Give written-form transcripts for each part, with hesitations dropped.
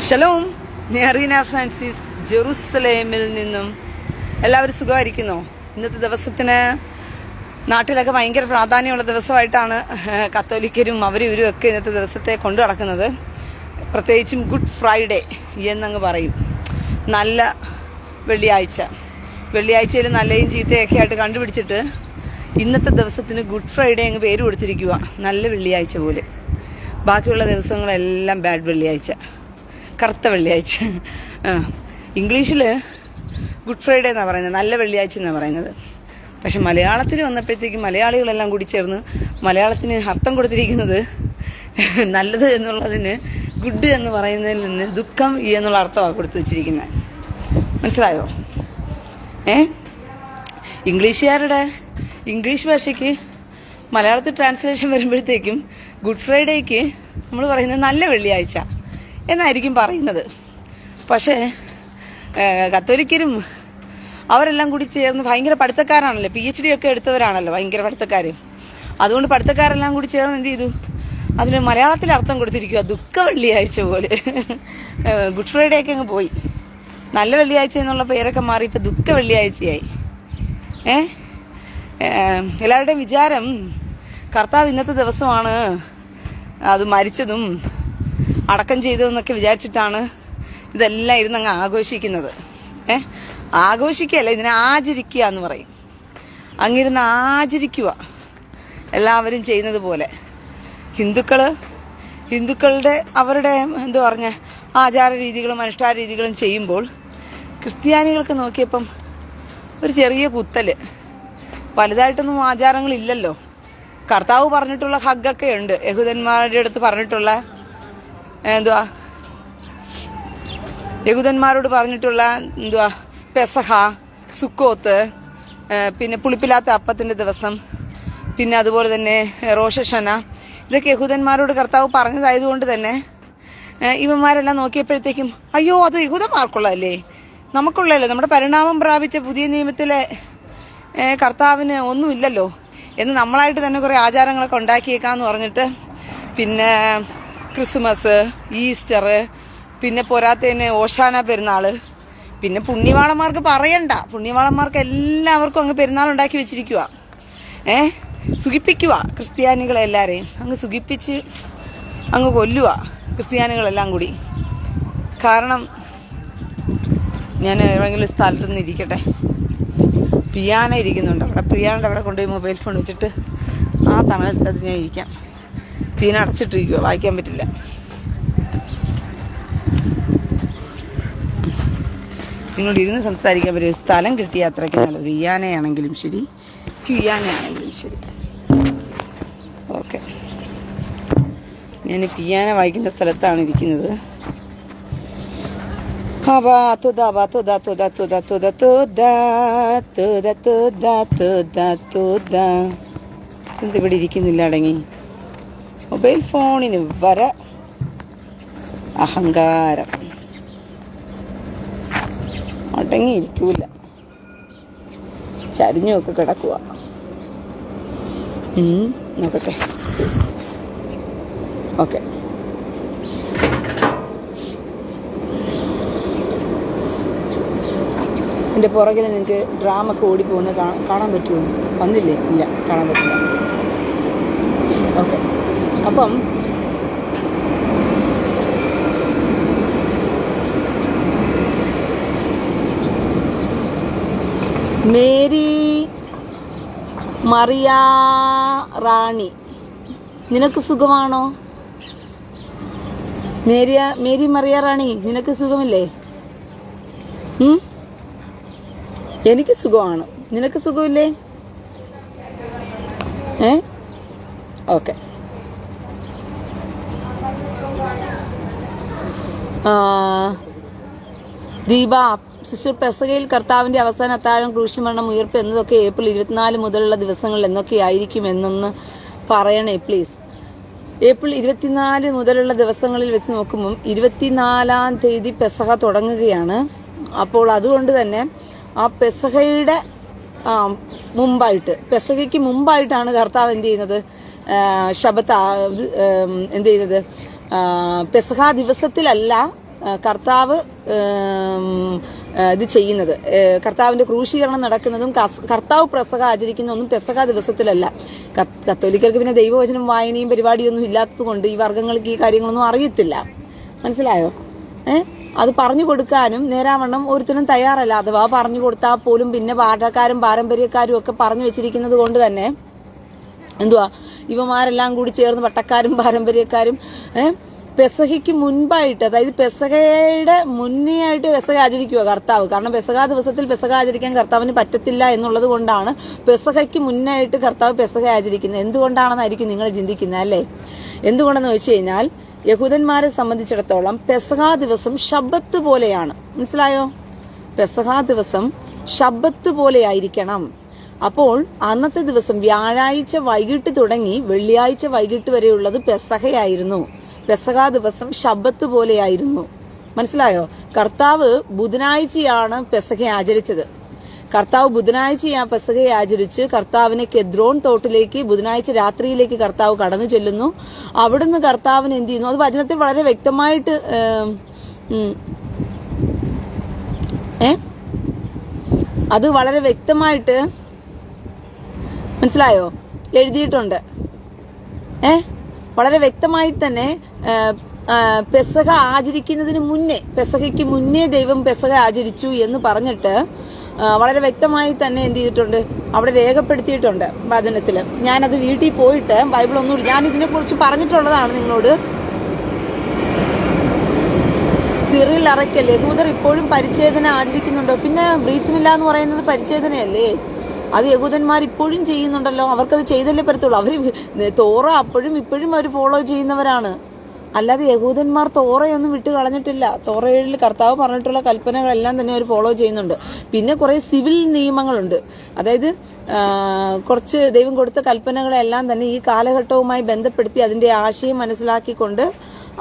Shalom, നെറീന Francis ജെറുസലേമിൽ നിന്നും. എല്ലാവരും സുഖമായിരിക്കുന്നോ? ഇന്നത്തെ ദിവസത്തിന് നാട്ടിലൊക്കെ ഭയങ്കര പ്രാധാന്യമുള്ള ദിവസമായിട്ടാണ് കത്തോലിക്കരും അവരും ഇവരും ഒക്കെ ഇന്നത്തെ ദിവസത്തെ കൊണ്ടു നടക്കുന്നത്. പ്രത്യേകിച്ചും ഗുഡ് ഫ്രൈഡേ എന്നങ്ങ് പറയും. നല്ല വെള്ളിയാഴ്ചയിൽ നല്ലയും ചീത്തയൊക്കെ ആയിട്ട് കണ്ടുപിടിച്ചിട്ട് ഇന്നത്തെ ദിവസത്തിന് ഗുഡ് ഫ്രൈഡേ അങ്ങ് പേര് കൊടുത്തിരിക്കുക. നല്ല വെള്ളിയാഴ്ച പോലെ. ബാക്കിയുള്ള ദിവസങ്ങളെല്ലാം ബാഡ് വെള്ളിയാഴ്ച, കറുത്ത വെള്ളിയാഴ്ച. ഇംഗ്ലീഷിൽ ഗുഡ് ഫ്രൈഡേ എന്നാണ് പറയുന്നത്, നല്ല വെള്ളിയാഴ്ച എന്നാണ് പറയുന്നത്. പക്ഷെ മലയാളത്തിൽ വന്നപ്പോഴത്തേക്കും മലയാളികളെല്ലാം കൂടി ചേർന്ന് മലയാളത്തിന് അർത്ഥം കൊടുത്തിരിക്കുന്നത് നല്ലത് എന്നുള്ളതിന് ഗുഡ് എന്ന് പറയുന്നതിൽ നിന്ന് ദുഃഖം എന്നുള്ള അർത്ഥമാണ് കൊടുത്തു വച്ചിരിക്കുന്നത്. മനസ്സിലായോ? ഇംഗ്ലീഷുകാരുടെ ഇംഗ്ലീഷ് ഭാഷയ്ക്ക് മലയാളത്തിൽ ട്രാൻസ്ലേഷൻ വരുമ്പോഴത്തേക്കും ഗുഡ് ഫ്രൈഡേക്ക് നമ്മൾ പറയുന്നത് നല്ല വെള്ളിയാഴ്ച എന്നായിരിക്കും പറയുന്നത്. പക്ഷേ കത്തോലിക്കരും അവരെല്ലാം കൂടി ചേർന്ന് ഭയങ്കര പഠിത്തക്കാരാണല്ലോ, PhD ഒക്കെ എടുത്തവരാണല്ലോ, ഭയങ്കര പഠിത്തക്കാർ. അതുകൊണ്ട് പഠിത്തക്കാരെല്ലാം കൂടി ചേർന്ന് എന്ത് ചെയ്തു, അതിന് മലയാളത്തിൽ അർത്ഥം കൊടുത്തിരിക്കുക ദുഃഖ വെള്ളിയാഴ്ച പോലെ. ഗുഡ് ഫ്രൈഡേ ഒക്കെ അങ്ങ് പോയി, നല്ല വെള്ളിയാഴ്ച എന്നുള്ള പേരൊക്കെ മാറി ഇപ്പോൾ ദുഃഖ വെള്ളിയാഴ്ചയായി. എല്ലാവരുടെയും വിചാരം കർത്താവ് ഇന്നത്തെ ദിവസമാണ് അത് മരിച്ചതും അടക്കം ചെയ്തതെന്നൊക്കെ വിചാരിച്ചിട്ടാണ് ഇതെല്ലാം ഇരുന്നങ്ങ് ആഘോഷിക്കുന്നത്. ആഘോഷിക്കുകയല്ല, ഇതിനെ ആചരിക്കുക എന്ന് പറയും. അങ്ങിരുന്ന് ആചരിക്കുക എല്ലാവരും ചെയ്യുന്നത് പോലെ. ഹിന്ദുക്കളുടെ അവരുടെ എന്താ പറഞ്ഞ ആചാര രീതികളും അനുഷ്ഠാന രീതികളും ചെയ്യുമ്പോൾ ക്രിസ്ത്യാനികൾക്ക് നോക്കിയപ്പം ഒരു ചെറിയ കുത്തല്. വലുതായിട്ടൊന്നും ആചാരങ്ങളില്ലല്ലോ. കർത്താവ് പറഞ്ഞിട്ടുള്ള ഹഗ്ഗൊക്കെ ഉണ്ട്, യഹൂദന്മാരുടെ അടുത്ത് പറഞ്ഞിട്ടുള്ള യഹൂദന്മാരോട് പറഞ്ഞിട്ടുള്ള പെസഹ, സുക്കോത്ത്, പിന്നെ പുളിപ്പില്ലാത്ത അപ്പത്തിൻ്റെ ദിവസം, പിന്നെ അതുപോലെ തന്നെ റോഷ ഹഷന, ഇതൊക്കെ യഹൂദന്മാരോട് കർത്താവ് പറഞ്ഞതായതുകൊണ്ട് തന്നെ ഇവന്മാരെല്ലാം നോക്കിയപ്പോഴത്തേക്കും അയ്യോ അത് യഹൂദന്മാർക്കുള്ളതല്ലേ, നമുക്കുള്ളതല്ലേ, നമ്മുടെ പരിണാമം പ്രാപിച്ച പുതിയ നിയമത്തിലെ കർത്താവിന് ഒന്നുമില്ലല്ലോ എന്ന് നമ്മളായിട്ട് തന്നെ കുറേ ആചാരങ്ങളൊക്കെ ഉണ്ടാക്കിയേക്കാന്ന് പറഞ്ഞിട്ട് പിന്നെ ക്രിസ്മസ്, ഈസ്റ്റർ, പിന്നെ പോരാത്തതിന് ഓശാന പെരുന്നാൾ, പിന്നെ പുണ്യവാളന്മാർക്ക് പറയണ്ട, പുണ്യവാളന്മാർക്ക് എല്ലാവർക്കും അങ്ങ് പെരുന്നാൾ ഉണ്ടാക്കി വെച്ചിരിക്കുക. സുഖിപ്പിക്കുക ക്രിസ്ത്യാനികളെ എല്ലാവരെയും അങ്ങ് സുഖിപ്പിച്ച് അങ്ങ് കൊല്ലുക ക്രിസ്ത്യാനികളെല്ലാം കൂടി. കാരണം ഞാൻ ഏതെങ്കിലും സ്ഥലത്ത് നിന്ന് ഇരിക്കട്ടെ, പിയാന ഇരിക്കുന്നുണ്ട് അവിടെ, പിയാനയുടെ അവിടെ കൊണ്ടുപോയി മൊബൈൽ ഫോൺ വെച്ചിട്ട് ആ തണലത്ത് ഞാൻ ഇരിക്കാം. പിയാന അടച്ചിട്ടിരിക്കുക, വായിക്കാൻ പറ്റില്ല. നിങ്ങളോട് ഇരുന്ന് സംസാരിക്കാൻ പറ്റും സ്ഥലം കിട്ടിയ അത്രയ്ക്ക് നല്ലത്. പിയാനയാണെങ്കിലും ശരി, പിയാനയാണെങ്കിലും ശരി. ഓക്കെ, ഞാൻ പിയാന വായിക്കുന്ന സ്ഥലത്താണ് ഇരിക്കുന്നത്. ഇവിടെ ഇരിക്കുന്നില്ല, അടങ്ങി. മൊബൈൽ ഫോണിന് വരെ അഹങ്കാരം, അടങ്ങിയിരിക്കൂല, ചരിഞ്ഞൊക്കെ കിടക്കുക. നോക്കട്ടെ. ഓക്കെ, എൻ്റെ പുറകിൽ നിങ്ങൾക്ക് ഡ്രാമൊക്കെ ഓടിപ്പോകുന്ന കാണാൻ പറ്റുമോ? വന്നില്ലേ? ഇല്ല, കാണാൻ പറ്റില്ല. ഓക്കെ, അപ്പം മേരി മറിയ റാണി, നിനക്ക് സുഖമാണോ? മേരി മറിയ റാണി, നിനക്ക് സുഖമില്ലേ? എനിക്ക് സുഖമാണ്, നിനക്ക് സുഖമില്ലേ? ഓക്കെ. ദീപ സിസ്റ്റർ, പെസഹയിൽ കർത്താവിന്റെ അവസാന അത്താഴം, ക്രൂശുമരണം, ഉയർപ്പ് എന്നതൊക്കെ ഏപ്രിൽ 24 മുതലുള്ള ദിവസങ്ങളിൽ എന്നൊക്കെ ആയിരിക്കും എന്നൊന്ന് പറയണേ പ്ലീസ്. ഏപ്രിൽ 24 മുതലുള്ള ദിവസങ്ങളിൽ വെച്ച് നോക്കുമ്പം 24-ാം തീയതി പെസഹ തുടങ്ങുകയാണ്. അപ്പോൾ അതുകൊണ്ട് തന്നെ ആ പെസഹയുടെ പെസഹയ്ക്ക് മുമ്പായിട്ടാണ് കർത്താവ് എന്ത് ചെയ്യുന്നത്, ശബത്ത് എന്ത് ചെയ്യുന്നത്, പെസഹ ദിവസത്തിലല്ല കർത്താവ് ഇത് ചെയ്യുന്നത്, കർത്താവിന്റെ ക്രൂശീകരണം നടക്കുന്നതും കർത്താവ് പെസഹ ആചരിക്കുന്നതൊന്നും പെസഹ ദിവസത്തിലല്ല. കത്തോലിക്കർക്ക് പിന്നെ ദൈവവചനം വായനയും പരിപാടിയൊന്നും ഇല്ലാത്തത് കൊണ്ട് ഈ വർഗ്ഗങ്ങൾക്ക് ഈ കാര്യങ്ങളൊന്നും അറിയത്തില്ല. മനസ്സിലായോ? അത് പറഞ്ഞു കൊടുക്കാനും നേരാവണ്ണം ഒരുത്തനും തയ്യാറല്ല. അഥവാ പറഞ്ഞു കൊടുത്താൽ പോലും പിന്നെ പാഠക്കാരും പാരമ്പര്യക്കാരും ഒക്കെ പറഞ്ഞു വെച്ചിരിക്കുന്നത് കൊണ്ട് തന്നെ ഇവമാരെല്ലാം കൂടി ചേർന്ന് പട്ടക്കാരും പാരമ്പര്യക്കാരും പെസഹയ്ക്ക് മുൻപായിട്ട്, അതായത് പെസഹയുടെ മുന്നേ ആയിട്ട് പെസഹ ആചരിക്കുക കർത്താവ്. കാരണം പെസഹ ദിവസത്തിൽ പെസഹ ആചരിക്കാൻ കർത്താവിന് പറ്റത്തില്ല എന്നുള്ളത് കൊണ്ടാണ് പെസഹയ്ക്ക് മുന്നായിട്ട് കർത്താവ് പെസഹ ആചരിക്കുന്നത്. എന്തുകൊണ്ടാണെന്നായിരിക്കും നിങ്ങൾ ചിന്തിക്കുന്നത് അല്ലേ? എന്തുകൊണ്ടെന്ന് വെച്ച് കഴിഞ്ഞാൽ യഹൂദന്മാരെ സംബന്ധിച്ചിടത്തോളം പെസഹ ദിവസം ശബ്ബത്ത് പോലെയാണ്. മനസ്സിലായോ? പെസഹ ദിവസം ശബ്ബത്ത് പോലെയായിരിക്കണം. അപ്പോൾ അന്നത്തെ ദിവസം വ്യാഴാഴ്ച വൈകിട്ട് തുടങ്ങി വെള്ളിയാഴ്ച വൈകിട്ട് വരെയുള്ളത് പെസഹയായിരുന്നു. പെസഹ ദിവസം ശബ്ബത്ത് പോലെയായിരുന്നു. മനസ്സിലായോ? കർത്താവ് ബുധനാഴ്ചയാണ് പെസഹ ആചരിച്ചത്. കർത്താവ് ബുധനാഴ്ച പെസഹയെ ആചരിച്ച് കർത്താവിനെ കെദ്രോൺ തോട്ടിലേക്ക് ബുധനാഴ്ച രാത്രിയിലേക്ക് കർത്താവ് കടന്നു ചെല്ലുന്നു. അവിടുന്ന് കർത്താവിന് എന്ത് ചെയ്യുന്നു? അത് വചനത്തിൽ വളരെ വ്യക്തമായിട്ട് അത് വളരെ വ്യക്തമായിട്ട് മനസ്സിലായോ? എഴുതിയിട്ടുണ്ട്. വളരെ വ്യക്തമായി തന്നെ പെസഹ ആചരിക്കുന്നതിന് മുന്നേ, പെസഹയ്ക്ക് മുന്നേ ദൈവം പെസഹ ആചരിച്ചു എന്ന് പറഞ്ഞിട്ട് വളരെ വ്യക്തമായി തന്നെ എന്ത് ചെയ്തിട്ടുണ്ട്? അവിടെ രേഖപ്പെടുത്തിയിട്ടുണ്ട് വചനത്തില്. ഞാനത് വീട്ടിൽ പോയിട്ട് ബൈബിൾ ഒന്നുകൂടി ഞാൻ ഇതിനെ കുറിച്ച് പറഞ്ഞിട്ടുള്ളതാണ് നിങ്ങളോട്. സിറിൽ അറയ്ക്കൽ യഹൂദർ ഇപ്പോഴും പരിച്ഛേദന ആചരിക്കുന്നുണ്ടോ? പിന്നെ ബ്രീത്തുമില്ല എന്ന് പറയുന്നത് പരിച്ഛേദനയല്ലേ? അത് യഹൂദന്മാർ ഇപ്പോഴും ചെയ്യുന്നുണ്ടല്ലോ. അവർക്കത് ചെയ്തല്ലേ പറ്റത്തുള്ളൂ. അവർ തോറ അപ്പോഴും ഇപ്പോഴും അവർ ഫോളോ ചെയ്യുന്നവരാണ്. അല്ലാതെ യഹൂദന്മാർ തോറയൊന്നും വിട്ട് കളഞ്ഞിട്ടില്ല. തോറയിൽ കർത്താവ് പറഞ്ഞിട്ടുള്ള കൽപ്പനകളെല്ലാം തന്നെ അവർ ഫോളോ ചെയ്യുന്നുണ്ട്. പിന്നെ കുറെ സിവിൽ നിയമങ്ങളുണ്ട്. അതായത് കുറച്ച് ദൈവം കൊടുത്ത കൽപ്പനകളെല്ലാം തന്നെ ഈ കാലഘട്ടവുമായി ബന്ധപ്പെടുത്തി അതിന്റെ ആശയം മനസ്സിലാക്കിക്കൊണ്ട്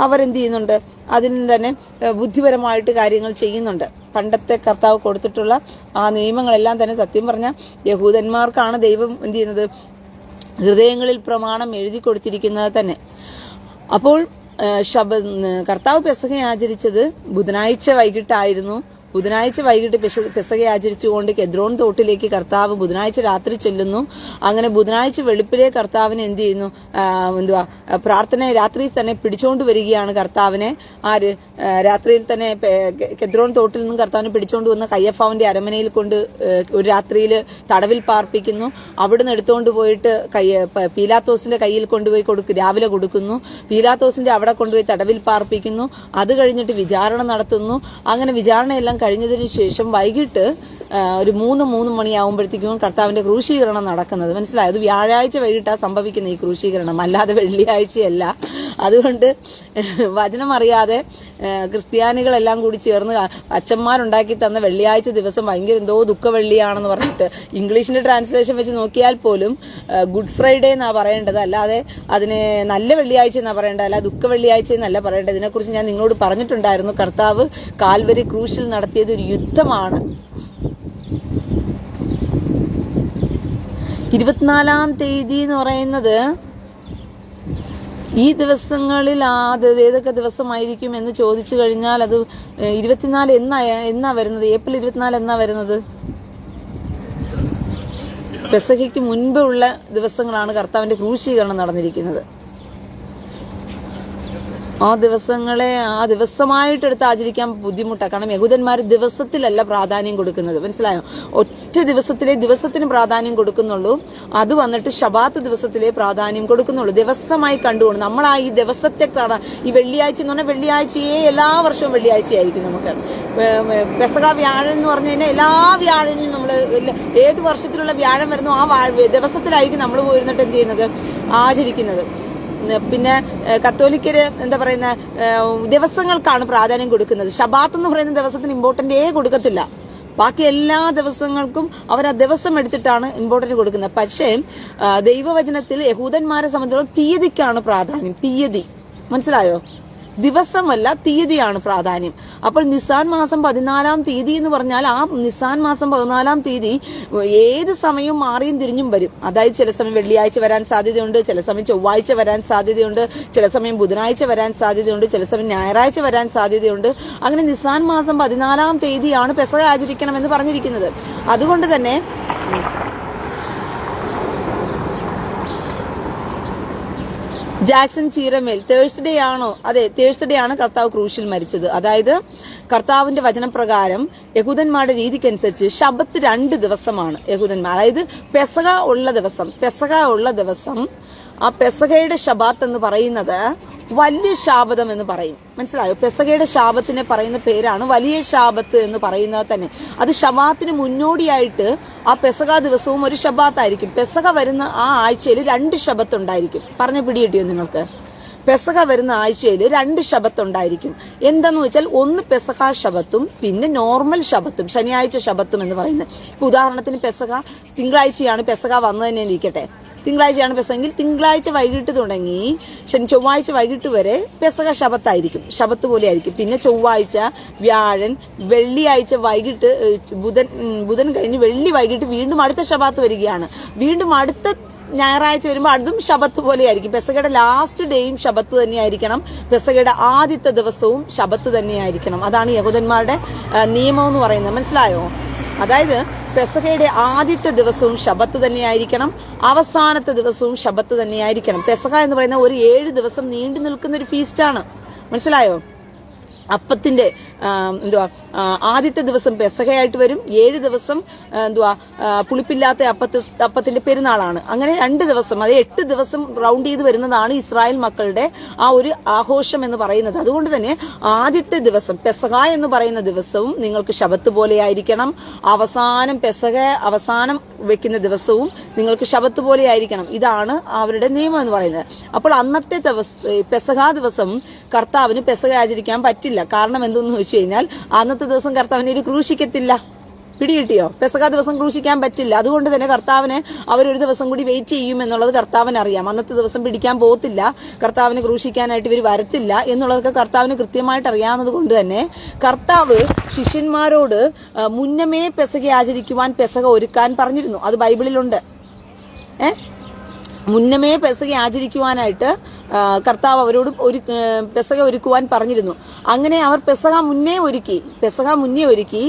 അവരെന്ത് ചെയ്യുന്നുണ്ട്? അതിൽ തന്നെ ബുദ്ധിപരമായിട്ട് കാര്യങ്ങൾ ചെയ്യുന്നുണ്ട്. പണ്ടത്തെ കർത്താവ് കൊടുത്തിട്ടുള്ള ആ നിയമങ്ങളെല്ലാം തന്നെ സത്യം പറഞ്ഞാൽ യഹൂദന്മാർക്കാണ് ദൈവം എന്ത് ചെയ്യുന്നത്? ഹൃദയങ്ങളിൽ പ്രമാണം എഴുതി കൊടുത്തിരിക്കുന്നത് തന്നെ. അപ്പോൾ കർത്താവ് പെസഹ ആചരിച്ചത് ബുധനാഴ്ച വൈകിട്ടായിരുന്നു. ബുധനാഴ്ച വൈകിട്ട് പെസഹ ആചരിച്ചുകൊണ്ട് കെദ്രോൺ തോട്ടിലേക്ക് കർത്താവ് ബുധനാഴ്ച രാത്രി ചെല്ലുന്നു. അങ്ങനെ ബുധനാഴ്ച വെളുപ്പിലെ കർത്താവിനെ എന്ത് ചെയ്യുന്നു? പ്രാർത്ഥന രാത്രിയിൽ തന്നെ പിടിച്ചോണ്ട് വരികയാണ് കർത്താവിനെ. ആര്? രാത്രിയിൽ തന്നെ കെദ്രോൺ തോട്ടിൽ നിന്നും കർത്താവിനെ പിടിച്ചോണ്ട് വന്ന് കയ്യഫാവിന്റെ അരമനയിൽ കൊണ്ട് ഒരു രാത്രിയിൽ തടവിൽ പാർപ്പിക്കുന്നു. അവിടുന്ന് എടുത്തുകൊണ്ട് പോയിട്ട് പീലാത്തോസിന്റെ കയ്യിൽ കൊണ്ടുപോയി രാവിലെ കൊടുക്കുന്നു. പീലാത്തോസിന്റെ അവിടെ കൊണ്ടുപോയി തടവിൽ പാർപ്പിക്കുന്നു. അത് കഴിഞ്ഞിട്ട് വിചാരണ നടത്തുന്നു. അങ്ങനെ വിചാരണയെല്ലാം കഴിഞ്ഞതിന് ശേഷം വൈകിട്ട് ഒരു 3 മണിയാവുമ്പോഴത്തേക്കും കർത്താവിന്റെ ക്രൂശീകരണം നടക്കുന്നത്. മനസ്സിലായത്? വ്യാഴാഴ്ച വൈകിട്ടാണ് സംഭവിക്കുന്ന ഈ ക്രൂശീകരണം, അല്ലാതെ വെള്ളിയാഴ്ചയല്ല. അതുകൊണ്ട് വചനം അറിയാതെ ക്രിസ്ത്യാനികളെല്ലാം കൂടി ചേർന്ന് അച്ഛന്മാരുണ്ടാക്കി തന്ന വെള്ളിയാഴ്ച ദിവസം ഭയങ്കര എന്തോ ദുഃഖവെള്ളിയാണെന്ന് പറഞ്ഞിട്ട് ഇംഗ്ലീഷിന്റെ ട്രാൻസ്ലേഷൻ വെച്ച് നോക്കിയാൽ പോലും ഗുഡ് ഫ്രൈഡേ എന്നാ പറയേണ്ടത്, അല്ലാതെ അതിനെ നല്ല വെള്ളിയാഴ്ച എന്നാ പറയേണ്ടത്, അല്ലാതെ ദുഃഖ വെള്ളിയാഴ്ച എന്നല്ല പറയേണ്ടത്. ഇതിനെക്കുറിച്ച് ഞാൻ നിങ്ങളോട് പറഞ്ഞിട്ടുണ്ടായിരുന്നു. കർത്താവ് കാൽവരി ക്രൂശിൽ നടത്തിയത് ഒരു യുദ്ധമാണ്. 24-ാം തീയതി എന്ന് പറയുന്നത് ഈ ദിവസങ്ങളിൽ ഏതൊക്കെ ദിവസമായിരിക്കും എന്ന് ചോദിച്ചു കഴിഞ്ഞാൽ അത് 24 എന്നാ വരുന്നത്? ഏപ്രിൽ 24 എന്നാ വരുന്നത്? പെസഹയ്ക്ക് മുൻപുള്ള ദിവസങ്ങളാണ് കർത്താവിന്റെ ക്രൂശീകരണം നടന്നിരിക്കുന്നത്. ആ ദിവസമായിട്ടെടുത്ത് ആചരിക്കാൻ ബുദ്ധിമുട്ടാണ്. കാരണം യഹൂദന്മാർ ദിവസത്തിലല്ല പ്രാധാന്യം കൊടുക്കുന്നത്. മനസ്സിലായോ? ഒറ്റ ദിവസത്തിന് പ്രാധാന്യം കൊടുക്കുന്നുള്ളൂ. അത് വന്നിട്ട് ശബാത്ത് ദിവസത്തിലെ പ്രാധാന്യം കൊടുക്കുന്നുള്ളൂ. ദിവസമായി കണ്ടുകൊണ്ട് നമ്മൾ ഈ ദിവസത്തെ കാണാൻ, ഈ വെള്ളിയാഴ്ച എന്ന് പറഞ്ഞാൽ വെള്ളിയാഴ്ചയെ എല്ലാ വർഷവും വെള്ളിയാഴ്ചയായിരിക്കും. നമുക്ക് പെസഹ വ്യാഴം എന്ന് പറഞ്ഞു കഴിഞ്ഞാൽ എല്ലാ വ്യാഴനും നമ്മൾ ഏത് വർഷത്തിലുള്ള വ്യാഴം വരുന്നോ ആ ദിവസത്തിലായിരിക്കും നമ്മൾ പോയിരുന്നിട്ട് എന്ത് ചെയ്യുന്നത്? ആചരിക്കുന്നത്. പിന്നെ കത്തോലിക്കര് എന്താ പറയുന്ന ദിവസങ്ങൾക്കാണ് പ്രാധാന്യം കൊടുക്കുന്നത്. ശബാത്ത് എന്ന് പറയുന്ന ദിവസത്തിന് ഇമ്പോർട്ടന്റേ കൊടുക്കത്തില്ല. ബാക്കി എല്ലാ ദിവസങ്ങൾക്കും അവർ ആ ദിവസം എടുത്തിട്ടാണ് ഇമ്പോർട്ടന്റ് കൊടുക്കുന്നത്. പക്ഷേ ദൈവവചനത്തിൽ യഹൂദന്മാരെ സംബന്ധിച്ചിടത്തോളം തീയതിക്കാണ് പ്രാധാന്യം. തീയതി, മനസ്സിലായോ? ദിവസമല്ല, തീയതിയാണ് പ്രാധാന്യം. അപ്പോൾ നിസാൻ മാസം 14 തീയതി എന്ന് പറഞ്ഞാൽ ആ നിസാൻ മാസം 14 തീയതി ഏത് സമയവും മാറിയും തിരിഞ്ഞും വരും. അതായത് ചില സമയം വെള്ളിയാഴ്ച വരാൻ സാധ്യതയുണ്ട്, ചില സമയം ചൊവ്വാഴ്ച വരാൻ സാധ്യതയുണ്ട്, ചില സമയം ബുധനാഴ്ച വരാൻ സാധ്യതയുണ്ട്, ചില സമയം ഞായറാഴ്ച വരാൻ സാധ്യതയുണ്ട്. അങ്ങനെ നിസാൻ മാസം 14 തീയതിയാണ് പെസഹ ആചരിക്കണമെന്ന് പറഞ്ഞിരിക്കുന്നത്. അതുകൊണ്ട് തന്നെ ജാക്സൺ ചീരമേൽ തേഴ്സ്ഡേ ആണോ? അതെ, തേഴ്സ്ഡേ ആണ് കർത്താവ് ക്രൂശിൽ മരിച്ചത്. അതായത് കർത്താവിന്റെ വചനപ്രകാരം യഹൂദന്മാരുടെ രീതിക്കനുസരിച്ച് ശബത്ത് 2 ദിവസമാണ് യഹൂദന്മാർ. അതായത് പെസഹ ഉള്ള ദിവസം ആ പെസഹയുടെ ശബാത്ത് എന്ന് പറയുന്നത് വലിയ ശാബതം എന്ന് പറയും. മനസ്സിലായോ? പെസഹയുടെ ശാബത്തിനെ പറയുന്ന പേരാണ് വലിയ ശാബത്ത് എന്ന് പറയുന്നത് തന്നെ. അത് ശബാത്തിന് മുന്നോടിയായിട്ട് ആ പെസഹ ദിവസവും ഒരു ശബാത്തായിരിക്കും. പെസഹ വരുന്ന ആ ആഴ്ചയിൽ 2 ശബത്ത് ഉണ്ടായിരിക്കും. പറഞ്ഞ പിടികിട്ടിയോ നിങ്ങൾക്ക്? പെസഹ വരുന്ന ആഴ്ചയിൽ 2 ശബത്ത് ഉണ്ടായിരിക്കും. എന്താന്ന് വെച്ചാൽ ഒന്ന് പെസഹ ശബത്തും പിന്നെ നോർമൽ ശബത്തും, ശനിയാഴ്ച ശബത്തും എന്ന് പറയുന്നത്. ഇപ്പൊ ഉദാഹരണത്തിന് പെസഹ തിങ്കളാഴ്ചയാണ് പെസഹ വന്നു തന്നെ ഇരിക്കട്ടെ. തിങ്കളാഴ്ചയാണ് പെസഹെങ്കിൽ തിങ്കളാഴ്ച വൈകിട്ട് തുടങ്ങി ചൊവ്വാഴ്ച വൈകിട്ട് വരെ പെസഹ ശബത്തായിരിക്കും, ശബത്ത് പോലെ ആയിരിക്കും. പിന്നെ ചൊവ്വാഴ്ച, വ്യാഴൻ, വെള്ളിയാഴ്ച വൈകിട്ട്, ബുധൻ കഴിഞ്ഞ് വെള്ളി വൈകിട്ട് വീണ്ടും അടുത്ത ശബത്ത് വരികയാണ്. വീണ്ടും അടുത്ത ഞായറാഴ്ച വരുമ്പോൾ അതും ശബത്ത് പോലെ ആയിരിക്കും. പെസഹയുടെ ലാസ്റ്റ് ഡേയും ശബത്ത് തന്നെയായിരിക്കണം. പെസഹയുടെ ആദ്യത്തെ ദിവസവും ശബത്ത് തന്നെയായിരിക്കണം. അതാണ് യഹൂദന്മാരുടെ നിയമം എന്ന് പറയുന്നത്. മനസ്സിലായോ? അതായത് പെസഹയുടെ ആദ്യത്തെ ദിവസവും ശബത്ത് തന്നെയായിരിക്കണം, അവസാനത്തെ ദിവസവും ശബത്ത് തന്നെയായിരിക്കണം. പെസഹ എന്ന് പറയുന്ന ഒരു 7 ദിവസം നീണ്ടു നിൽക്കുന്ന ഒരു ഫീസ്റ്റാണ്. മനസ്സിലായോ? അപ്പത്തിന്റെ ആദ്യത്തെ ദിവസം പെസഹയായിട്ട് വരും. 7 ദിവസം പുളിപ്പില്ലാത്ത അപ്പത്തിന്റെ പെരുന്നാളാണ്. അങ്ങനെ 2 ദിവസം, അത് 8 ദിവസം റൗണ്ട് ചെയ്ത് വരുന്നതാണ് ഇസ്രായേൽ മക്കളുടെ ആ ഒരു ആഘോഷം എന്ന് പറയുന്നത്. അതുകൊണ്ട് തന്നെ ആദ്യത്തെ ദിവസം പെസഹ എന്ന് പറയുന്ന ദിവസവും നിങ്ങൾക്ക് ശബത്ത് പോലെ ആയിരിക്കണം. പെസഹ അവസാനം വെക്കുന്ന ദിവസവും നിങ്ങൾക്ക് ശബത്ത് പോലെ ആയിരിക്കണം. ഇതാണ് അവരുടെ നിയമം എന്ന് പറയുന്നത്. അപ്പോൾ അന്നത്തെ പെസഹ ദിവസം കർത്താവിന് പെസഹ ആചരിക്കാൻ പറ്റില്ല. കാരണം എന്തെന്ന് വെച്ച് കഴിഞ്ഞാൽ അന്നത്തെ ദിവസം കർത്താവിനെ ക്രൂശിക്കത്തില്ല. പിടികിട്ടിയോ? പെസഹ ദിവസം ക്രൂശിക്കാൻ പറ്റില്ല. അതുകൊണ്ട് തന്നെ കർത്താവിനെ അവരൊരു ദിവസം കൂടി വെയിറ്റ് ചെയ്യും എന്നുള്ളത് കർത്താവിന് അറിയാം. അന്നത്തെ ദിവസം പിടിക്കാൻ പോകത്തില്ല, കർത്താവിനെ ക്രൂശിക്കാനായിട്ട് ഇവർ വരത്തില്ല എന്നുള്ളതൊക്കെ കർത്താവിന് കൃത്യമായിട്ട് അറിയാവുന്നത് കൊണ്ട് തന്നെ കർത്താവ് ശിഷ്യന്മാരോട് മുന്നമേ പെസഹ ആചരിക്കുവാൻ പെസഹ ഒരുക്കാൻ പറഞ്ഞിരുന്നു. അത് ബൈബിളിലുണ്ട്. മുന്നമേ പെസഹ ആചരിക്കുവാനായിട്ട് കർത്താവ് അവരോട് പെസഹ ഒരുക്കുവാൻ പറഞ്ഞിരുന്നു. അങ്ങനെ അവർ പെസഹ മുന്നേ ഒരുക്കി.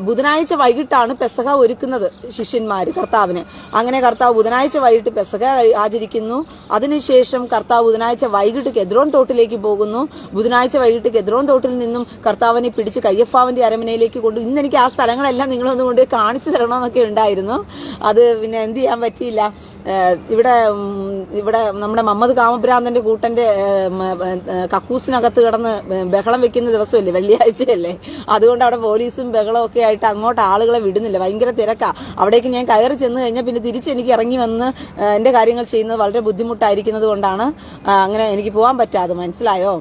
ബുധനാഴ്ച വൈകിട്ടാണ് പെസഹ ഒരുക്കുന്നത് ശിഷ്യന്മാര് കർത്താവിന്. അങ്ങനെ കർത്താവ് ബുധനാഴ്ച വൈകിട്ട് പെസഹ ആചരിക്കുന്നു. അതിനുശേഷം കർത്താവ് ബുധനാഴ്ച വൈകിട്ട് കെദ്രോൻ തോട്ടിലേക്ക് പോകുന്നു. ബുധനാഴ്ച വൈകിട്ട് കെദ്രോൻ തോട്ടിൽ നിന്നും കർത്താവിനെ പിടിച്ച് കയ്യഫാവിന്റെ അരമനയിലേക്ക് കൊണ്ടു. ഇന്ന് എനിക്ക് ആ സ്ഥലങ്ങളെല്ലാം നിങ്ങളൊന്ന് കൊണ്ട് കാണിച്ചു തരണമെന്നൊക്കെ ഉണ്ടായിരുന്നു. അത് പിന്നെ എന്ത് ചെയ്യാൻ പറ്റിയില്ല. ഇവിടെ നമ്മുടെ മമ്മദ് കാമഭ്രാന്തന്റെ കൂട്ടന്റെ കക്കൂസിനകത്ത് കിടന്ന് ബഹളം വെക്കുന്ന ദിവസമല്ലേ, വെള്ളിയാഴ്ചയല്ലേ. അതുകൊണ്ട് അവിടെ പോലീസും ബഹളമൊക്കെ ആയിട്ട് അങ്ങോട്ട് ആളുകളെ വിടുന്നില്ല. ഭയങ്കര തിരക്കാ. അവിടേക്ക് ഞാൻ കയറി ചെന്ന് കഴിഞ്ഞാൽ പിന്നെ തിരിച്ച് എനിക്ക് ഇറങ്ങി വന്ന് എന്റെ കാര്യങ്ങൾ ചെയ്യുന്നത് വളരെ ബുദ്ധിമുട്ടായിരിക്കുന്നത് കൊണ്ടാണ് അങ്ങനെ എനിക്ക് പോകാൻ പറ്റാതെ. മനസ്സിലായോ?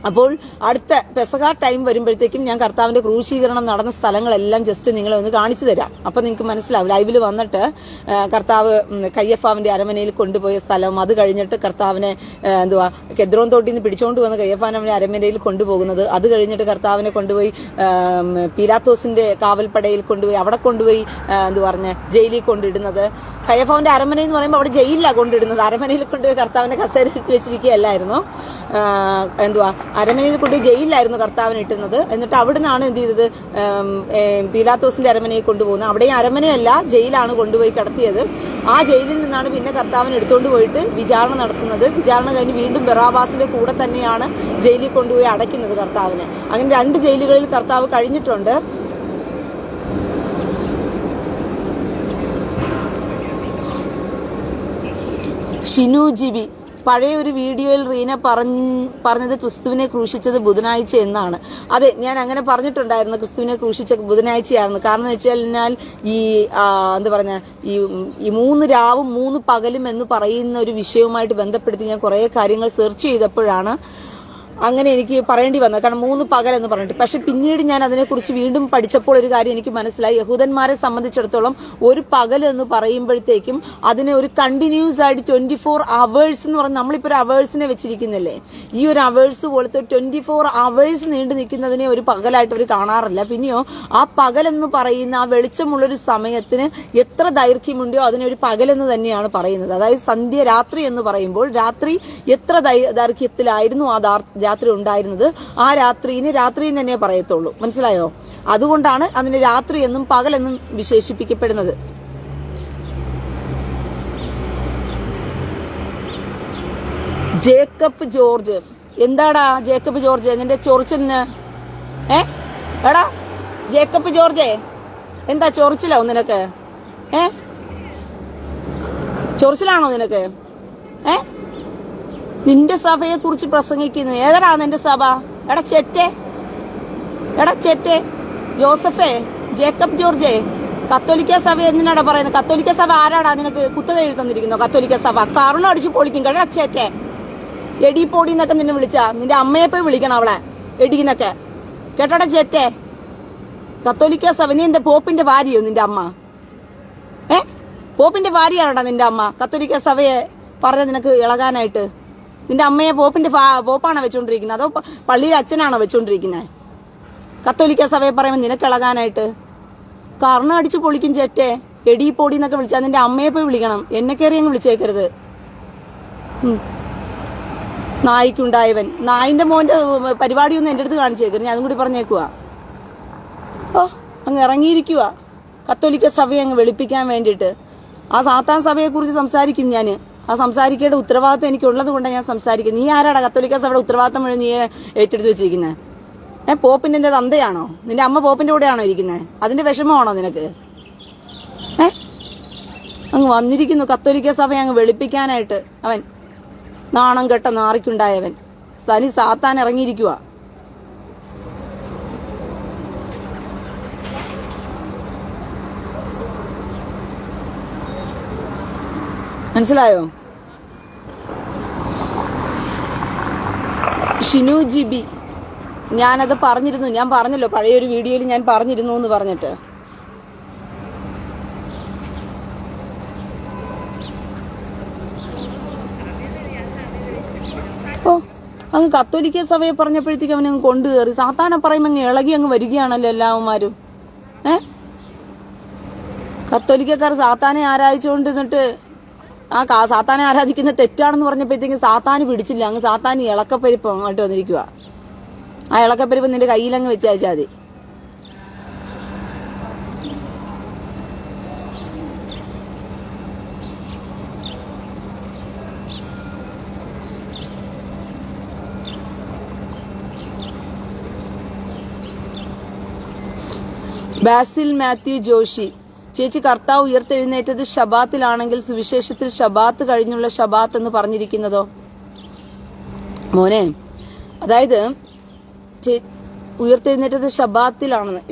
അപ്പോൾ അടുത്ത പെസഹ ടൈം വരുമ്പോഴത്തേക്കും ഞാൻ കർത്താവിന്റെ ക്രൂശീകരണം നടന്ന സ്ഥലങ്ങളെല്ലാം ജസ്റ്റ് നിങ്ങളെ ഒന്ന് കാണിച്ചു തരാം. അപ്പൊ നിങ്ങൾക്ക് മനസ്സിലാവും. ലൈവിൽ വന്നിട്ട് കർത്താവ് കയ്യഫാവിന്റെ അരമനയിൽ കൊണ്ടുപോയ സ്ഥലം, അത് കഴിഞ്ഞിട്ട് കർത്താവിനെ കെദ്രോൻ തോട്ടിൽ നിന്ന് പിടിച്ചോണ്ട് വന്ന് കയ്യഫാവിന്റെ അരമനയിൽ കൊണ്ടുപോകുന്നത്, അത് കഴിഞ്ഞിട്ട് കർത്താവിനെ കൊണ്ടുപോയി പീലാത്തോസിന്റെ കാവൽപ്പടയിൽ കൊണ്ടുപോയി അവിടെ കൊണ്ടുപോയി ജയിലിൽ കൊണ്ടിടുന്നത്. കയ്യഫാവിന്റെ അരമന എന്ന് പറയുമ്പോൾ അവിടെ ജയിലിലാണ് കൊണ്ടിടുന്നത്. അരമനയിൽ കൊണ്ടുപോയി കർത്താവിനെ കസേര വെച്ചിരിക്കുകയല്ലായിരുന്നു. അരമനയിൽ കൊണ്ട് ജയിലിലായിരുന്നു കർത്താവിന് ഇട്ടുന്നത്. എന്നിട്ട് അവിടെ നിന്നാണ് എന്ത് ചെയ്തത്, പീലാത്തോസിന്റെ അരമനയിൽ കൊണ്ടുപോകുന്നത്. അവിടെയും അരമനയല്ല, ജയിലാണ് കൊണ്ടുപോയി കിടത്തിയത്. ആ ജയിലിൽ നിന്നാണ് പിന്നെ കർത്താവിനെ എടുത്തുകൊണ്ട് പോയിട്ട് വിചാരണ നടത്തുന്നത്. വിചാരണ കഴിഞ്ഞ് വീണ്ടും ബറാബാസിന്റെ കൂടെ തന്നെയാണ് ജയിലിൽ കൊണ്ടുപോയി അടയ്ക്കുന്നത് കർത്താവിനെ. അങ്ങനെ 2 ജയിലുകളിൽ കർത്താവ് കഴിഞ്ഞിട്ടുണ്ട്. ഷിനു ജിബി പഴയ ഒരു വീഡിയോയിൽ റീന പറഞ്ഞത് ക്രിസ്തുവിനെ ക്രൂശിച്ചത് ബുധനാഴ്ച എന്നാണ്. അതെ, ഞാൻ അങ്ങനെ പറഞ്ഞിട്ടുണ്ടായിരുന്നു ക്രിസ്തുവിനെ ക്രൂശിച്ച ബുധനാഴ്ചയാണെന്ന്. കാരണം എന്ന് വെച്ച് കഴിഞ്ഞാൽ ഈ 3 രാവും 3 പകലും എന്ന് പറയുന്ന ഒരു വിഷയവുമായിട്ട് ബന്ധപ്പെടുത്തി ഞാൻ കുറെ കാര്യങ്ങൾ സെർച്ച് ചെയ്തപ്പോഴാണ് അങ്ങനെ എനിക്ക് പറയേണ്ടി വന്നത്. കാരണം 3 പകൽ എന്ന് പറഞ്ഞിട്ട്. പക്ഷെ പിന്നീട് ഞാൻ അതിനെക്കുറിച്ച് വീണ്ടും പഠിച്ചപ്പോൾ ഒരു കാര്യം എനിക്ക് മനസ്സിലായി. യഹൂദന്മാരെ സംബന്ധിച്ചിടത്തോളം ഒരു പകൽ എന്ന് പറയുമ്പോഴത്തേക്കും അതിനെ ഒരു കണ്ടിന്യൂസ് ആയിട്ട് 24 അവേഴ്സ് എന്ന് പറഞ്ഞാൽ നമ്മളിപ്പോൾ ഒരു അവേഴ്സിനെ വെച്ചിരിക്കുന്നില്ലേ, ഈ ഒരു അവേഴ്സ് പോലത്തെ 24 അവേഴ്സ് നീണ്ടു നിൽക്കുന്നതിനെ ഒരു പകലായിട്ട് അവർ കാണാറില്ല. പിന്നെയോ ആ പകൽ എന്ന് പറയുന്ന ആ വെളിച്ചമുള്ളൊരു സമയത്തിന് എത്ര ദൈർഘ്യമുണ്ടോ അതിനെ ഒരു പകലെന്ന് തന്നെയാണ് പറയുന്നത്. അതായത് സന്ധ്യ രാത്രി എന്ന് പറയുമ്പോൾ രാത്രി എത്ര ദൈർഘ്യത്തിലായിരുന്നു ആ രാത്രി ഉണ്ടായിരുന്നത്, ആ രാത്രിനെ രാത്രി എന്ന് തന്നെ പറയത്തുള്ളൂ. മനസ്സിലായോ? അതുകൊണ്ടാണ് അതിന് രാത്രി എന്നും പകലെന്നും വിശേഷിപ്പിക്കപ്പെടുന്നത്. ജേക്കബ് ജോർജ്, എന്താടാ ജേക്കബ് ജോർജ് നിന്റെ ചൊറിച്ചിലിന്? എടാ ജേക്കബ് ജോർജേ, എന്താ ചൊറിച്ചിലാവും നിനക്ക്? ചൊറിച്ചിലാണോ നിനക്ക്? നിന്റെ സഭയെ കുറിച്ച് പ്രസംഗിക്കുന്നു. ഏതാടാ നിന്റെ സഭ? എടാ ചെറ്റെ ജോസഫേ, ജേക്കബ് ജോർജേ, കത്തോലിക്ക സഭ എന്തിനാടാ പറയുന്നത്? കത്തോലിക്ക സഭ ആരാടാ നിനക്ക് കുത്തക എഴുതന്നിരിക്കുന്നു? കത്തോലിക്ക സഭ കറുണ അടിച്ച് പൊളിക്കും. കേട്ടാ ചേറ്റെ, എടി പൊടി എന്നൊക്കെ നിന്നെ വിളിച്ചാ നിന്റെ അമ്മയെ പോയി വിളിക്കണം അവളെ എടിന്നൊക്കെ. കേട്ടോടാ ചേറ്റെ, കത്തോലിക്ക സഭ നീ എന്റെ പോപ്പിന്റെ ഭാര്യയോ നിന്റെ അമ്മ? പോപ്പിന്റെ ഭാര്യയാണോടാ നിന്റെ അമ്മ? കത്തോലിക്ക സഭയെ പറഞ്ഞ നിനക്ക് ഇളകാനായിട്ട് നിന്റെ അമ്മയെ പോപ്പാണോ വെച്ചോണ്ടിരിക്കുന്നത്, അതോ പള്ളിയിലെ അച്ഛനാണോ വെച്ചോണ്ടിരിക്കുന്നത്? കത്തോലിക്ക സഭയെ പറയുമ്പോൾ നിനക്ക് ഇളകാനായിട്ട് കർണ അടിച്ചു പൊളിക്കും ചേറ്റെ. എടി പൊടി എന്നൊക്കെ വിളിച്ചാൽ നിന്റെ അമ്മയെ പോയി വിളിക്കണം, എന്നെ കയറി അങ്ങ് വിളിച്ചേക്കരുത്. നായിക്കുണ്ടായവൻ, നായിന്റെ മോന്റെ പരിപാടിയൊന്നും എന്റെ അടുത്ത് കാണിച്ചേക്കരുത്, ഞാൻ അതും കൂടി പറഞ്ഞേക്കുവാ. അങ്ങ് ഇറങ്ങിയിരിക്കുക കത്തോലിക്ക സഭയെ അങ്ങ് വെളുപ്പിക്കാൻ വേണ്ടിയിട്ട്. ആ സാത്താൻ സഭയെ കുറിച്ച് സംസാരിക്കും ഞാൻ. ആ സംസാരിക്കേണ്ട ഉത്തരവാദിത്തം എനിക്കുള്ളത് കൊണ്ടാണ് ഞാൻ സംസാരിക്കുന്നത്. നീ ആരാടാ കത്തോലിക്ക സഭയുടെ ഉത്തരവാദിത്തം മുഴുവൻ നീ ഏറ്റെടുത്ത് വെച്ചിരിക്കുന്നത്? പോപ്പിന്റെ എന്റെ തന്തയാണോ? നിന്റെ അമ്മ പോപ്പിന്റെ കൂടെയാണോ ഇരിക്കുന്നത്? അതിന്റെ വിഷമമാണോ നിനക്ക്? അങ്ങ് വന്നിരിക്കുന്നു കത്തോലിക്ക സഭയെ അങ്ങ് വെളുപ്പിക്കാനായിട്ട്. അവൻ നാണം കെട്ട നാറിക്കുണ്ടായവൻ, തനി സാത്താൻ ഇറങ്ങിയിരിക്കുക. മനസ്സിലായോ? ഷിനു ജിബി, ഞാനത് പറഞ്ഞിരുന്നു, ഞാൻ പറഞ്ഞല്ലോ പഴയൊരു വീഡിയോയിൽ ഞാൻ പറഞ്ഞിരുന്നു എന്ന് പറഞ്ഞിട്ട്. അങ്ങ് കത്തോലിക്ക സഭയെ പറഞ്ഞപ്പോഴത്തേക്ക് അവനങ്ങ് കൊണ്ടുകയറി. സാത്താനെ പറയുമ്പോൾ അങ്ങ് ഇളകി അങ്ങ് വരികയാണല്ലോ എല്ലാവന്മാരും. കത്തോലിക്കക്കാർ സാത്താനെ ആരാധിച്ചുകൊണ്ടിരുന്നിട്ട് ആ സാത്താനെ ആരാധിക്കുന്ന തെറ്റാണെന്ന് പറഞ്ഞപ്പോഴത്തേക്കും സാത്താന് പിടിച്ചില്ല. അങ്ങ് സാത്താന് ഇളക്കപ്പരിപ്പ് അങ്ങോട്ട് വന്നിരിക്കുക. ആ ഇളക്കപ്പരിപ്പ് നിന്റെ കയ്യിലങ്ങ് വെച്ചയച്ചാൽ മതി. ബാസിൽ മാത്യു ജോഷി, ചേച്ചി, കർത്താവ് ഉയർത്തെഴുന്നേറ്റത് ശബാത്തിലാണെങ്കിൽ സുവിശേഷത്തിൽ ശബാത്ത് കഴിഞ്ഞുള്ള ശബാത്ത് എന്ന് പറഞ്ഞിരിക്കുന്നതോ? മോനെ, അതായത് ഉയർത്തെഴുന്നേറ്റത്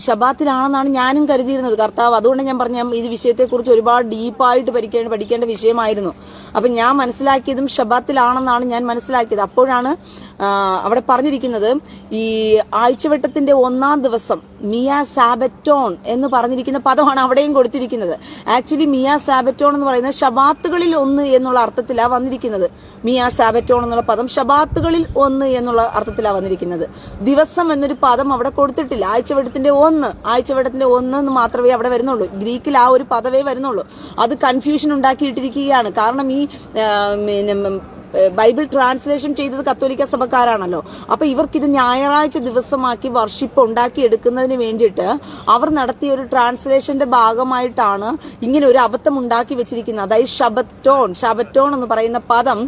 ശബാത്തിലാണെന്നാണ് ഞാനും കരുതിയിരുന്നത് കർത്താവ്. അതുകൊണ്ട് ഞാൻ പറഞ്ഞ ഈ വിഷയത്തെക്കുറിച്ച് ഒരുപാട് ഡീപ്പായിട്ട് പഠിക്കേണ്ട വിഷയമായിരുന്നു. അപ്പൊ ഞാൻ മനസ്സിലാക്കിയതും ശബാത്തിലാണെന്നാണ് ഞാൻ മനസ്സിലാക്കിയത്. അപ്പോഴാണ് അവിടെ പറഞ്ഞിരിക്കുന്നത് ഈ ആഴ്ചവട്ടത്തിന്റെ 1-ാം ദിവസം മിയ സാബറ്റോൺ എന്ന് പറഞ്ഞിരിക്കുന്ന പദമാണ് അവിടെയും കൊടുത്തിരിക്കുന്നത്. ആക്ച്വലി മിയ സാബറ്റോൺ എന്ന് പറയുന്നത് ശബാത്തുകളിൽ 1 എന്നുള്ള അർത്ഥത്തിലാണ് വന്നിരിക്കുന്നത്. മിയ സാബറ്റോൺ എന്നുള്ള പദം ശബാത്തുകളിൽ 1 എന്നുള്ള അർത്ഥത്തിലാണ് വന്നിരിക്കുന്നത്. ദിവസം എന്നൊരു പദം അവിടെ കൊടുത്തിട്ടില്ല. ആഴ്ചവട്ടത്തിന്റെ 1 എന്ന് മാത്രമേ അവിടെ വരുന്നുള്ളൂ. ഗ്രീക്കിൽ ആ ഒരു പദവേ വരുന്നുള്ളൂ. അത് കൺഫ്യൂഷൻ ഉണ്ടാക്കിയിട്ടിരിക്കുകയാണ്. കാരണം ഈ ബൈബിൾ ട്രാൻസ്ലേഷൻ ചെയ്തത് കത്തോലിക്ക സഭക്കാരാണല്ലോ. അപ്പൊ ഇവർക്കിത് ഞായറാഴ്ച ദിവസമാക്കി വർഷിപ്പ് ഉണ്ടാക്കി എടുക്കുന്നതിന് വേണ്ടിയിട്ട് അവർ നടത്തിയ ഒരു ട്രാൻസ്ലേഷന്റെ ഭാഗമായിട്ടാണ് ഇങ്ങനെ ഒരു അബദ്ധം ഉണ്ടാക്കി വെച്ചിരിക്കുന്നത്. അതായത് ഷബറ്റോൺ എന്ന് പറയുന്ന പദം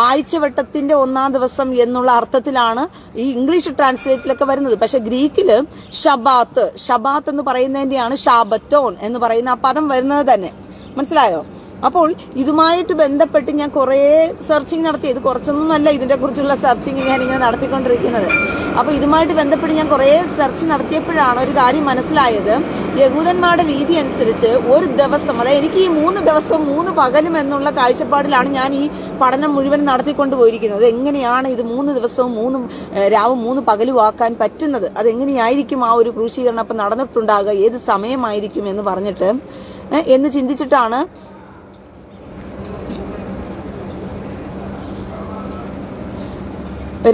ആഴ്ചവട്ടത്തിന്റെ 1-ാം ദിവസം എന്നുള്ള അർത്ഥത്തിലാണ് ഈ ഇംഗ്ലീഷ് ട്രാൻസ്ലേറ്റിലൊക്കെ വരുന്നത്. പക്ഷെ ഗ്രീക്കില് ഷബാത്ത് എന്ന് പറയുന്നതിന്റെയാണ് ഷാബറ്റോൺ എന്ന് പറയുന്ന ആ പദം വരുന്നത് തന്നെ. മനസ്സിലായോ? അപ്പോൾ ഇതുമായിട്ട് ബന്ധപ്പെട്ട് ഞാൻ കുറേ സെർച്ചിങ് നടത്തി. ഇത് കുറച്ചൊന്നുമല്ല ഇതിനെ കുറിച്ചുള്ള സെർച്ചിങ് ഞാനിങ്ങനെ നടത്തിക്കൊണ്ടിരിക്കുന്നത്. അപ്പോൾ ഇതുമായിട്ട് ബന്ധപ്പെട്ട് ഞാൻ കുറേ സെർച്ച് നടത്തിയപ്പോഴാണ് ഒരു കാര്യം മനസ്സിലായത്. യഹൂദന്മാരുടെ രീതി അനുസരിച്ച് ഒരു ദിവസം, അതായത് എനിക്ക് ഈ 3 ദിവസവും 3 പകലും എന്നുള്ള കാഴ്ചപ്പാടിലാണ് ഞാൻ ഈ പഠനം മുഴുവൻ നടത്തിക്കൊണ്ട് പോയിരിക്കുന്നത്. എങ്ങനെയാണ് ഇത് 3 ദിവസവും 3 രാവും 3 പകലും ആക്കാൻ പറ്റുന്നത്? അതെങ്ങനെയായിരിക്കും ആ ഒരു ക്രൂശീകരണം അപ്പം നടന്നിട്ടുണ്ടാകുക, ഏത് സമയമായിരിക്കും എന്ന് പറഞ്ഞിട്ട് എന്ന് ചിന്തിച്ചിട്ടാണ്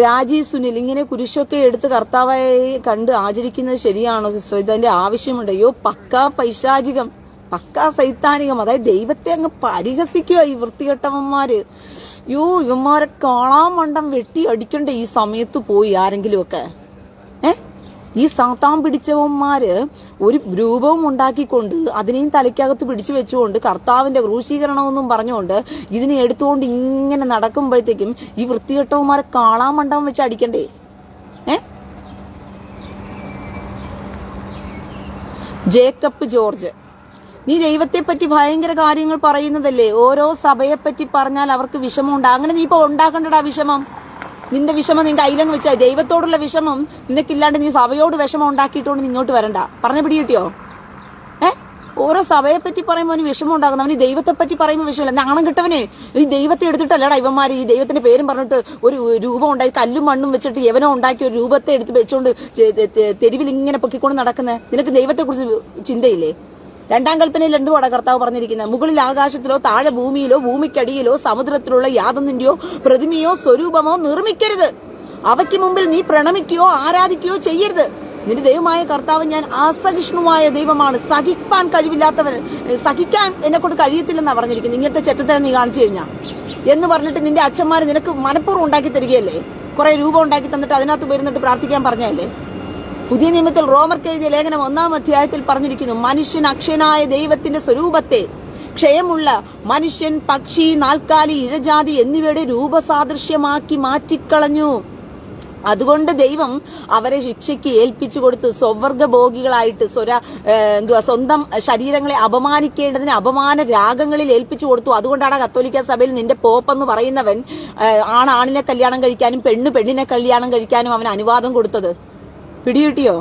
രാജി സുനിൽ ഇങ്ങനെ കുരിശൊക്കെ എടുത്ത് കർത്താവായി കണ്ട് ആചരിക്കുന്നത് ശരിയാണോ സിസ്റ്റർ? ഇതിന്റെ ആവശ്യമുണ്ട്? അയ്യോ, പക്കാ പൈശാചികം, പക്കാ സൈത്താനികം. അതായത് ദൈവത്തെ അങ്ങ് പരിഹസിക്കുക ഈ വൃത്തികെട്ടവന്മാര്. യോ, ഇവന്മാരെ കാണാൻ മണ്ടം വെട്ടി അടിക്കണ്ടേ ഈ സമയത്ത് പോയി ആരെങ്കിലുമൊക്കെ? ഈ സാത്താൻ പിടിച്ചവന്മാര് ഒരു രൂപവും ഉണ്ടാക്കിക്കൊണ്ട് അതിനെയും തലയ്ക്കകത്ത് പിടിച്ചു വെച്ചുകൊണ്ട് കർത്താവിന്റെ ക്രൂശീകരണമെന്നും പറഞ്ഞുകൊണ്ട് ഇതിനെ എടുത്തുകൊണ്ട് ഇങ്ങനെ നടക്കുമ്പോഴത്തേക്കും ഈ വൃത്തികെട്ടവന്മാരെ കാണാൻ മണ്ടം വെച്ച് അടിക്കണ്ടേ? ജേക്കബ് ജോർജ്, നീ ദൈവത്തെ പറ്റി ഭയങ്കര കാര്യങ്ങൾ പറയുന്നതല്ലേ? ഓരോ സഭയെ പറ്റി പറഞ്ഞാൽ അവർക്ക് വിഷമമുണ്ട്. അങ്ങനെ നീ ഇപ്പൊ ഉണ്ടാക്കണ്ടടാ വിഷമം. നിന്റെ വിഷമം നിന്റെ കയ്യിലങ്ങ് വെച്ചാൽ ദൈവത്തോടുള്ള വിഷമം നിനക്കില്ലാണ്ട് നീ സഭയോട് വിഷമം ഉണ്ടാക്കിയിട്ടോണ്ട് നീ ഇങ്ങോട്ട് വരണ്ട. പറഞ്ഞ പിടി കിട്ടിയോ? ഓരോ സഭയെ പറ്റി പറയുമ്പോൾ അവന് വിഷമം ഉണ്ടാകുന്നു. അവന് ദൈവത്തെ പറ്റി പറയുമ്പോൾ വിഷമമില്ല. നാണം കിട്ടവനെ ഈ ദൈവത്തെ എടുത്തിട്ടല്ലടാ ഇവന്മാര് ഈ ദൈവത്തിന്റെ പേരും പറഞ്ഞിട്ട് ഒരു രൂപം ഉണ്ടായി കല്ലും മണ്ണും വെച്ചിട്ട് യവനോ ഉണ്ടാക്കി ഒരു രൂപത്തെ എടുത്ത് വെച്ചോണ്ട് തെരുവിൽ ഇങ്ങനെ പൊക്കിക്കൊണ്ട് നടക്കുന്നത്. നിനക്ക് ദൈവത്തെ കുറിച്ച് ചിന്തയില്ലേ? 2-ാം കൽപ്പനയിൽ എന്തുവാണ് കർത്താവ് പറഞ്ഞിരിക്കുന്നത്? മുകളിൽ ആകാശത്തിലോ താഴെ ഭൂമിയിലോ ഭൂമിക്കടിയിലോ സമുദ്രത്തിലുള്ള യാതൊന്നിന്റെയോ പ്രതിമയോ സ്വരൂപമോ നിർമ്മിക്കരുത്. അവയ്ക്ക് മുമ്പിൽ നീ പ്രണമിക്കുകയോ ആരാധിക്കുകയോ ചെയ്യരുത്. നിന്റെ ദൈവമായ കർത്താവ് ഞാൻ അസഹിഷ്ണുവായ ദൈവമാണ്, സഹിക്കാൻ കഴിവില്ലാത്തവൻ, സഹിക്കാൻ എന്നെ കൊണ്ട് കഴിയത്തില്ലെന്നാണ് പറഞ്ഞിരിക്കുന്നത്. ഇങ്ങനത്തെ ചെറ്റത്തെ നീ കാണിച്ചു കഴിഞ്ഞാ എന്ന് പറഞ്ഞിട്ട് നിന്റെ അച്ഛന്മാര് നിനക്ക് മനഃപൂർവ്വം ഉണ്ടാക്കി തരികയല്ലേ? കുറെ രൂപം ഉണ്ടാക്കി തന്നിട്ട് അതിനകത്ത് വരുന്നിട്ട് പ്രാർത്ഥിക്കാൻ പറഞ്ഞല്ലേ? പുതിയ നിയമത്തിൽ റോമർക്ക് എഴുതിയ ലേഖനം 1-ാം അധ്യായത്തിൽ പറഞ്ഞിരിക്കുന്നു, മനുഷ്യൻ അക്ഷയനായ ദൈവത്തിന്റെ സ്വരൂപത്തെ ക്ഷയമുള്ള മനുഷ്യൻ, പക്ഷി, നാൽക്കാലി, ഇഴജാതി എന്നിവയുടെ രൂപസാദൃശ്യമാക്കി മാറ്റിക്കളഞ്ഞു. അതുകൊണ്ട് ദൈവം അവരെ ശിക്ഷയ്ക്ക് ഏൽപ്പിച്ചു കൊടുത്തു. സ്വർഗഭോഗികളായിട്ട് സ്വന്തം ശരീരങ്ങളെ അപമാനിക്കേണ്ടതിന് അപമാന രാഗങ്ങളിൽ ഏൽപ്പിച്ചു കൊടുത്തു. അതുകൊണ്ടാണ് കത്തോലിക്ക സഭയിൽ നിന്റെ പോപ്പെന്ന് പറയുന്നവൻ ആണിനെ കല്യാണം കഴിക്കാനും പെണ്ണിനെ കല്യാണം കഴിക്കാനും അവൻ അനുവാദം കൊടുത്തത്. പിടികിട്ടിയോ?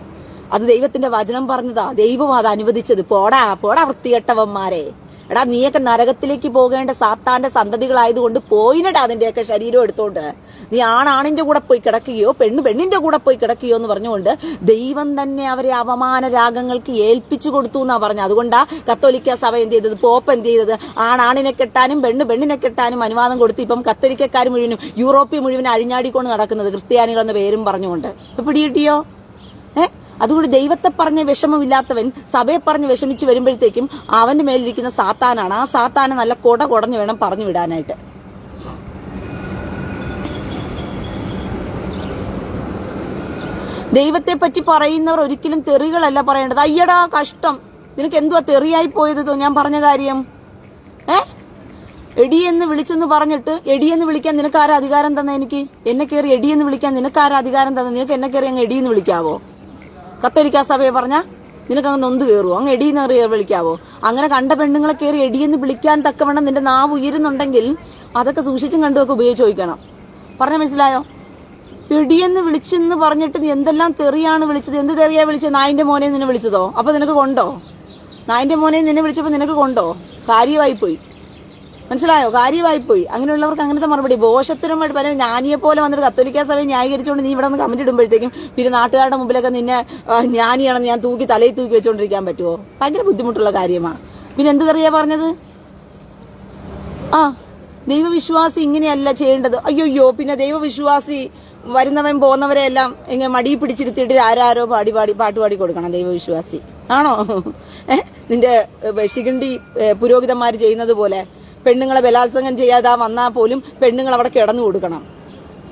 അത് ദൈവത്തിന്റെ വചനം പറഞ്ഞതാ, ദൈവം അത് അനുവദിച്ചത്. പോടാ വൃത്തികെട്ടവന്മാരെ. എടാ, നീയൊക്കെ നരകത്തിലേക്ക് പോകേണ്ട സാത്താന്റെ സന്തതികളായതുകൊണ്ട് പോയിനടാ അതിന്റെയൊക്കെ ശരീരം എടുത്തോണ്ട്. നീ ആണിന്റെ കൂടെ പോയി കിടക്കുകയോ പെണ്ണിന്റെ കൂടെ പോയി കിടക്കുകയോ എന്ന് പറഞ്ഞുകൊണ്ട് ദൈവം തന്നെ അവരെ അപമാന രാഗങ്ങൾക്ക് ഏൽപ്പിച്ചു കൊടുത്തു എന്നാ പറഞ്ഞു. അതുകൊണ്ടാ കത്തോലിക്ക സഭ എന്ത് ചെയ്തത്? പോപ്പ് എന്ത് ചെയ്തത്? ആണിനെ കെട്ടാനും പെണ്ണിനെ കെട്ടാനും അനുവാദം കൊടുത്ത് ഇപ്പം കത്തോലിക്കക്കാർ മുഴുവനും യൂറോപ്യ മുഴുവൻ അഴിഞ്ഞാടിക്കൊണ്ട് നടക്കുന്നത് ക്രിസ്ത്യാനികൾ എന്ന പേരും പറഞ്ഞുകൊണ്ട്. ഇപ്പൊ പിടികിട്ടിയോ? അതുകൊണ്ട് ദൈവത്തെ പറഞ്ഞ വിഷമമില്ലാത്തവൻ സഭയെ പറഞ്ഞ് വിഷമിച്ച് വരുമ്പോഴത്തേക്കും അവന്റെ മേലിരിക്കുന്ന സാത്താനാണ്. ആ സാത്താനെ നല്ല കുടഞ്ഞു വേണം പറഞ്ഞു വിടാനായിട്ട്. ദൈവത്തെ പറ്റി പറയുന്നവർ ഒരിക്കലും തെറികളല്ല പറയേണ്ടത്. അയ്യടാ കഷ്ടം, നിനക്ക് എന്തുവാ തെറിയായി പോയത് ഞാൻ പറഞ്ഞ കാര്യം? എടിയെന്ന് വിളിച്ചെന്ന് പറഞ്ഞിട്ട് എടിയെന്ന് വിളിക്കാൻ നിനക്ക് ആരാ അധികാരം തന്നെ? എനിക്ക് എന്നെ കയറി എടിയെന്ന് വിളിക്കാൻ നിനക്ക് ആരാ അധികാരം തന്നെ? നിനക്ക് എന്നെ കയറി അങ്ങ് എടിയെന്ന് വിളിക്കാവോ? കത്തോലിക്ക സഭയെ പറഞ്ഞാ നിനക്ക് അങ്ങ് നൊന്ത് കയറുവോ? അങ്ങ് എടിയെന്ന് വിളിക്കാവോ? അങ്ങനെ കണ്ട പെണ്ണുങ്ങളെ കയറി എടിയെന്ന് വിളിക്കാൻ തക്കവണ്ണം നിന്റെ നാവ് ഉയരുന്നുണ്ടെങ്കിൽ അതൊക്കെ സൂക്ഷിച്ചും കണ്ടുമൊക്കെ ഉപയോഗിച്ച് ചോദിക്കണം. പറഞ്ഞ മനസ്സിലായോ? എടിയെന്ന് വിളിച്ചെന്ന് പറഞ്ഞിട്ട് നീ എന്തെല്ലാം തെറിയാണ് വിളിച്ചത്? എന്ത് തെറിയാ വിളിച്ചത്? നായിന്റെ മോനെ നിന്നെ വിളിച്ചതോ? അപ്പൊ നിനക്ക് കൊണ്ടോ? നായിന്റെ മോനെ നിന്നെ വിളിച്ചപ്പോ നിനക്ക് കൊണ്ടോ? കാര്യമായി പോയി. മനസ്സിലായോ? കാര്യമായിപ്പോയി. അങ്ങനെയുള്ളവർക്ക് അങ്ങനത്തെ മറുപടി. ദോഷത്തിനുമായിട്ട് പറയാൻ ജ്ഞാനിയെ പോലെ വന്നിട്ട് കത്തോലിക്ക സഭയെ ന്യായീകരിച്ചുകൊണ്ട് നീ ഇവിടെ നിന്ന് കമന്റ് ഇടുമ്പോഴത്തേക്കും പിന്നെ നാട്ടുകാരുടെ മുമ്പിലൊക്കെ നിന്നെ ജ്ഞാനിയാണെന്ന് ഞാൻ തലയിൽ തൂക്കി വെച്ചോണ്ടിരിക്കാൻ പറ്റുമോ? ഭയങ്കര ബുദ്ധിമുട്ടുള്ള കാര്യമാണ്. പിന്നെ എന്ത് തെറിയാ പറഞ്ഞത്? ദൈവവിശ്വാസി ഇങ്ങനെയല്ല ചെയ്യേണ്ടത്. അയ്യോ, പിന്നെ ദൈവവിശ്വാസി വരുന്നവൻ പോകുന്നവരെ എല്ലാം ഇങ്ങനെ മടി പിടിച്ചിരുത്തിയിട്ട് ആരാരോ പാട്ട് പാടി കൊടുക്കണം. ദൈവവിശ്വാസി ആണോ? നിന്റെ ശിഖണ്ഡി പുരോഹിതന്മാര് ചെയ്യുന്നത് പോലെ പെണ്ണുങ്ങളെ ബലാത്സംഗം ചെയ്യാതെ വന്നാൽ പോലും പെണ്ണുങ്ങൾ അവിടെ കിടന്നു കൊടുക്കണം.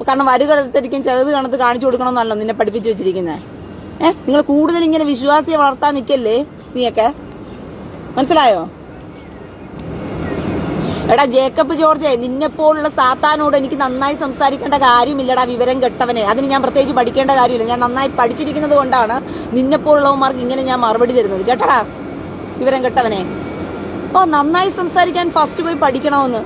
കാരണം വരുകടത്തിരിക്കും ചെറുത് കണത്ത് കാണിച്ചു കൊടുക്കണമെന്നല്ലോ നിന്നെ പഠിപ്പിച്ചു വെച്ചിരിക്കുന്നത്. നിങ്ങൾ കൂടുതൽ ഇങ്ങനെ വിശ്വാസിയെ വളർത്താൻ നിൽക്കല്ലേ നീയൊക്കെ. മനസ്സിലായോ? എടാ ജേക്കബ് ജോർജ്, നിന്നെപ്പോലുള്ള സാത്താനോട് എനിക്ക് നന്നായി സംസാരിക്കേണ്ട കാര്യമില്ലടാ, വിവരം കെട്ടവനെ. അതിന് ഞാൻ പ്രത്യേകിച്ച് പഠിക്കേണ്ട കാര്യമില്ല. ഞാൻ നന്നായി പഠിച്ചിരിക്കുന്നത് കൊണ്ടാണ് നിന്നെപ്പോലുള്ളവന്മാർക്ക് ഇങ്ങനെ ഞാൻ മറുപടി തരുന്നത്. കേട്ടടാ വിവരം കെട്ടവനെ. നന്നായി സംസാരിക്കാൻ ഫസ്റ്റ് പോയി പഠിക്കണമെന്ന്.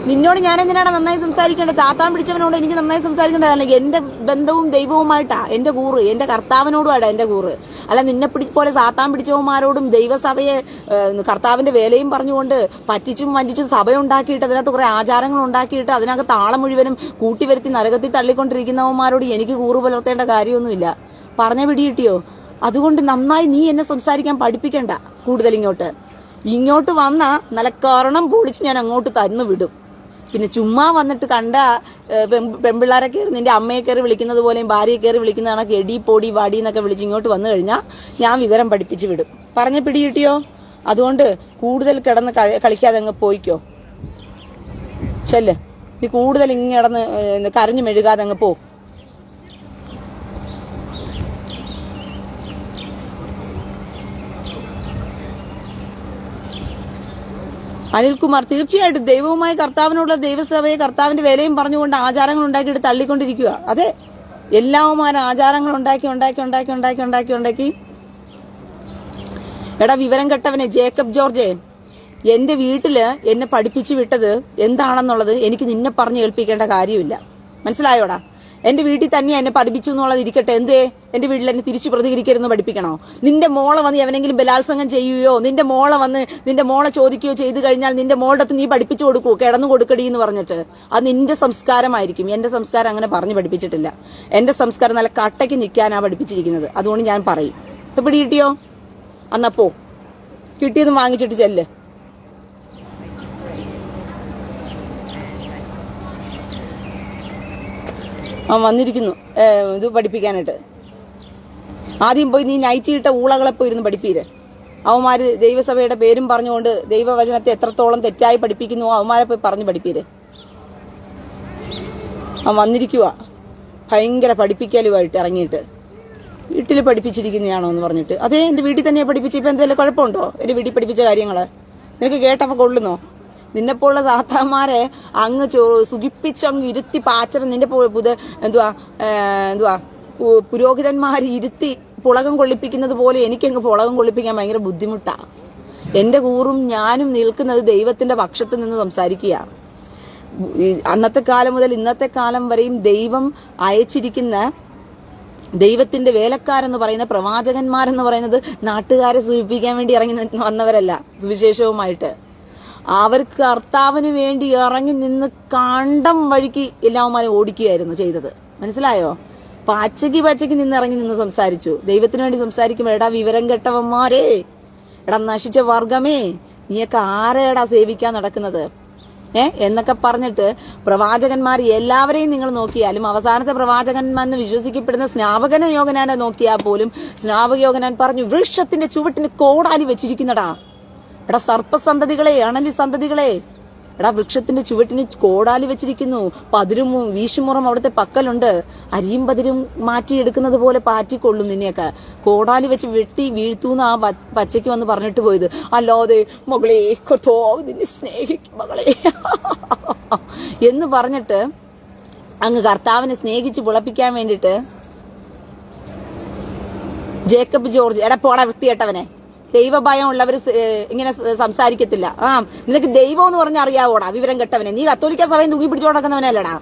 നിന്നോട് ഞാൻ എന്തിനാണ് നന്നായി സംസാരിക്കേണ്ടത്? ചാത്താൻ പിടിച്ചവനോട് എനിക്ക് നന്നായി സംസാരിക്കേണ്ട കാരണം എന്റെ ബന്ധവും ദൈവവുമായിട്ടാ, എന്റെ കൂറ് എന്റെ കർത്താവിനോടുമായിട്ടാ എന്റെ കൂറ്. അല്ല നിന്നെ പോലെ ചാത്താൻ പിടിച്ചവന്മാരോടും ദൈവസഭയെ കർത്താവിന്റെ വേലയും പറഞ്ഞുകൊണ്ട് പറ്റിച്ചും വഞ്ചിച്ചും സഭയുണ്ടാക്കിയിട്ട് അതിനകത്ത് കുറെ ആചാരങ്ങൾ ഉണ്ടാക്കിയിട്ട് അതിനകത്ത് താളം മുഴുവനും കൂട്ടിവരുത്തി നരകത്തിൽ തള്ളിക്കൊണ്ടിരിക്കുന്നവന്മാരോട് എനിക്ക് കൂറ് പുലർത്തേണ്ട കാര്യമൊന്നുമില്ല. പറഞ്ഞ പിടികിട്ടിയോ? അതുകൊണ്ട് നന്നായി നീ എന്നെ സംസാരിക്കാൻ പഠിപ്പിക്കണ്ട. കൂടുതൽ ഇങ്ങോട്ട് വന്ന നിലക്കാരണം പൊളിച്ച് ഞാൻ അങ്ങോട്ട് തന്നു വിടും. പിന്നെ ചുമ്മാ വന്നിട്ട് കണ്ട പെൺപിള്ളാരെ കയറി നിന്റെ അമ്മയെ കയറി വിളിക്കുന്നത് പോലെയും ഭാര്യയെ കയറി വിളിക്കുന്ന കണക്ക് എടി പൊടി വാടി എന്നൊക്കെ വിളിച്ച് ഇങ്ങോട്ട് വന്നു കഴിഞ്ഞാൽ ഞാൻ വിവരം പഠിപ്പിച്ച് വിടും. പറഞ്ഞ പിടികിട്ടിയോ? അതുകൊണ്ട് കൂടുതൽ കിടന്ന് കളിക്കാതെ അങ്ങ് പോയിക്കോ. ചെല്ല്, നീ കൂടുതൽ ഇങ്ങടന്ന് കരഞ്ഞു മെഴുകാതെ അങ്ങ് പോ. അനിൽകുമാർ, തീർച്ചയായിട്ടും ദൈവവുമായി കർത്താവിനുള്ള ദൈവസഭയെ കർത്താവിന്റെ വേലയും പറഞ്ഞുകൊണ്ട് ആചാരങ്ങൾ ഉണ്ടാക്കിയിട്ട് തള്ളിക്കൊണ്ടിരിക്കുക. അതെ, എല്ലാവരും ആചാരങ്ങൾ ഉണ്ടാക്കി. എടാ വിവരം കെട്ടവനെ ജേക്കബ് ജോർജെ, എന്റെ വീട്ടില് എന്നെ പഠിപ്പിച്ചു വിട്ടത് എന്താണെന്നുള്ളത് എനിക്ക് നിന്നെ പറഞ്ഞു കേൾപ്പിക്കേണ്ട കാര്യമില്ല. മനസ്സിലായോടാ? എന്റെ വീട്ടിൽ തന്നെ എന്നെ പഠിപ്പിച്ചു എന്നുള്ളത് ഇരിക്കട്ടെ. എന്തേ എന്റെ വീട്ടിൽ എന്നെ തിരിച്ചു പ്രതികരിക്കരുതെന്ന് പഠിപ്പിക്കണോ? നിന്റെ മോളെ വന്ന് എവനെങ്കിലും ബലാത്സംഗം ചെയ്യുകയോ നിന്റെ മോളെ ചോദിക്കുകയോ ചെയ്തു കഴിഞ്ഞാൽ നിന്റെ മോളുടെ അടുത്ത് നീ പഠിപ്പിച്ചു കൊടുക്കൂ, കിടന്നു കൊടുക്കടി എന്ന് പറഞ്ഞിട്ട്? അത് നിന്റെ സംസ്കാരമായിരിക്കും. എന്റെ സംസ്കാരം അങ്ങനെ പറഞ്ഞു പഠിപ്പിച്ചിട്ടില്ല. എന്റെ സംസ്കാരം നല്ല കട്ടയ്ക്ക് നിൽക്കാനാ പഠിപ്പിച്ചിരിക്കുന്നത്. അതുകൊണ്ട് ഞാൻ പറയും. ഇപ്പൊ പിടി കിട്ടിയോ? അന്നപ്പോ കിട്ടിയതും വാങ്ങിച്ചിട്ട് ചെല്ല്. വന്നിരിക്കുന്നു ഇത് പഠിപ്പിക്കാനായിട്ട്. ആദ്യം പോയി നീ നൈറ്റി ഇട്ട ഊളകളെ പോയി ഇരുന്ന് പഠിപ്പീര്. അവന്മാര് ദൈവസഭയുടെ പേരും പറഞ്ഞുകൊണ്ട് ദൈവവചനത്തെ എത്രത്തോളം തെറ്റായി പഠിപ്പിക്കുന്നു അവന്മാരെ പോയി പറഞ്ഞു പഠിപ്പീര്. വന്നിരിക്കുക ഭയങ്കര പഠിപ്പിക്കലുമായിട്ട് ഇറങ്ങിയിട്ട്. വീട്ടിൽ പഠിപ്പിച്ചിരിക്കുന്നതാണോ എന്ന് പറഞ്ഞിട്ട്. അതേ എന്റെ വീട്ടിൽ തന്നെ പഠിപ്പിച്ച്. ഇപ്പൊ എന്തെങ്കിലും കുഴപ്പമുണ്ടോ എന്റെ വീട്ടിൽ പഠിപ്പിച്ച കാര്യങ്ങള്? നിനക്ക് കേട്ടപ്പോ കൊള്ളുന്നോ? നിന്നെപ്പോലുള്ള സാത്താന്മാരെ അങ്ങ് സുഖിപ്പിച്ചങ്ങ് ഇരുത്തി പാച്ചരം നിന്റെ പുരോഹിതന്മാർ ഇരുത്തി പുളകം കൊള്ളിപ്പിക്കുന്നത് പോലെ എനിക്കങ്ങ് പുളകം കൊള്ളിപ്പിക്കാൻ ഭയങ്കര ബുദ്ധിമുട്ടാ. എന്റെ കൂറും ഞാനും നിൽക്കുന്നത് ദൈവത്തിന്റെ പക്ഷത്ത് നിന്ന് സംസാരിക്കുക. അന്നത്തെ കാലം മുതൽ ഇന്നത്തെ കാലം വരെയും ദൈവം അയച്ചിരിക്കുന്ന ദൈവത്തിന്റെ വേലക്കാരെന്ന് പറയുന്ന പ്രവാചകന്മാരെന്ന് പറയുന്നത് നാട്ടുകാരെ സൂചിപ്പിക്കാൻ വേണ്ടി ഇറങ്ങി വന്നവരല്ല. സുവിശേഷവുമായിട്ട് അവർക്ക് കർത്താവിന് വേണ്ടി ഇറങ്ങി നിന്ന് കണ്ടം വഴിക്ക് എല്ലാവന്മാരും ഓടിക്കുകയായിരുന്നു ചെയ്തത്. മനസ്സിലായോ? പച്ചയ്ക്ക് നിന്ന് ഇറങ്ങി നിന്ന് സംസാരിച്ചു. ദൈവത്തിന് വേണ്ടി സംസാരിക്കുമ്പോൾ എടാ വിവരം കെട്ടവന്മാരെ, എടാ നശിച്ച വർഗമേ, നീയൊക്കെ ആരെടാ സേവിക്കാൻ നടക്കുന്നത് എന്നൊക്കെ പറഞ്ഞിട്ട് പ്രവാചകന്മാർ എല്ലാവരെയും നിങ്ങൾ നോക്കിയാലും അവസാനത്തെ പ്രവാചകന്മാരെന്ന് വിശ്വസിക്കപ്പെടുന്ന സ്നാപകന യോഹന്നാനെ നോക്കിയാൽ പോലും സ്നാപക യോഹന്നാൻ പറഞ്ഞു വൃക്ഷത്തിന്റെ ചുവട്ടിന് കോടാലി വെച്ചിരിക്കുന്നടാ. എടാ സർപ്പസന്തതികളെ, അണലി സന്തതികളെ, എടാ വൃക്ഷത്തിന്റെ ചുവട്ടിന് കോടാലി വെച്ചിരിക്കുന്നു. പതിരും വീശുമുറം അവിടുത്തെ പക്കലുണ്ട്. അരിയും പതിരും മാറ്റിയെടുക്കുന്നത് പോലെ പാറ്റിക്കൊള്ളും നിന്നെയൊക്കെ. കോടാലി വെച്ച് വെട്ടി വീഴ്ത്തൂന്ന് ആ പച്ചയ്ക്ക് വന്ന് പറഞ്ഞിട്ട് പോയത്. അല്ലാതെ മകളെ കർത്താവ് നിന്നെ സ്നേഹിക്കും മകളെ എന്ന് പറഞ്ഞിട്ട് അങ്ങ് കർത്താവിനെ സ്നേഹിച്ച് പുളപ്പിക്കാൻ വേണ്ടിട്ട് ജേക്കബ് ജോർജ്, എടാ പോടാ വൃത്തികെട്ടവനെ. ദൈവഭയം ഉള്ളവർ ഇങ്ങനെ സംസാരിക്കത്തില്ല. നിനക്ക് ദൈവം എന്ന് പറഞ്ഞാൽ അറിയാവോടാ വിവരം കെട്ടവനെ? നീ കത്തോലിക്ക സഭയും തൂക്കി പിടിച്ചു നടക്കുന്നവനല്ലടാ.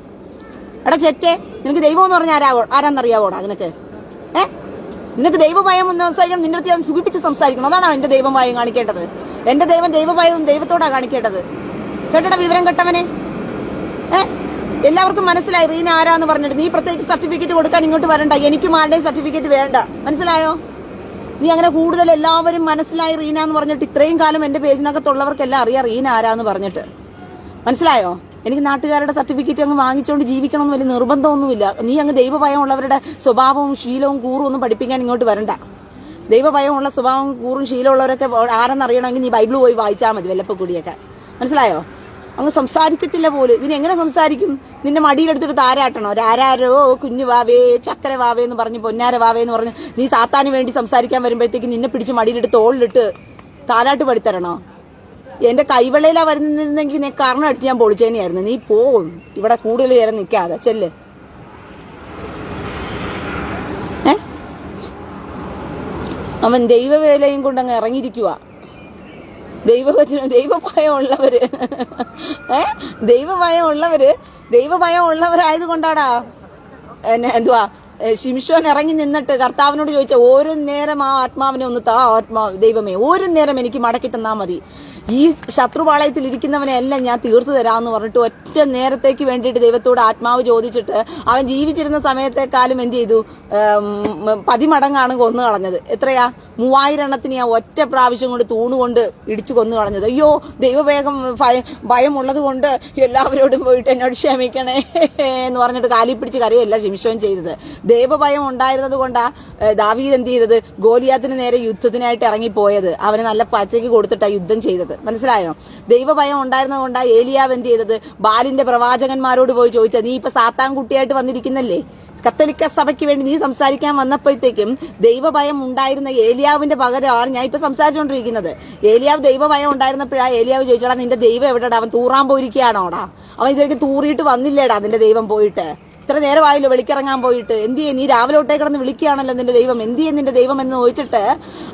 എടാ ചെറ്റേ, നിനക്ക് ദൈവം എന്ന് പറഞ്ഞാൽ ആരാന്നറിയാവോടാ നിനക്ക്? നിനക്ക് ദൈവഭയം എന്ന് സംസാരിക്കണം. നിന്റെ അടുത്ത് ഞാൻ സുഖിപ്പിച്ച് സംസാരിക്കണം. അതാണോ എന്റെ ദൈവഭയം കാണിക്കേണ്ടത്? എന്റെ ദൈവഭയവും ദൈവത്തോടാ കാണിക്കേണ്ടത്. കേട്ടടാ വിവരം കെട്ടവനെ. എല്ലാവർക്കും മനസ്സിലായി റീന ആരാന്ന് പറഞ്ഞിട്ട്. നീ പ്രത്യേകിച്ച് സർട്ടിഫിക്കറ്റ് കൊടുക്കാൻ ഇങ്ങോട്ട് വരണ്ട. എനിക്കും ആരുടെയും സർട്ടിഫിക്കറ്റ് വേണ്ട. മനസ്സിലായോ? നീ അങ്ങനെ കൂടുതൽ എല്ലാവരും മനസ്സിലായി റീന എന്ന് പറഞ്ഞിട്ട് ഇത്രയും കാലം എന്റെ പേജിനകത്തുള്ളവർക്കെല്ലാം അറിയാം റീന ആരാന്ന് പറഞ്ഞിട്ട്. മനസ്സിലായോ? എനിക്ക് നാട്ടുകാരുടെ സർട്ടിഫിക്കറ്റ് അങ്ങ് വാങ്ങിച്ചുകൊണ്ട് ജീവിക്കണമെന്ന് വലിയ നിർബന്ധമൊന്നുമില്ല. നീ അങ്ങ് ദൈവഭയം ഉള്ളവരുടെ സ്വഭാവവും ശീലവും കൂറും ഒന്നും പഠിപ്പിക്കാൻ ഇങ്ങോട്ട് വരണ്ട. ദൈവഭയമുള്ള സ്വഭാവവും കൂറും ശീലമുള്ളവരൊക്കെ ആരെന്നറിയണമെങ്കിൽ നീ ബൈബിൾ പോയി വായിച്ചാൽ മതി വല്ലപ്പോൾ കൂടിയൊക്കെ. മനസ്സിലായോ? അങ്ങ് സംസാരിക്കത്തില്ല പോലും. പിന്നെ എങ്ങനെ സംസാരിക്കും? നിന്നെ മടിയിലെടുത്തിട്ട് താരാട്ടണോ? ആരാരോ കുഞ്ഞു വാവേ, ചക്കര വാവേ എന്ന് പറഞ്ഞ്, പൊന്നാര വാവേ എന്ന് പറഞ്ഞ് നീ സാത്താന് വേണ്ടി സംസാരിക്കാൻ വരുമ്പോഴത്തേക്ക് നിന്നെ പിടിച്ച് മടിയിലിട്ട് തോളിലിട്ട് താരാട്ട് പഠിത്തരണോ? എന്റെ കൈവെള്ളയിലാ വരുന്നെങ്കിൽ നീ കർണടിച്ച് ഞാൻ പൊളിച്ചേനെയായിരുന്നു. നീ പോവും. ഇവിടെ കൂടുതൽ നേരം നിൽക്കാതെ ചെല്ല്. അവൻ ദൈവവേലയും കൊണ്ടങ്ങ് ഇറങ്ങിയിരിക്കുക. ദൈവഭയം ഉള്ളവരായത് കൊണ്ടാടാ എന്തുവാ ശിംശോൻ ഇറങ്ങി നിന്നിട്ട് കർത്താവിനോട് ചോദിച്ച ഒരു നേരം ആ ആത്മാവിനെ ഒന്ന് താ ദൈവമേ, ഒരു നേരം എനിക്ക് മടക്കി തന്നാ മതി, ഈ ശത്രുപാളയത്തിൽ ഇരിക്കുന്നവനെ എല്ലാം ഞാൻ തീർത്തു തരാമെന്ന് പറഞ്ഞിട്ട് ഒറ്റ നേരത്തേക്ക് വേണ്ടിയിട്ട് ദൈവത്തോട് ആത്മാവ് ചോദിച്ചിട്ട് അവൻ ജീവിച്ചിരുന്ന സമയത്തെക്കാളും എന്ത് ചെയ്തു, 10 മടങ്ങാണ് കൊന്നു കളഞ്ഞത്. എത്രയാ? 3000 എണ്ണത്തിന് ഞാൻ ഒറ്റ പ്രാവശ്യം കൊണ്ട് തൂണുകൊണ്ട് ഇടിച്ചു കൊന്നു കളഞ്ഞത്. അയ്യോ, ദൈവവേഗം ഭയമുള്ളത് കൊണ്ട് എല്ലാവരോടും പോയിട്ട് എന്നോട് ക്ഷമിക്കണേ എന്ന് പറഞ്ഞിട്ട് കാലി പിടിച്ച് കരയല്ല ശിംശോൻ ചെയ്തത്. ദൈവഭയം ഉണ്ടായിരുന്നത് കൊണ്ടാ ദാവീദ് എന്ത് ചെയ്തത്, ഗോലിയാത്തിന് നേരെ യുദ്ധത്തിനായിട്ട് ഇറങ്ങിപ്പോയത്. അവന് നല്ല പച്ചയ്ക്ക് കൊടുത്തിട്ടാ യുദ്ധം ചെയ്തത്. മനസ്സിലായോ? ദൈവഭയം ഉണ്ടായിരുന്നത് കൊണ്ടാ ഏലിയാവ് എന്ത് ചെയ്തത്, ബാലിന്റെ പ്രവാചകന്മാരോട് പോയി ചോദിച്ചത്, നീ ഇപ്പൊ സാത്താൻ കുട്ടിയായിട്ട് വന്നിരിക്കുന്നല്ലേ, കത്തോലിക്ക സഭയ്ക്ക് വേണ്ടി നീ സംസാരിക്കാൻ വന്നപ്പോഴത്തേക്കും ദൈവഭയം ഉണ്ടായിരുന്ന ഏലിയാവിന്റെ പകരമാണ് ഞാൻ ഇപ്പൊ സംസാരിച്ചുകൊണ്ടിരിക്കുന്നത്. ഏലിയാവ് ദൈവഭയം ഉണ്ടായിരുന്നപ്പോഴാ ഏലിയാവ് ചോദിച്ചടാ, നിന്റെ ദൈവം എവിടെടാ, അവൻ തൂറാൻ പോയിരിക്കുകയാണോടാ, അവൻ ഇതുവരെയ്ക്ക് തൂറിയിട്ട് വന്നില്ലേടാ നിന്റെ ദൈവം പോയിട്ട്, ഇത്ര നേരമായല്ലോ വെളിക്കിറങ്ങാൻ പോയിട്ട്, എന്ത് ചെയ്യും, നീ രാവിലെ തൊട്ടേ കിടന്ന് വിളിക്കുകയാണല്ലോ നിന്റെ ദൈവം, എന്ത് ചെയ്യും നിന്റെ ദൈവം എന്ന് ചോദിച്ചിട്ട്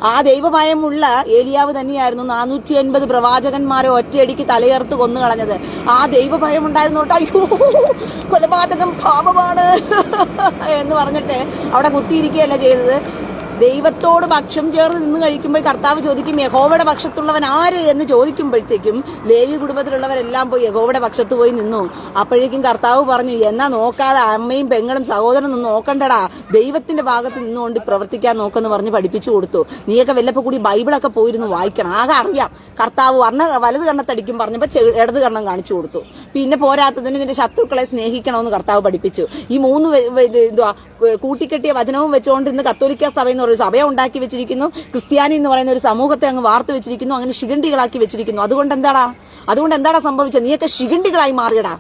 ആ ദൈവഭയമുള്ള ഏലിയാവ് തന്നെയായിരുന്നു 450 പ്രവാചകന്മാരെ ഒറ്റയടിക്ക് തലയേർത്ത് കൊന്നു കളഞ്ഞത്. ആ ദൈവഭയം ഉണ്ടായിരുന്നോട്ട് അയ്യോ കൊലപാതകം പാപമാണ് എന്ന് പറഞ്ഞിട്ട് അവിടെ കുത്തിയിരിക്കുകയല്ല ചെയ്തത്. ദൈവത്തോട് പക്ഷം ചേർന്ന് നിന്ന് കഴിക്കുമ്പോൾ കർത്താവ് ചോദിക്കും, യഹോവയുടെ പക്ഷത്തുള്ളവൻ ആര് എന്ന് ചോദിക്കുമ്പോഴത്തേക്കും ലേവി കുടുംബത്തിലുള്ളവരെല്ലാം പോയി യഹോവയുടെ പക്ഷത്ത് പോയി നിന്നു. അപ്പോഴേക്കും കർത്താവ് പറഞ്ഞു, എന്നാ നോക്കാതെ അമ്മയും പെങ്ങളും സഹോദരനും ഒന്നും നോക്കണ്ടടാ, ദൈവത്തിന്റെ ഭാഗത്ത് നിന്നുകൊണ്ട് പ്രവർത്തിക്കാൻ നോക്കെന്ന് പറഞ്ഞ് പഠിപ്പിച്ചു കൊടുത്തു. നീയൊക്കെ വല്ലപ്പോൾ കൂടി ബൈബിളൊക്കെ പോയിരുന്നു വായിക്കണം. ആകെ അറിയാം കർത്താവ് വലത് കണ്ണത്തടിക്കും പറഞ്ഞപ്പോൾ ഇടത് കണ്ണം കാണിച്ചു കൊടുത്തു. പിന്നെ പോരാത്തതിന് നിന്റെ ശത്രുക്കളെ സ്നേഹിക്കണമെന്ന് കർത്താവ് പഠിപ്പിച്ചു. ഈ 3 കൂട്ടിക്കെട്ടിയ വചനവും വെച്ചുകൊണ്ട് ഇന്ന് കത്തോലിക്ക സഭ ഒരു സഭയെ ഉണ്ടാക്കി വെച്ചിരിക്കുന്നു, ക്രിസ്ത്യാനി എന്ന് പറയുന്ന ഒരു സമൂഹത്തെ അങ്ങ് വാർത്തു വെച്ചിരിക്കുന്നു, അങ്ങനെ ശിഖണ്ഡികളാക്കി വെച്ചിരിക്കുന്നു. അതുകൊണ്ട് എന്താടാ സംഭവിച്ചത്? നീയൊക്കെ ശിഖണ്ഡികളായി മാറിയടാ.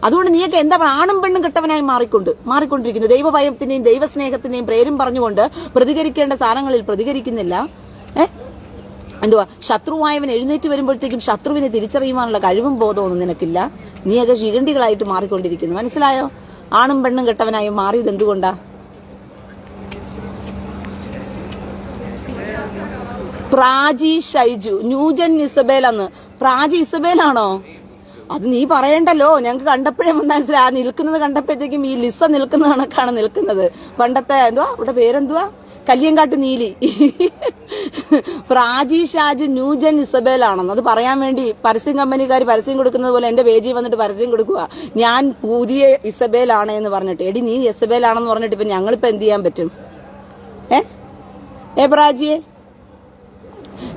അതുകൊണ്ട് നീയൊക്കെ എന്താ ആണും പെണ്ണും കെട്ടവനായി മാറിക്കൊണ്ടിരിക്കുന്നു. ദൈവഭയത്തിന്റെയും ദൈവസ്നേഹത്തിന്റെയും പേരും പറഞ്ഞുകൊണ്ട് പ്രതികരിക്കേണ്ട സാധനങ്ങളിൽ പ്രതികരിക്കുന്നില്ല. എന്തുവാ, ശത്രുവായവൻ എഴുന്നേറ്റ് വരുമ്പോഴത്തേക്കും ശത്രുവിനെ തിരിച്ചറിയുവാനുള്ള കഴിവും ബോധമൊന്നും നിനക്കില്ല. നീയൊക്കെ ശിഖണ്ഡികളായിട്ട് മാറിക്കൊണ്ടിരിക്കുന്നു. മനസ്സിലായോ? ആണും പെണ്ണും കെട്ടവനായി മാറിയത് എന്തുകൊണ്ടാ? പ്രാചി ഷൈജു, ന്യൂജൻ ഇസബേൽ അന്ന്. പ്രാചി ഇസബേലാണോ? അത് നീ പറയണ്ടല്ലോ, ഞങ്ങൾക്ക് കണ്ടപ്പോഴേ മനസ്സിലായി. ആ നിൽക്കുന്നത് കണ്ടപ്പോഴത്തേക്കും ഈ ലിസ നിൽക്കുന്ന കണക്കാണ് നിൽക്കുന്നത്. പണ്ടത്തെ എന്തുവാ ഇവിടെ പേരെന്തുവാ, കല്യങ്കാട്ട് നീലി. പ്രാചി ഷാജു ന്യൂജൻ ഇസബേൽ ആണെന്ന് അത് പറയാൻ വേണ്ടി പരസ്യം കമ്പനിക്കാർ പരസ്യം കൊടുക്കുന്നത് പോലെ എന്റെ പേജിൽ വന്നിട്ട് പരസ്യം കൊടുക്കുക, ഞാൻ പുതിയ ഇസബേൽ ആണ് എന്ന് പറഞ്ഞിട്ട്. എടി നീ ഇസബേൽ ആണെന്ന് പറഞ്ഞിട്ട് ഇപ്പൊ ഞങ്ങളിപ്പോ എന്ത് ചെയ്യാൻ പറ്റും? പ്രാജിയെ,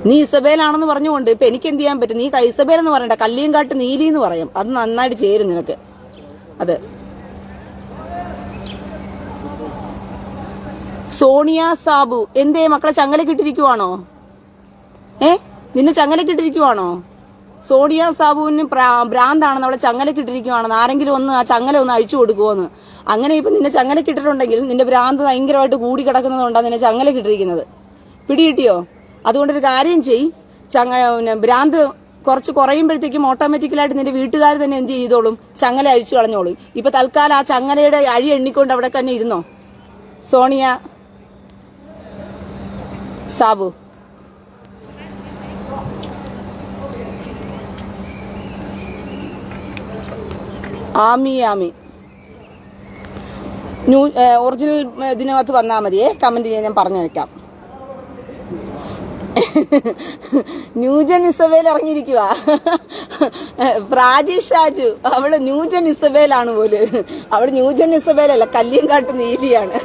നീ ഇസബേൽ ആണെന്ന് പറഞ്ഞുകൊണ്ട് ഇപ്പൊ എനിക്ക് എന്ത് ചെയ്യാൻ പറ്റും? നീ ഇസബേൽ എന്ന് പറയണ്ട, കല്ലിയങ്കാട്ട് നീലി എന്ന് പറയും. അത് നന്നായിട്ട് ചേരും നിനക്ക്. അത് സോണിയ സാബു, എന്തേ മക്കളെ ചങ്ങലക്കിട്ടിരിക്കുവാണോ? നിന്നെ ചങ്ങലക്കിട്ടിരിക്കുവാണോ? സോണിയ സാബുവിന് ഭ്രാന്താണെന്ന് അവളെ ചങ്ങലക്കിട്ടിരിക്കുവാണെന്ന്. ആരെങ്കിലും ഒന്ന് ആ ചങ്ങല ഒന്ന് അഴിച്ചു കൊടുക്കുമോന്ന്. അങ്ങനെ ഇപ്പൊ നിന്നെ ചങ്ങലക്കിട്ടിട്ടുണ്ടെങ്കിൽ നിന്റെ ഭ്രാന്ത് ഭയങ്കരമായിട്ട് കൂടി കിടക്കുന്നതുകൊണ്ടാണ് നിന്നെ ചങ്ങലക്കിട്ടിരിക്കുന്നത്. പിടികിട്ടിയോ? അതുകൊണ്ടൊരു കാര്യം ചെയ്, ഭ്രാന്ത് കുറച്ച് കുറയുമ്പോഴത്തേക്കും ഓട്ടോമാറ്റിക്കലായിട്ട് നിന്റെ വീട്ടുകാർ തന്നെ എന്ത് ചെയ്തോളും, ചങ്ങല അഴിച്ചു കളഞ്ഞോളും. ഇപ്പൊ തൽക്കാലം ആ ചങ്ങലയുടെ അഴി എണ്ണിക്കൊണ്ട് അവിടെ തന്നെ ഇരുന്നോ. സോണിയ സാബു, ആമി ഒറിജിനൽ ഇതിനകത്ത് വന്നാൽ മതിയേ, കമന്റ് ചെയ്യാൻ ഞാൻ പറഞ്ഞു വെക്കാം. ന്യൂജൻ ഇസബേൽ ഇറങ്ങിയിരിക്കുക. പ്രാചി ഷാജു അവള് ന്യൂജൻ ഇസബേൽ ആണ് പോലും. അവള് ന്യൂജൻ ഇസബേൽ അല്ല, കല്ലിയങ്കാട്ട് നീലിയാണ്.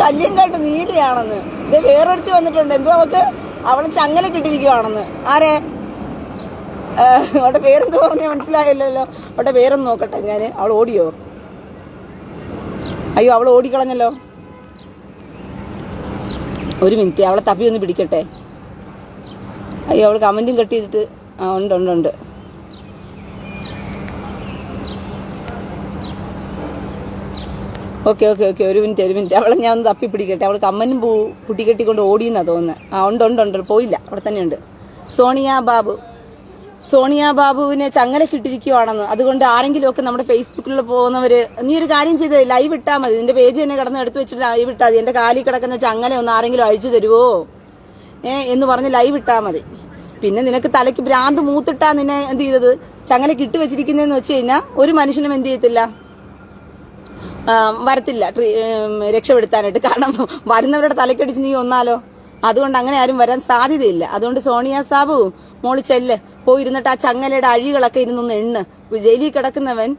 കല്ലിയങ്കാട്ട് നീലിയാണെന്ന്. ഇത് വേറൊരുത്തി വന്നിട്ടുണ്ട്. എന്തോ അവള് ചങ്ങല കിട്ടിയിരിക്കുവാണെന്ന്. ആരെ? അവളുടെ പേരെന്ത് പറഞ്ഞാൽ മനസ്സിലായല്ലോ. അവളുടെ പേരൊന്ന് നോക്കട്ടെ ഞാൻ. അവൾ ഓടിയോ? അയ്യോ, അവൾ ഓടിക്കളഞ്ഞല്ലോ. ഒരു മിനിറ്റ്, അവളെ തപ്പി ഒന്ന് പിടിക്കട്ടെ. അയ്യോ, അവൾ കമന്റും കട്ട് ചെയ്തിട്ട്. ഉണ്ട്. ഓക്കെ, ഒരു മിനിറ്റ്. അവളെ ഞാൻ ഒന്ന് തപ്പി പിടിക്കട്ടെ. അവൾ കമ്മനും കുട്ടിക്കെട്ടിക്കൊണ്ട് ഓടിയെന്നാ തോന്നുന്നത്. ഉണ്ട്, പോയില്ല, അവിടെ തന്നെ ഉണ്ട്. സോണിയ ബാബു, സോണിയ ബാബുവിനെ ചങ്ങലക്കിട്ടിരിക്കുവാണെന്ന്. അതുകൊണ്ട് ആരെങ്കിലുമൊക്കെ നമ്മുടെ ഫേസ്ബുക്കിൽ പോകുന്നവര് നീ ഒരു കാര്യം ചെയ്ത് ലൈവ് ഇട്ടാൽ മതി, നിന്റെ പേജ് തന്നെ കിടന്ന് എടുത്തു വെച്ചിട്ട് ലൈവ് ഇട്ടാൽ മതി. എന്റെ കാലിൽ കിടക്കുന്ന ചങ്ങല ഒന്ന് ആരെങ്കിലും അഴിച്ചു തരുവോ എന്ന് പറഞ്ഞ് ലൈവ് ഇട്ടാൽ മതി. പിന്നെ നിനക്ക് തലയ്ക്ക് ഭ്രാന്ത് മൂത്തിട്ടാ നിന്നെ എന്ത് ചെയ്തത് ചങ്ങലക്ക് ഇട്ട് വെച്ചിരിക്കുന്നതെന്ന് വെച്ച് കഴിഞ്ഞാൽ ഒരു മനുഷ്യനും എന്ത് ചെയ്യത്തില്ല, വരത്തില്ല രക്ഷപ്പെടുത്താനായിട്ട്. കാരണം വരുന്നവരുടെ തലക്കടിച്ച് നീ ഒന്നാലോ. അതുകൊണ്ട് അങ്ങനെ ആരും വരാൻ സാധ്യതയില്ല. അതുകൊണ്ട് സോണിയ സാബു മോള് ചെല്ല്, പോയിരുന്നിട്ട് ആ ചങ്ങലയുടെ അഴികളൊക്കെ ഇരുന്നൊന്ന് എണ്ണ്. ജയിലിൽ കിടക്കുന്നവൻ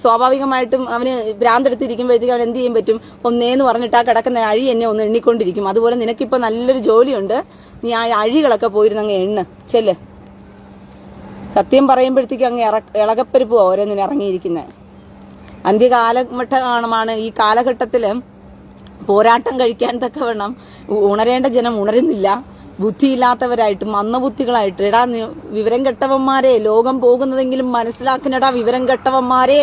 സ്വാഭാവികമായിട്ടും അവന് ഭ്രാന്തെടുത്തിരിക്കുമ്പോഴത്തേക്ക് അവൻ എന്ത് ചെയ്യാൻ പറ്റും, ഒന്നേന്ന് പറഞ്ഞിട്ട് ആ കിടക്കുന്ന അഴി എന്നെ ഒന്ന് എണ്ണിക്കൊണ്ടിരിക്കും. അതുപോലെ നിനക്കിപ്പോ നല്ലൊരു ജോലിയുണ്ട്, നീ ആ അഴികളൊക്കെ പോയിരുന്നങ്ങ് എണ്ണ് ചെല്ല്. സത്യം പറയുമ്പോഴത്തേക്ക് അങ്ങ് ഇളകപ്പരിപ്പ് ഓരോന്നിന് ഇറങ്ങിയിരിക്കുന്നത്. അന്ത്യകാലഘട്ടമാണ് ഈ കാലഘട്ടത്തില് പോരാട്ടം കഴിക്കാൻ തക്കവണ്ണം ഉണരേണ്ട ജനം ഉണരുന്നില്ല. ബുദ്ധിയില്ലാത്തവരായിട്ട് മന്ദബുദ്ധികളായിട്ട്. എടാ വിവരം കെട്ടവന്മാരെ, ലോകം പോകുന്നതെങ്കിലും മനസ്സിലാക്കുന്നടാ വിവരം കെട്ടവന്മാരെ.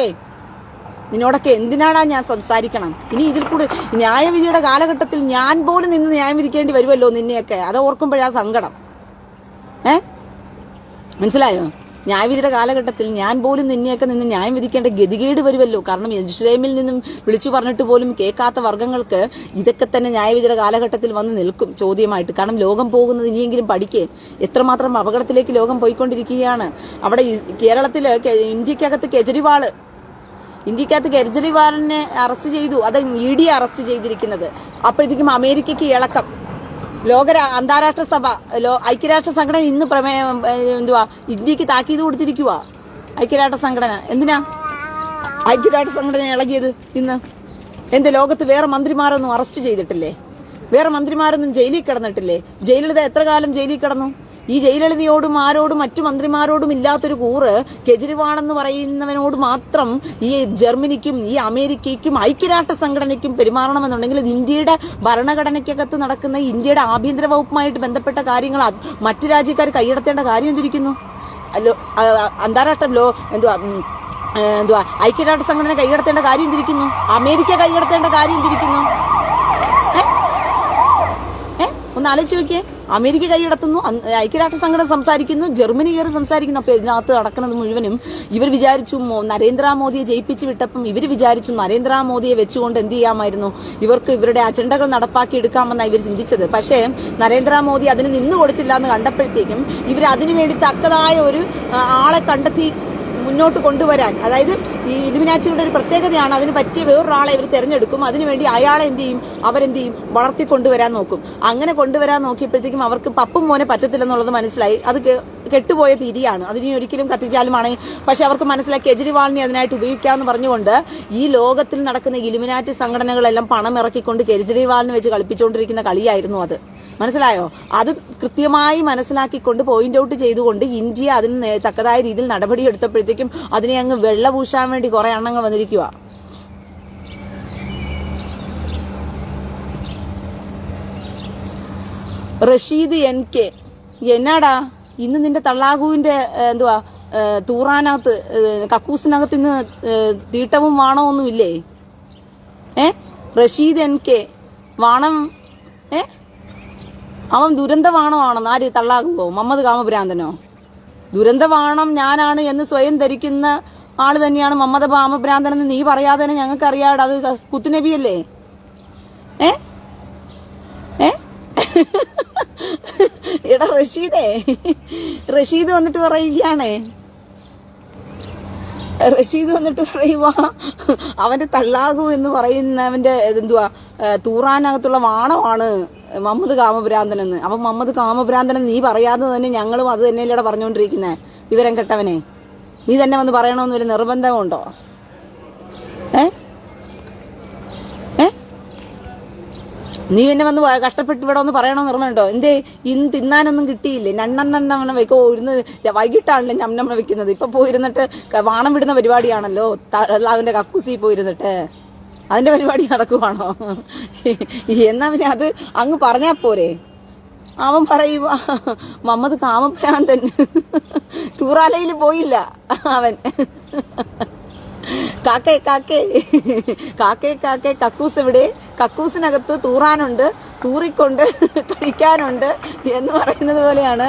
നിന്നോടൊക്കെ എന്തിനാടാ ഞാൻ സംസാരിക്കണം? ഇനി ഇതിൽ കൂടെ ന്യായവിധിയുടെ കാലഘട്ടത്തിൽ ഞാൻ പോലും നിന്ന് ന്യായം വിധിക്കേണ്ടി വരുമല്ലോ നിന്നെയൊക്കെ. അത് ഓർക്കുമ്പോഴാ സങ്കടം. മനസ്സിലായോ? ന്യായവിധിയുടെ കാലഘട്ടത്തിൽ ഞാൻ പോലും നിന്നെയൊക്കെ നിന്ന് ന്യായം വിധിക്കേണ്ട ഗതികേട് വരുമല്ലോ. കാരണം യെരുശലേമിൽ നിന്നും വിളിച്ചു പറഞ്ഞിട്ട് പോലും കേൾക്കാത്ത വർഗ്ഗങ്ങൾക്ക് ഇതൊക്കെ തന്നെ ന്യായവിധിയുടെ കാലഘട്ടത്തിൽ വന്ന് നിൽക്കും ചോദ്യമായിട്ട്. കാരണം ലോകം പോകുന്നത് ഇനിയെങ്കിലും പഠിക്കേ. എത്രമാത്രം അപകടത്തിലേക്ക് ലോകം പോയിക്കൊണ്ടിരിക്കുകയാണ്. അവിടെ കേരളത്തില് ഇന്ത്യക്കകത്ത് കെജ്രിവാളിനെ അറസ്റ്റ് ചെയ്തു. അത് ED അറസ്റ്റ് ചെയ്തിരിക്കുന്നത്. അപ്പോഴത്തേക്കും അമേരിക്കയ്ക്ക് ഇളക്കം. അന്താരാഷ്ട്ര സഭ, ഐക്യരാഷ്ട്ര സംഘടന ഇന്ന് ഇന്ത്യക്ക് താക്കീത് കൊടുത്തിരിക്കുക. ഐക്യരാഷ്ട്ര സംഘടന എന്തിനാ ഐക്യരാഷ്ട്ര സംഘടന ഇളകിയത് ഇന്ന്? ലോകത്ത് വേറെ മന്ത്രിമാരൊന്നും അറസ്റ്റ് ചെയ്തിട്ടില്ലേ? വേറെ മന്ത്രിമാരൊന്നും ജയിലിൽ കിടന്നിട്ടില്ലേ? ജയലളിത എത്ര കാലം ജയിലിൽ കിടന്നു? ഈ ജയലളിതയോടും ആരോടും മറ്റു മന്ത്രിമാരോടും ഇല്ലാത്തൊരു കൂറ് കെജ്രിവാളെന്ന് പറയുന്നവനോട് മാത്രം ഈ ജർമ്മനിക്കും ഈ അമേരിക്കയ്ക്കും ഐക്യരാഷ്ട്ര സംഘടനയ്ക്കും പെരുമാറണമെന്നുണ്ടെങ്കിൽ ഇന്ത്യയുടെ ഭരണഘടനയ്ക്കകത്ത് നടക്കുന്ന ഇന്ത്യയുടെ ആഭ്യന്തര വകുപ്പുമായിട്ട് ബന്ധപ്പെട്ട കാര്യങ്ങൾ മറ്റു രാജ്യക്കാർ കൈയടത്തേണ്ട കാര്യം എന്തിരിക്കുന്നു? അന്താരാഷ്ട്ര ഐക്യരാഷ്ട്ര സംഘടന കൈയടത്തേണ്ട കാര്യം എന്തിരിക്കുന്നു? അമേരിക്ക കൈയടത്തേണ്ട കാര്യം എന്തിരിക്കുന്നു? ഒന്ന് ആലോചിച്ച് നോക്കിയേ. അമേരിക്ക കൈയടത്തുന്നു, ഐക്യരാഷ്ട്ര സംഘടന സംസാരിക്കുന്നു, ജർമ്മനി കയറി സംസാരിക്കുന്നു. അപ്പൊ ഇതിനകത്ത് നടക്കുന്നത് മുഴുവനും ഇവർ വിചാരിച്ചു നരേന്ദ്രമോദിയെ ജയിപ്പിച്ചു വിട്ടപ്പം ഇവർ വിചാരിച്ചു നരേന്ദ്രമോദിയെ വെച്ചുകൊണ്ട് എന്ത് ചെയ്യാമായിരുന്നു, ഇവർക്ക് ഇവരുടെ അജണ്ടകൾ നടപ്പാക്കി എടുക്കാമെന്നാണ് ഇവർ ചിന്തിച്ചത്. പക്ഷേ നരേന്ദ്രമോദി അതിന് നിന്നു കൊടുത്തില്ല എന്ന് കണ്ടപ്പോഴത്തേക്കും ഇവർ അതിനുവേണ്ടി തക്കതായ ഒരു ആളെ കണ്ടെത്തി മുന്നോട്ട് കൊണ്ടുവരാൻ. അതായത് ഈ ഇലുമിനാറ്റിയുടെ ഒരു പ്രത്യേകതയാണ്, അതിന് പറ്റിയ വേറൊരാളെ ഇവർ തെരഞ്ഞെടുക്കും. അതിനുവേണ്ടി അയാളെ എന്ത് ചെയ്യും, വളർത്തിക്കൊണ്ടുവരാൻ നോക്കും. അങ്ങനെ കൊണ്ടുവരാൻ നോക്കിയപ്പോഴത്തേക്കും അവർക്ക് പപ്പും മോനെ പറ്റത്തില്ലെന്നുള്ളത് മനസ്സിലായി. അത് കെട്ടുപോയ തിരിയാണ്, അതിനെ ഒരിക്കലും കത്തിച്ചാലുമാണ്. പക്ഷെ അവർക്ക് മനസ്സിലായി കെജ്രിവാളിനെ അതിനായിട്ട് ഉപയോഗിക്കാമെന്ന് പറഞ്ഞുകൊണ്ട് ഈ ലോകത്തിൽ നടക്കുന്ന ഇലുമിനാറ്റി സംഘടനകളെല്ലാം പണം ഇറക്കിക്കൊണ്ട് കെജ്രിവാളിനെ വെച്ച് കളിപ്പിച്ചുകൊണ്ടിരിക്കുന്ന കളിയായിരുന്നു അത്. മനസ്സിലായോ? അത് കൃത്യമായി മനസ്സിലാക്കിക്കൊണ്ട് പോയിന്റ് ഔട്ട് ചെയ്തുകൊണ്ട് ഇന്ത്യ അതിന് തക്കതായ രീതിയിൽ നടപടി എടുത്തപ്പോഴത്തേക്കും അതിനെ അങ്ങ് വെള്ളപൂശാൻ വേണ്ടി കുറെ എണ്ണങ്ങൾ വന്നിരിക്കുക. റഷീദ് NK എന്നാടാ ഇന്ന് നിന്റെ തള്ളാഹുവിന്റെ തൂറാനകത്ത് കക്കൂസിനകത്ത് ഇന്ന് തീട്ടവും വാണമൊന്നും ഇല്ലേ? റഷീദ് NK വാണം അവൻ ദുരന്തവാണമാണെന്ന് ആര് തള്ളാകുവോ? മുഹമ്മദ് കാമഭ്രാന്തനോ? ദുരന്തവാണം ഞാനാണ് എന്ന് സ്വയം ധരിക്കുന്ന ആള് തന്നെയാണ് മുഹമ്മദ് കാമഭ്രാന്തൻ എന്ന് നീ പറയാതെ തന്നെ ഞങ്ങൾക്ക് അറിയാട്. അത് കുത്തുനബിയല്ലേ? എടാ റഷീദ് വന്നിട്ട് പറയുകയാണേ, അവന്റെ തള്ളാകു എന്ന് പറയുന്നവന്റെ തൂറാനകത്തുള്ള വാണമാണ് മുഹമ്മദ് കാമഭ്രാന്തനെന്ന്. അപ്പൊ മുഹമ്മദ് കാമഭ്രാന്തനെന്ന് നീ പറയാതെ തന്നെ ഞങ്ങളും അത് തന്നെയല്ലേടെ പറഞ്ഞുകൊണ്ടിരിക്കുന്നേ. വിവരം കെട്ടവനെ, നീ തന്നെ വന്ന് പറയണമെന്ന് വല്ല നിർബന്ധമുണ്ടോ? നീ എന്നെ വന്ന് കഷ്ടപ്പെട്ട് ഇവിടെ ഒന്ന് പറയണമെന്ന് നിർമ്മയുണ്ടോ? എന്തേ ഇന്ന് തിന്നാനൊന്നും കിട്ടിയില്ലേ? നണ്ണെണ്ണം വെക്കോ ഇരുന്ന് വൈകിട്ടാണല്ലോ ഞമ്മ വെക്കുന്നത്. ഇപ്പൊ പോയിരുന്നിട്ട് വാണം വിടുന്ന പരിപാടിയാണല്ലോ, അവന്റെ കക്കൂസി പോയിരുന്നിട്ട് അതിന്റെ പരിപാടി നടക്കുവാണോ? എന്നാ പിന്നെ അത് അങ്ങ് പറഞ്ഞാ പോരെ? അവൻ പറയുക മുഹമ്മദ് കാമഭ്രാന്തൻ തൂറാലയിൽ പോയില്ല അവൻ. കാക്കേ കാക്കേ കാക്കേ കാക്കേ കക്കൂസ് എവിടെ? കക്കൂസിനകത്ത് തൂറാനുണ്ട്, തൂറിക്കൊണ്ട് കഴിക്കാനുണ്ട് എന്ന് പറയുന്നത് പോലെയാണ്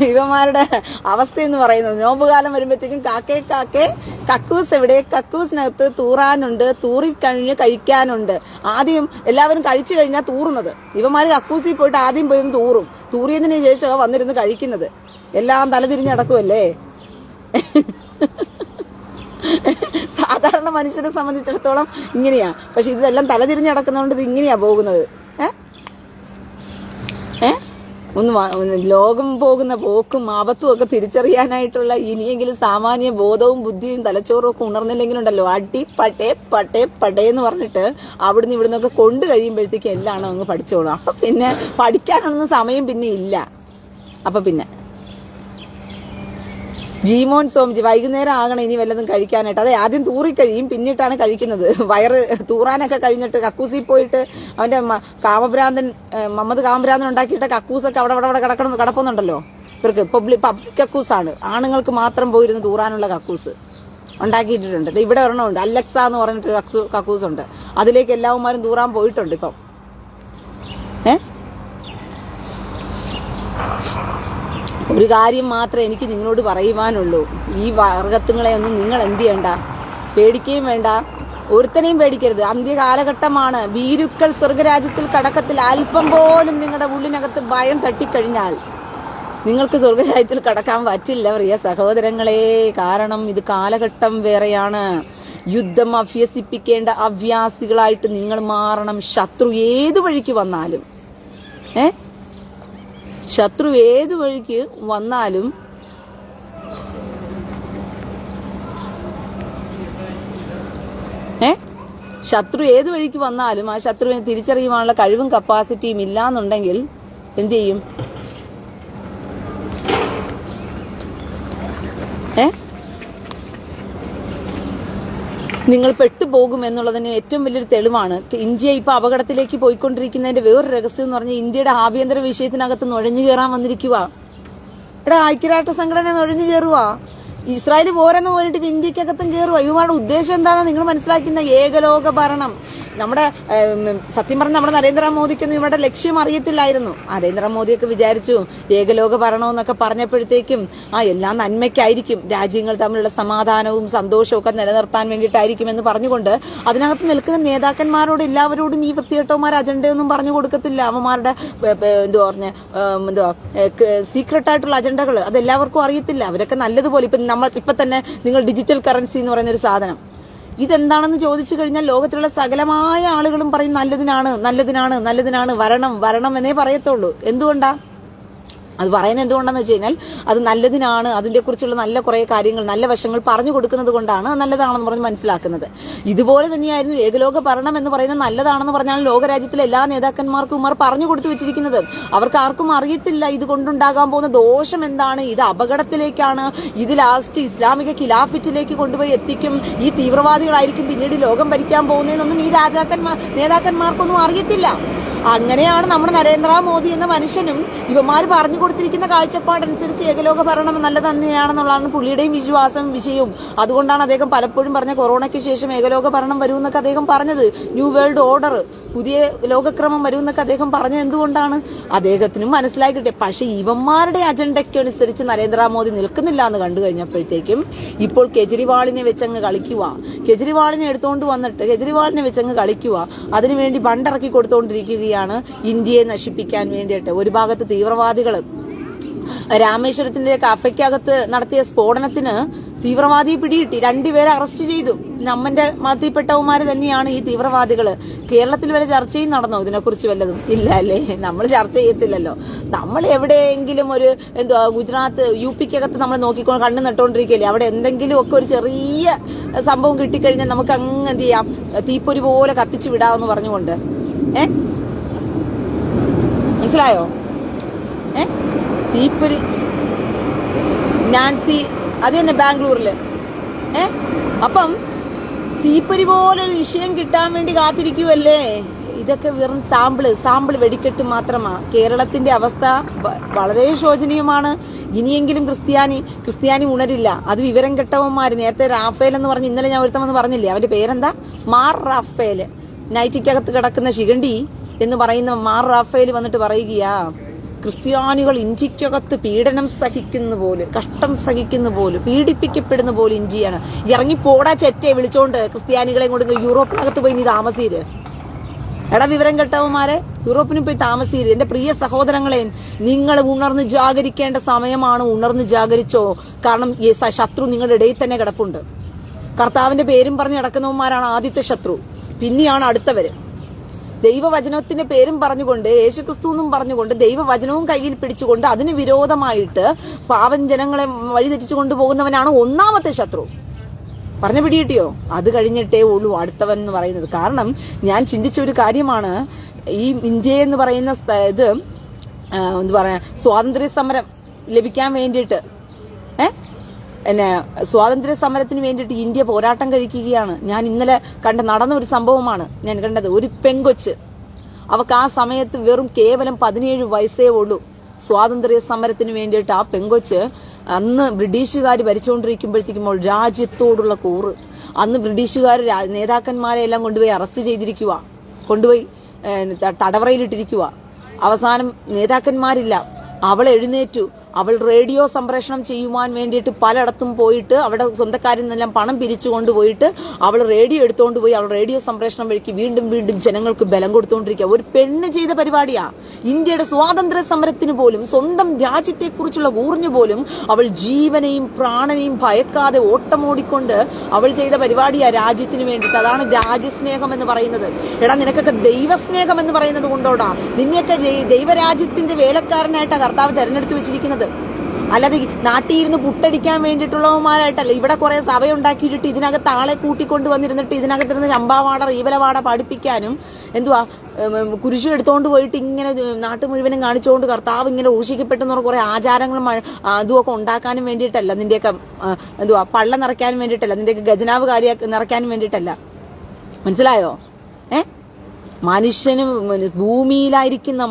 ഇവന്മാരുടെ അവസ്ഥ എന്ന് പറയുന്നത്. നോമ്പുകാലം വരുമ്പോഴത്തേക്കും കാക്കേ കാക്കേ കക്കൂസ് എവിടെ? കക്കൂസിനകത്ത് തൂറാനുണ്ട്, തൂറിക്കഴിഞ്ഞ് കഴിക്കാനുണ്ട്. ആദ്യം എല്ലാവരും കഴിച്ചു കഴിഞ്ഞാൽ തൂറുന്നത്. ഇവന്മാര് കക്കൂസിൽ പോയിട്ട് ആദ്യം പോയിരുന്ന് തൂറും. തൂറിയതിന് ശേഷം വന്നിരുന്ന് കഴിക്കുന്നത്. എല്ലാം തലതിരിഞ്ഞ് നടക്കുമല്ലേ. സാധാരണ മനുഷ്യരെ സംബന്ധിച്ചിടത്തോളം ഇങ്ങനെയാ. പക്ഷെ ഇതെല്ലാം തലതിരിഞ്ഞ് നടക്കുന്നതുകൊണ്ട് ഇത് ഇങ്ങനെയാ പോകുന്നത്. ലോകം പോകുന്ന പോക്കും ആപത്തും ഒക്കെ തിരിച്ചറിയാനായിട്ടുള്ള ഇനിയെങ്കിലും സാമാന്യ ബോധവും ബുദ്ധിയും തലച്ചോറും ഒക്കെ ഉണർന്നില്ലെങ്കിലുണ്ടല്ലോ, അടി പട്ടേ പട്ടേ പട്ടേ എന്ന് പറഞ്ഞിട്ട് അവിടുന്ന് ഇവിടുന്നൊക്കെ കൊണ്ട് കഴിയുമ്പോഴത്തേക്കും എല്ലാം അങ്ങ് പഠിച്ചോളും. അപ്പൊ പിന്നെ പഠിക്കാനൊന്നും സമയം പിന്നെ ഇല്ല. അപ്പൊ പിന്നെ ജീമോൻ സോംജി വൈകുന്നേരം ആകണം ഇനി വല്ലതും കഴിക്കാനായിട്ട്. അതെ, ആദ്യം തൂറിക്കഴിയും, പിന്നിട്ടാണ് കഴിക്കുന്നത്. വയറ് തൂറാനൊക്കെ കഴിഞ്ഞിട്ട് കക്കൂസിൽ പോയിട്ട് അവന്റെ മുഹമ്മദ് കാമഭ്രാന്തൻ ഉണ്ടാക്കിയിട്ട് കക്കൂസൊക്കെ അവിടെ കിടപ്പുന്നുണ്ടല്ലോ. ഇവർക്ക് പബ്ലിക് കക്കൂസാണ്. ആണുങ്ങൾക്ക് മാത്രം പോയിരുന്ന് തൂറാനുള്ള കക്കൂസ് ഉണ്ടാക്കിയിട്ടുണ്ട്. ഇവിടെ ഒരെണ്ണമുണ്ട്, അലക്സ എന്ന് പറഞ്ഞിട്ട് കക്കൂസുണ്ട്. അതിലേക്ക് എല്ലാവന്മാരും തൂറാൻ പോയിട്ടുണ്ട് ഇപ്പം. ഒരു കാര്യം മാത്രമേ എനിക്ക് നിങ്ങളോട് പറയുവാനുള്ളൂ. ഈ വർഗത്തുങ്ങളെ ഒന്നും നിങ്ങൾ എന്ത് ചെയ്യണ്ട, പേടിക്കുകയും വേണ്ട, ഒരുത്തനെയും പേടിക്കരുത്. അന്ത്യകാലഘട്ടമാണ്. ഭീരുക്കൾ സ്വർഗരാജ്യത്തിൽ കടക്കത്തിൽ അല്പം പോലും നിങ്ങളുടെ ഉള്ളിനകത്ത് ഭയം തട്ടിക്കഴിഞ്ഞാൽ നിങ്ങൾക്ക് സ്വർഗരാജ്യത്തിൽ കടക്കാൻ പറ്റില്ല പ്രിയ സഹോദരങ്ങളെ. കാരണം ഇത് കാലഘട്ടം വേറെയാണ്. യുദ്ധം അഭ്യസിപ്പിക്കേണ്ട അഭ്യാസികളായിട്ട് നിങ്ങൾ മാറണം. ശത്രു ഏതു വഴിക്ക് വന്നാലും ശത്രു ഏതു വഴിക്ക് വന്നാലും ശത്രു ഏതു വഴിക്ക് വന്നാലും ആ ശത്രുവിനെ തിരിച്ചറിയുവാനുള്ള കഴിവും കപ്പാസിറ്റിയും ഇല്ലാന്നുണ്ടെങ്കിൽ എന്ത് ചെയ്യും? നിങ്ങൾ പെട്ടുപോകും എന്നുള്ളതിന് ഏറ്റവും വലിയൊരു തെളിവാണ്. ഇന്ത്യ ഇപ്പൊ അപകടത്തിലേക്ക് പോയിക്കൊണ്ടിരിക്കുന്നതിന്റെ വേറൊരു രഹസ്യം എന്ന് പറഞ്ഞാൽ ഇന്ത്യയുടെ ആഭ്യന്തര വിഷയത്തിനകത്ത് നുഴഞ്ഞു കയറാൻ വന്നിരിക്കുക. ഐക്യരാഷ്ട്ര സംഘടന നുഴഞ്ഞു കയറുക. ഇസ്രായേൽ പോരെന്ന് പോയിട്ട് ഇന്ത്യക്കകത്തും കയറുക. ഇവരുടെ ഉദ്ദേശം എന്താണെന്ന് നിങ്ങൾ മനസ്സിലാക്കുന്ന ഏകലോക ഭരണം. നമ്മുടെ സത്യം പറഞ്ഞ നമ്മുടെ നരേന്ദ്രമോദിക്കൊന്നും ഇവരുടെ ലക്ഷ്യം അറിയത്തില്ലായിരുന്നു. നരേന്ദ്രമോദിയൊക്കെ വിചാരിച്ചു ഏകലോക ഭരണം എന്നൊക്കെ പറഞ്ഞപ്പോഴത്തേക്കും എല്ലാം നന്മയ്ക്കായിരിക്കും, രാജ്യങ്ങൾ തമ്മിലുള്ള സമാധാനവും സന്തോഷവും ഒക്കെ നിലനിർത്താൻ വേണ്ടിയിട്ടായിരിക്കും എന്ന് പറഞ്ഞുകൊണ്ട് അതിനകത്ത് നിൽക്കുന്ന നേതാക്കന്മാരോട് എല്ലാവരോടും ഈ വൃത്തികെട്ടവന്മാർ അജണ്ടയൊന്നും പറഞ്ഞു കൊടുക്കത്തില്ല. അവന്മാരുടെ സീക്രട്ടായിട്ടുള്ള അജണ്ടകൾ അതെല്ലാവർക്കും അറിയത്തില്ല. അവരൊക്കെ നല്ലതുപോലെ ഇപ്പൊ തന്നെ നിങ്ങൾ ഡിജിറ്റൽ കറൻസി എന്ന് പറയുന്നൊരു സാധനം, ഇതെന്താണെന്ന് ചോദിച്ചു കഴിഞ്ഞാൽ ലോകത്തിലുള്ള സകലമായ ആളുകളും പറയും നല്ലതിനാണ് നല്ലതിനാണ് നല്ലതിനാണ്, വരണം വരണം എന്നേ പറയത്തുള്ളൂ. എന്തുകൊണ്ടാ അത് പറയുന്നത്? എന്തുകൊണ്ടാന്ന് വെച്ച് കഴിഞ്ഞാൽ അത് നല്ലതിനാണ്, അതിന്റെ കുറിച്ചുള്ള നല്ല കുറെ കാര്യങ്ങൾ, നല്ല വശങ്ങൾ പറഞ്ഞു കൊടുക്കുന്നത് കൊണ്ടാണ് നല്ലതാണെന്ന് പറഞ്ഞ് മനസ്സിലാക്കുന്നത്. ഇതുപോലെ തന്നെയായിരുന്നു ഏകലോക ഭരണം എന്ന് പറയുന്നത് നല്ലതാണെന്ന് പറഞ്ഞാൽ ലോകരാജ്യത്തിലെ എല്ലാ നേതാക്കന്മാർക്കും ഇവർ പറഞ്ഞു കൊടുത്തു വെച്ചിരിക്കുന്നത്. അവർക്ക് ആർക്കും അറിയത്തില്ല ഇത് കൊണ്ടുണ്ടാകാൻ പോകുന്ന ദോഷം എന്താണ്, ഇത് അപകടത്തിലേക്കാണ്, ഇത് ലാസ്റ്റ് ഇസ്ലാമിക ഖിലാഫറ്റിലേക്ക് കൊണ്ടുപോയി എത്തിക്കും, ഈ തീവ്രവാദികളായിരിക്കും പിന്നീട് ലോകം ഭരിക്കാൻ പോകുന്നതെന്നൊന്നും ഈ നേതാക്കന്മാർക്കൊന്നും അറിയത്തില്ല. അങ്ങനെയാണ് നമ്മുടെ നരേന്ദ്രമോദി എന്ന മനുഷ്യനും ഇവന്മാർ പറഞ്ഞു കൊടുത്തിരിക്കുന്ന കാഴ്ചപ്പാടനുസരിച്ച് ഏകലോക ഭരണം നല്ലത് തന്നെയാണെന്നുള്ളതാണ് പുള്ളിയുടെയും വിഷയവും. അതുകൊണ്ടാണ് അദ്ദേഹം പലപ്പോഴും പറഞ്ഞ കൊറോണയ്ക്ക് ശേഷം ഏകലോക ഭരണം വരുമെന്നൊക്കെ അദ്ദേഹം പറഞ്ഞത്. ന്യൂ വേൾഡ് ഓർഡർ, പുതിയ ലോകക്രമം വരുമെന്നൊക്കെ അദ്ദേഹം പറഞ്ഞത് എന്തുകൊണ്ടാണ്? അദ്ദേഹത്തിനും മനസ്സിലാക്കിട്ടെ. പക്ഷെ ഇവന്മാരുടെ അജണ്ടയ്ക്കനുസരിച്ച് നരേന്ദ്രമോദി നിൽക്കുന്നില്ല എന്ന് കണ്ടു കഴിഞ്ഞപ്പോഴത്തേക്കും ഇപ്പോൾ കെജ്രിവാളിനെ വെച്ചങ്ങ് കളിക്കുക, കെജ്രിവാളിനെ എടുത്തുകൊണ്ട് വന്നിട്ട് കെജ്രിവാളിനെ വെച്ചങ്ങ് കളിക്കുക, അതിനുവേണ്ടി ബണ്ടിറക്കി കൊടുത്തുകൊണ്ടിരിക്കുകയാണ് ഇന്ത്യയെ നശിപ്പിക്കാൻ വേണ്ടിയിട്ട്. ഒരു ഭാഗത്ത് തീവ്രവാദികൾ രാമേശ്വരത്തിന്റെ കഫയ്ക്കകത്ത് നടത്തിയ സ്ഫോടനത്തിന് തീവ്രവാദിയെ പിടികിട്ടി, 2 പേരെ അറസ്റ്റ് ചെയ്തു. നമ്മന്റെ മതത്തിൽപ്പെട്ടവന്മാര് തന്നെയാണ് ഈ തീവ്രവാദികള്. കേരളത്തിൽ വരെ ചർച്ചയും നടന്നോ ഇതിനെക്കുറിച്ച്? വല്ലതും ഇല്ല അല്ലേ? നമ്മൾ ചർച്ച ചെയ്യത്തില്ലല്ലോ. നമ്മൾ എവിടെയെങ്കിലും ഒരു ഗുജറാത്ത് UP-ക്കകത്ത് നമ്മൾ നോക്കിക്കൊണ്ട് കണ്ണു നട്ടുകൊണ്ടിരിക്കുകയല്ലേ? അവിടെ എന്തെങ്കിലും ഒക്കെ ഒരു ചെറിയ സംഭവം കിട്ടിക്കഴിഞ്ഞാൽ നമുക്ക് അങ്ങ് എന്ത് ചെയ്യാം, തീപ്പൊരി പോലെ കത്തിച്ചു വിടാമെന്ന് പറഞ്ഞുകൊണ്ട്. മനസ്സിലായോ? തീപ്പൊരി നാൻസി അത് തന്നെ ബാംഗ്ലൂരില്. അപ്പം തീപ്പൊരി പോലെ ഒരു വിഷയം കിട്ടാൻ വേണ്ടി കാത്തിരിക്കുവല്ലേ? ഇതൊക്കെ വെറും സാമ്പിള് വെടിക്കെട്ട് മാത്രമാ. കേരളത്തിന്റെ അവസ്ഥ വളരെ ശോചനീയമാണ്. ഇനിയെങ്കിലും ക്രിസ്ത്യാനി ഉണരില്ല. അത് വിവരം കെട്ടവന്മാര്. നേരത്തെ റാഫേൽ എന്ന് പറഞ്ഞ് ഇന്നലെ ഞാൻ ഒരുത്തം വന്ന് പറഞ്ഞില്ലേ, അവന്റെ പേരെന്താ, മാർ റാഫേൽ. നൈറ്റിക്കകത്ത് കിടക്കുന്ന ശിഖണ്ഡി എന്ന് പറയുന്ന മാർ റാഫേൽ വന്നിട്ട് പറയുകയാ, ക്രിസ്ത്യാനികൾ ഇന്ത്യക്കകത്ത് പീഡനം സഹിക്കുന്ന പോലെ, കഷ്ടം സഹിക്കുന്ന പോലെ, പീഡിപ്പിക്കപ്പെടുന്ന പോലെ ഇന്ത്യയാണ്. ഇറങ്ങി പോടാ ചെറ്റെ വിളിച്ചോണ്ട് ക്രിസ്ത്യാനികളെ കൊണ്ട് യൂറോപ്പിനകത്ത് പോയി നീ താമസീര്. എടാ വിവരം കെട്ടവന്മാരെ, യൂറോപ്പിന് പോയി താമസീര്. എന്റെ പ്രിയ സഹോദരങ്ങളെ, നിങ്ങൾ ഉണർന്ന് ജാഗരിക്കേണ്ട സമയമാണ്. ഉണർന്ന് ജാഗരിച്ചോ. കാരണം ശത്രു നിങ്ങളുടെ ഇടയിൽ തന്നെ കിടപ്പുണ്ട്. കർത്താവിന്റെ പേരും പറഞ്ഞ് കിടക്കുന്നവന്മാരാണ് ആദ്യത്തെ ശത്രു, പിന്നെയാണ് അടുത്തവര്. ദൈവവചനത്തിന്റെ പേരും പറഞ്ഞുകൊണ്ട്, യേശുക്രിസ്തു എന്നും പറഞ്ഞുകൊണ്ട്, ദൈവവചനവും കയ്യിൽ പിടിച്ചുകൊണ്ട് അതിന് വിരോധമായിട്ട് പാവം ജനങ്ങളെ വഴിതെറ്റിച്ചു കൊണ്ടുപോകുന്നവനാണ് ഒന്നാമത്തെ ശത്രു. പറഞ്ഞു പിടികിട്ടിയോ? അത് കഴിഞ്ഞിട്ടേ ഉള്ളൂ അടുത്തവൻ എന്ന് പറയുന്നത്. കാരണം ഞാൻ ചിന്തിച്ച ഒരു കാര്യമാണ്, ഈ ഇന്ത്യ എന്ന് പറയുന്ന ഇത് എന്താ പറയാ, സ്വാതന്ത്ര്യ സമരം ലഭിക്കാൻ വേണ്ടിയിട്ട് സ്വാതന്ത്ര്യ സമരത്തിന് വേണ്ടിയിട്ട് ഇന്ത്യ പോരാട്ടം കഴിക്കുകയാണ്. ഞാൻ ഇന്നലെ നടന്ന ഒരു സംഭവമാണ് ഞാൻ കണ്ടത്. ഒരു പെങ്കൊച്ച്, അവക്ക് ആ സമയത്ത് വെറും കേവലം 17 വയസ്സേ ഉള്ളൂ. സ്വാതന്ത്ര്യ സമരത്തിന് വേണ്ടിയിട്ട് ആ പെങ്കൊച്ച് അന്ന് ബ്രിട്ടീഷുകാർ ഭരിച്ചുകൊണ്ടിരിക്കുമ്പോഴത്തേക്കുമ്പോൾ രാജ്യത്തോടുള്ള കൂറ്, അന്ന് ബ്രിട്ടീഷുകാർ നേതാക്കന്മാരെ എല്ലാം കൊണ്ടുപോയി അറസ്റ്റ് ചെയ്തിരിക്കുക, കൊണ്ടുപോയി തടവറയിലിട്ടിരിക്കുക. അവസാനം നേതാക്കന്മാരില്ല. അവൾ എഴുന്നേറ്റു. അവൾ റേഡിയോ സംപ്രേഷണം ചെയ്യുവാൻ വേണ്ടിയിട്ട് പലയിടത്തും പോയിട്ട് അവിടെ സ്വന്തക്കാരിൽ നിന്നെല്ലാം പണം പിരിച്ചു കൊണ്ടുപോയിട്ട് അവൾ റേഡിയോ എടുത്തുകൊണ്ട് പോയി. അവൾ റേഡിയോ സംപ്രേഷണം വഴിക്ക് വീണ്ടും വീണ്ടും ജനങ്ങൾക്ക് ബലം കൊടുത്തുകൊണ്ടിരിക്കുക. ഒരു പെണ്ണ് ചെയ്ത പരിപാടിയാ. ഇന്ത്യയുടെ സ്വാതന്ത്ര്യ സമരത്തിന് പോലും, സ്വന്തം രാജ്യത്തെക്കുറിച്ചുള്ള ഊർഞ്ഞു പോലും അവൾ ജീവനെയും പ്രാണനെയും ഭയക്കാതെ ഓട്ടമോടിക്കൊണ്ട് അവൾ ചെയ്ത പരിപാടിയാ രാജ്യത്തിന് വേണ്ടിയിട്ട്. അതാണ് രാജ്യസ്നേഹം എന്ന് പറയുന്നത്. എടാ, നിനക്കൊക്കെ ദൈവസ്നേഹം എന്ന് പറയുന്നത് കൊണ്ടോടാ. നിന്നെയൊക്കെ ദൈവരാജ്യത്തിന്റെ വേലക്കാരനായിട്ടാ കർത്താവ് തെരഞ്ഞെടുത്ത് വെച്ചിരിക്കുന്നത്. അല്ലാതെ നാട്ടിൽ ഇരുന്ന് പുട്ടടിക്കാൻ വേണ്ടിയിട്ടുള്ളവന്മാരായിട്ടല്ല. ഇവിടെ കുറെ സഭയുണ്ടാക്കിയിട്ട് ഇതിനകത്ത് ആളെ കൂട്ടിക്കൊണ്ട് വന്നിരുന്നിട്ട് ഇതിനകത്തിരുന്ന് ചമ്പാവാട റീവലവാട പഠിപ്പിക്കാനും കുരിശു എടുത്തോണ്ട് പോയിട്ട് ഇങ്ങനെ നാട്ടു മുഴുവനും കാണിച്ചുകൊണ്ട് കർത്താവ് ഇങ്ങനെ ഊഷിക്കപ്പെട്ടെന്ന് കുറെ ആചാരങ്ങളും അതുമൊക്കെ ഉണ്ടാക്കാനും വേണ്ടിയിട്ടല്ല. നിന്റെയൊക്കെ പള്ള നിറയ്ക്കാനും വേണ്ടിയിട്ടല്ല. നിന്റെയൊക്കെ ഖജനാവ് നിറയ്ക്കാനും വേണ്ടിയിട്ടല്ല. മനസ്സിലായോ? മനുഷ്യന് ഭൂമിയിലായിരിക്കുന്ന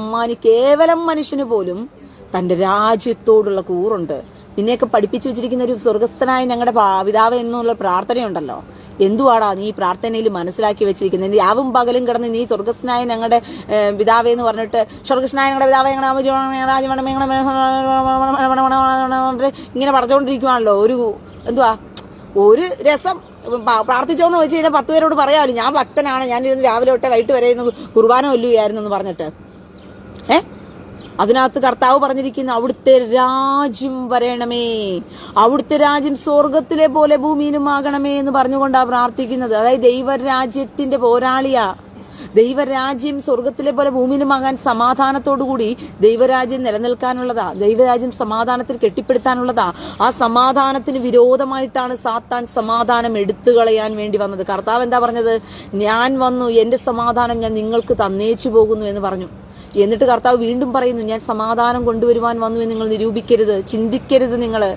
കേവലം മനുഷ്യന് പോലും തന്റെ രാജ്യത്തോടുള്ള കൂറുണ്ട്. നിന്നെയൊക്കെ പഠിപ്പിച്ചു വെച്ചിരിക്കുന്ന ഒരു സ്വർഗസ്ഥനായ ഞങ്ങളുടെ പിതാവ് എന്നുള്ള പ്രാർത്ഥനയുണ്ടല്ലോ. എന്തുവാടാ നീ പ്രാർത്ഥനയിൽ മനസ്സിലാക്കി വെച്ചിരിക്കുന്നത്? രാവും പകലും കിടന്ന് നീ സ്വർഗസ്ഥനായ ഞങ്ങളുടെ പിതാവേ എന്ന് പറഞ്ഞിട്ട്, സ്വർഗസ്ഥനായ ഞങ്ങളുടെ പിതാവേ ഇങ്ങനെ പറഞ്ഞുകൊണ്ടിരിക്കുവാണല്ലോ. ഒരു രസം. പ്രാർത്ഥിച്ചോന്ന് ചോദിച്ചു കഴിഞ്ഞാൽ 10 പേരോട് പറയാമല്ലോ, ഞാൻ ഭക്തനാണ്, ഞാനിരുന്ന് രാവിലെ തൊട്ടേ വൈകിട്ട് വരെ കുർബാന കൊല്ലുകയായിരുന്നു എന്ന് പറഞ്ഞിട്ട്. അതിനകത്ത് കർത്താവ് പറഞ്ഞിരിക്കുന്ന അവിടുത്തെ രാജ്യം വരണമേ, അവിടുത്തെ രാജ്യം സ്വർഗത്തിലെ പോലെ ഭൂമിയിലും ആകണമേ എന്ന് പറഞ്ഞുകൊണ്ടാണ് പ്രാർത്ഥിക്കുന്നത്. അതായത് ദൈവരാജ്യത്തിന്റെ പോരാളിയാ. ദൈവരാജ്യം സ്വർഗത്തിലെ പോലെ ഭൂമിയിലുമാകാൻ സമാധാനത്തോടുകൂടി ദൈവരാജ്യം നിലനിൽക്കാനുള്ളതാ. ദൈവരാജ്യം സമാധാനത്തിൽ കെട്ടിപ്പടുത്താനുള്ളതാ. ആ സമാധാനത്തിന് വിരോധമായിട്ടാണ് സാത്താൻ സമാധാനം എടുത്തു കളയാൻ വേണ്ടി വന്നത്. കർത്താവ് എന്താ പറഞ്ഞത്? ഞാൻ വന്നു, എന്റെ സമാധാനം ഞാൻ നിങ്ങൾക്ക് തന്നേച്ചു പോകുന്നു എന്ന് പറഞ്ഞു. എന്നിട്ട് കർത്താവ് വീണ്ടും പറയുന്നു, ഞാൻ സമാധാനം കൊണ്ടുവരുവാൻ വന്നു എന്ന് നിങ്ങൾ നിരൂപിക്കരുത്, ചിന്തിക്കരുത്. നിങ്ങള്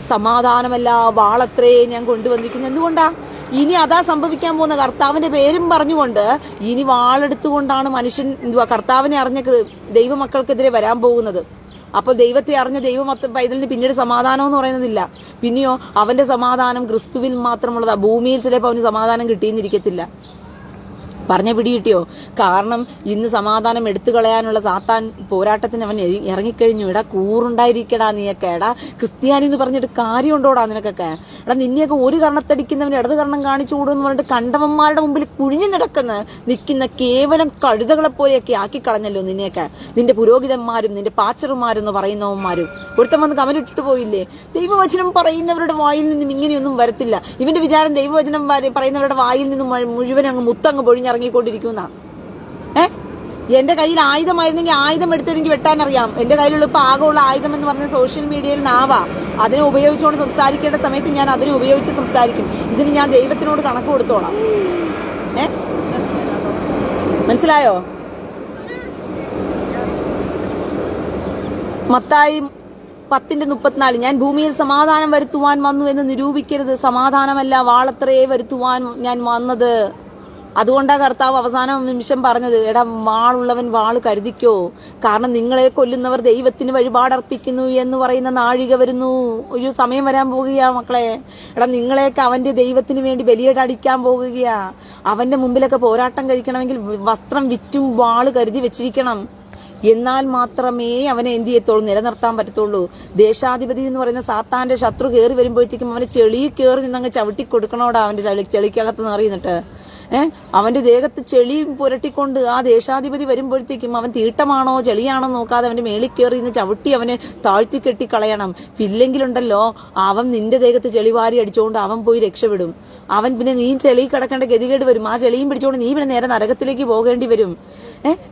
സമാധാനമല്ല വാളത്രേ ഞാൻ കൊണ്ടുവന്നിരിക്കുന്നു. എന്തുകൊണ്ടാ? ഇനി അതാ സംഭവിക്കാൻ പോകുന്ന. കർത്താവിന്റെ പേരും പറഞ്ഞുകൊണ്ട് ഇനി വാളെടുത്തുകൊണ്ടാണ് മനുഷ്യൻ കർത്താവിനെ അറിഞ്ഞ ദൈവമക്കൾക്കെതിരെ വരാൻ പോകുന്നത്. അപ്പോൾ ദൈവത്തെ അറിഞ്ഞ പൈതലിന് പിന്നീട് സമാധാനം എന്ന് പറയുന്നതില്ല. പിന്നെയോ അവന്റെ സമാധാനം ക്രിസ്തുവിൽ മാത്രമുള്ളതാ. ഭൂമിയിൽ ചിലപ്പോൾ അവന് സമാധാനം കിട്ടിയെന്നിരിക്കത്തില്ല. പറഞ്ഞ പിടികിട്ടിയോ? കാരണം ഇന്ന് സമാധാനം എടുത്തു കളയാനുള്ള സാത്താൻ പോരാട്ടത്തിന് അവൻ ഇറങ്ങിക്കഴിഞ്ഞു. എടാ, കൂറുണ്ടായിരിക്കടാ നീയൊക്കെ. എടാ, ക്രിസ്ത്യാനി എന്ന് പറഞ്ഞിട്ട് കാര്യമുണ്ടോടാ നിനക്കൊക്കെ? എടാ, നിന്നെയൊക്കെ ഒരു കർണത്തടിക്കുന്നവന് ഇടത് കർണം കാണിച്ചു കൂടുമെന്ന് പറഞ്ഞിട്ട് കണ്ടവന്മാരുടെ മുമ്പിൽ കുഴിഞ്ഞു നിൽക്കുന്ന കേവലം കഴുതകളെ പോലെയൊക്കെ ആക്കി കളഞ്ഞല്ലോ നിന്നെയൊക്കെ. നിന്റെ പുരോഹിതന്മാരും നിന്റെ പാച്ചർമാരും എന്ന് പറയുന്നവന്മാരും. ഒരുത്തം വന്ന് കമലിട്ടിട്ട് പോയില്ലേ, ദൈവവചനം പറയുന്നവരുടെ വായിൽ നിന്നും ഇങ്ങനെയൊന്നും വരത്തില്ല. ഇവന്റെ വിചാരം ദൈവവചനം പറയുന്നവരുടെ വായിൽ നിന്നും മുഴുവൻ അങ്ങ് മുത്തങ്ങ് പൊഴിഞ്ഞിറങ്ങിക്കൊണ്ടിരിക്കുന്ന. എന്റെ കയ്യിൽ ആയുധമായിരുന്നെങ്കിൽ ആയുധം എടുത്തെനിക്ക് വെട്ടാനറിയാം. എന്റെ കയ്യിലുള്ള ഇപ്പൊ ആകെയുള്ള ആയുധം എന്ന് പറഞ്ഞ സോഷ്യൽ മീഡിയയിൽ നാവാ. അതിനെ ഉപയോഗിച്ചുകൊണ്ട് സംസാരിക്കേണ്ട സമയത്ത് ഞാൻ അതിനെ ഉപയോഗിച്ച് സംസാരിക്കും. ഇതിന് ഞാൻ ദൈവത്തിനോട് കണക്ക് കൊടുത്തോളാം. മനസ്സിലായോ? മത്തായി 10:34, ഞാൻ ഭൂമിയിൽ സമാധാനം വരുത്തുവാൻ വന്നു എന്ന് നിരൂപിക്കരുത്. സമാധാനമല്ല വാളത്രയെ വരുത്തുവാൻ ഞാൻ വന്നത്. അതുകൊണ്ടാ കർത്താവ് അവസാന നിമിഷം പറഞ്ഞത്, എടാ വാളുള്ളവൻ വാള് കരുതിക്കോ, കാരണം നിങ്ങളെ കൊല്ലുന്നവർ ദൈവത്തിന് വഴിപാടർപ്പിക്കുന്നു എന്ന് പറയുന്ന നാഴിക വരുന്നു. ഒരു സമയം വരാൻ പോകുകയാ മക്കളെ. എടാ നിങ്ങളെയൊക്കെ അവന്റെ ദൈവത്തിന് വേണ്ടി ബലിയേട് അടിക്കാൻ പോകുകയാ. അവന്റെ മുമ്പിലൊക്കെ പോരാട്ടം കഴിക്കണമെങ്കിൽ വസ്ത്രം വിറ്റും വാള് കരുതി വെച്ചിരിക്കണം. എന്നാൽ മാത്രമേ അവനെ എന്ത് ചെയ്യത്തുള്ളൂ, നിലനിർത്താൻ പറ്റത്തുള്ളൂ. ദേശാധിപതി എന്ന് പറയുന്ന സാത്താന്റെ ശത്രു കയറി വരുമ്പോഴത്തേക്കും അവനെ ചെളി കയറി നിന്നങ്ങ് ചവിട്ടി കൊടുക്കണോടാ. അവന്റെ ചെളിക്കകത്ത് നിറയുന്നിട്ട് അവന്റെ ദേഹത്ത് ചെളി പുരട്ടിക്കൊണ്ട് ആ ദേശാധിപതി വരുമ്പോഴത്തേക്കും അവൻ തീട്ടമാണോ ചെളിയാണോ നോക്കാതെ അവന്റെ മേളിൽ കയറി ഇന്ന് ചവിട്ടി അവനെ താഴ്ത്തി കെട്ടി കളയണം. ഇല്ലെങ്കിലുണ്ടല്ലോ അവൻ നിന്റെ ദേഹത്ത് ചെളി വാരി അടിച്ചുകൊണ്ട് അവൻ പോയി രക്ഷപ്പെടും. അവൻ പിന്നെ നീ ചെളി കിടക്കേണ്ട ഗതികേട് വരും. ആ ചെളിയും പിടിച്ചുകൊണ്ട് നീ പിന്നെ നേരെ നരകത്തിലേക്ക് പോകേണ്ടി വരും.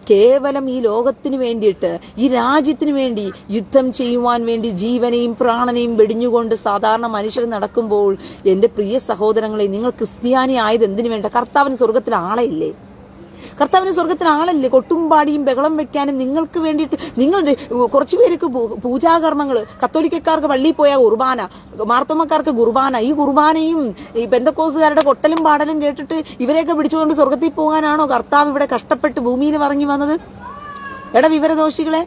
കേവലം ഈ ലോകത്തിന് വേണ്ടിയിട്ട്, ഈ രാജ്യത്തിന് വേണ്ടി യുദ്ധം ചെയ്യുവാൻ വേണ്ടി ജീവനെയും പ്രാണനെയും വെടിഞ്ഞുകൊണ്ട് സാധാരണ മനുഷ്യർ നടക്കുമ്പോൾ എന്റെ പ്രിയ സഹോദരങ്ങളെ, നിങ്ങൾ ക്രിസ്ത്യാനി ആയത് എന്തിനു വേണ്ട? കർത്താവിന് സ്വർഗത്തിൽ ആളെയില്ലേ? കർത്താവിന് സ്വർഗത്തിൽ ആളല്ലേ? കൊട്ടുംപാടിയും ബഹളം വെക്കാനും നിങ്ങൾക്ക് വേണ്ടിയിട്ട് നിങ്ങളുടെ കുറച്ചു പേർക്ക് പൂജാകർമ്മങ്ങൾ, കത്തോലിക്കക്കാർക്ക് പള്ളിയിൽ പോയ കുർബാന, മാർത്തോമക്കാർക്ക് കുർബാന, ഈ കുർബാനയും ഈ പെന്തക്കോസുകാരുടെ കൊട്ടലും പാടലും കേട്ടിട്ട് ഇവരെയൊക്കെ പിടിച്ചുകൊണ്ട് സ്വർഗത്തിൽ പോകാനാണോ കർത്താവ് ഇവിടെ കഷ്ടപ്പെട്ട് ഭൂമിയിൽ ഇറങ്ങി വന്നത്? എടാ വിവരദോഷികളെ,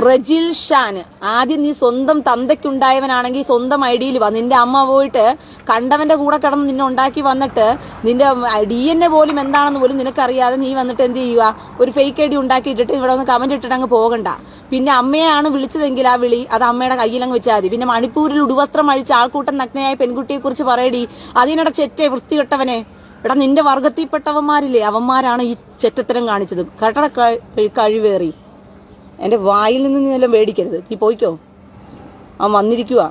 റജിൽ ഷാൻ, ആദ്യം നീ സ്വന്തം തന്തയ്ക്കുണ്ടായവനാണെങ്കിൽ സ്വന്തം ഐഡിയിൽ വാ. നിന്റെ അമ്മ പോയിട്ട് കണ്ടവന്റെ കൂടെ കിടന്ന് നിന്നെ ഉണ്ടാക്കി വന്നിട്ട് നിന്റെ DNA പോലും എന്താണെന്ന് പോലും നിനക്കറിയാതെ നീ വന്നിട്ട് എന്ത് ചെയ്യുക, ഒരു ഫേക്ക് ID ഉണ്ടാക്കിയിട്ടിട്ട് ഇവിടെ ഒന്ന് കമന്റ് ഇട്ടിട്ട് അങ്ങ് പോകണ്ട. പിന്നെ അമ്മയാണ് വിളിച്ചതെങ്കിൽ ആ വിളി അത് അമ്മയുടെ കയ്യിലങ്ങ് വെച്ചാൽ മതി. പിന്നെ മണിപ്പൂരിൽ ഉടുവസ്ത്രം അഴിച്ച് ആൾക്കൂട്ടം നഗ്നയായ പെൺകുട്ടിയെ കുറിച്ച് പറയടി, അതിനിടെ ചെറ്റേ വൃത്തികെട്ടവനെ. എടാ നിന്റെ വർഗത്തിൽപ്പെട്ടവന്മാരില്ലേ, അവന്മാരാണ് ഈ ചെറ്റത്തരം കാണിച്ചത്. കടട കഴിവേറി. എന്റെ വായിൽ നിന്ന് നീ എല്ലാം മേടിക്കരുത്. നീ പോയിക്കോ, അവൻ വന്നിരിക്കുക.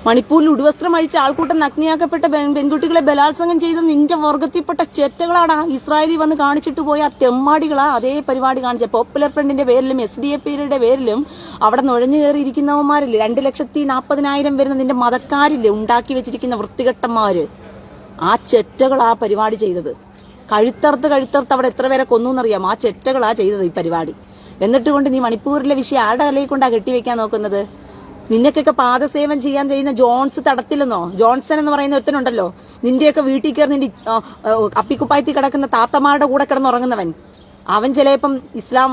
മണിപ്പൂരിൽ ഉടുവസ്ത്രം അഴിച്ച് ആൾക്കൂട്ടം നഗ്നയാക്കപ്പെട്ട പെൺകുട്ടികളെ ബലാത്സംഗം ചെയ്ത് നിന്റെ വർഗത്തിൽപ്പെട്ട ചെറ്റകളാടാ ഇസ്രായേലിൽ വന്ന് കാണിച്ചിട്ട് പോയ തെമ്മാടികളാ അതേ പരിപാടി കാണിച്ച പോപ്പുലർ ഫ്രണ്ടിന്റെ പേരിലും SDFയുടെ പേരിലും അവിടെ നുഴഞ്ഞു കയറിയിരിക്കുന്നവന്മാരില്ലേ, 2,40,000 വരുന്ന നിന്റെ മതക്കാരില്ലേ ഉണ്ടാക്കി വെച്ചിരിക്കുന്ന വൃത്തികെട്ടന്മാര്, ആ ചെറ്റകളാ പരിപാടി ചെയ്തത്. കഴുത്തറുത്ത് അവിടെ എത്ര പേരെ കൊന്നൂന്നറിയാം. ആ ചെറ്റകളാ ചെയ്തത് ഈ പരിപാടി. എന്നിട്ട് കൊണ്ട് നീ മണിപ്പൂരിലെ വിഷയം ആരുടെ തലയിൽ കൊണ്ടാ കെട്ടിവെക്കാൻ നോക്കുന്നത്? നിന്നെയൊക്കെ പാദസേവം ചെയ്യാൻ ചെയ്യുന്ന ജോൺസ് തടത്തില്ലെന്നോ? ജോൺസൺ എന്ന് പറയുന്ന ഒരുത്തനുണ്ടല്ലോ, നിന്റെയൊക്കെ വീട്ടിൽ കയറി നിന്റെ അപ്പിക്കുപ്പായത്തിൽ കിടക്കുന്ന താത്തമാരുടെ കൂടെ കിടന്നുറങ്ങുന്നവൻ. അവൻ ചിലപ്പം ഇസ്ലാം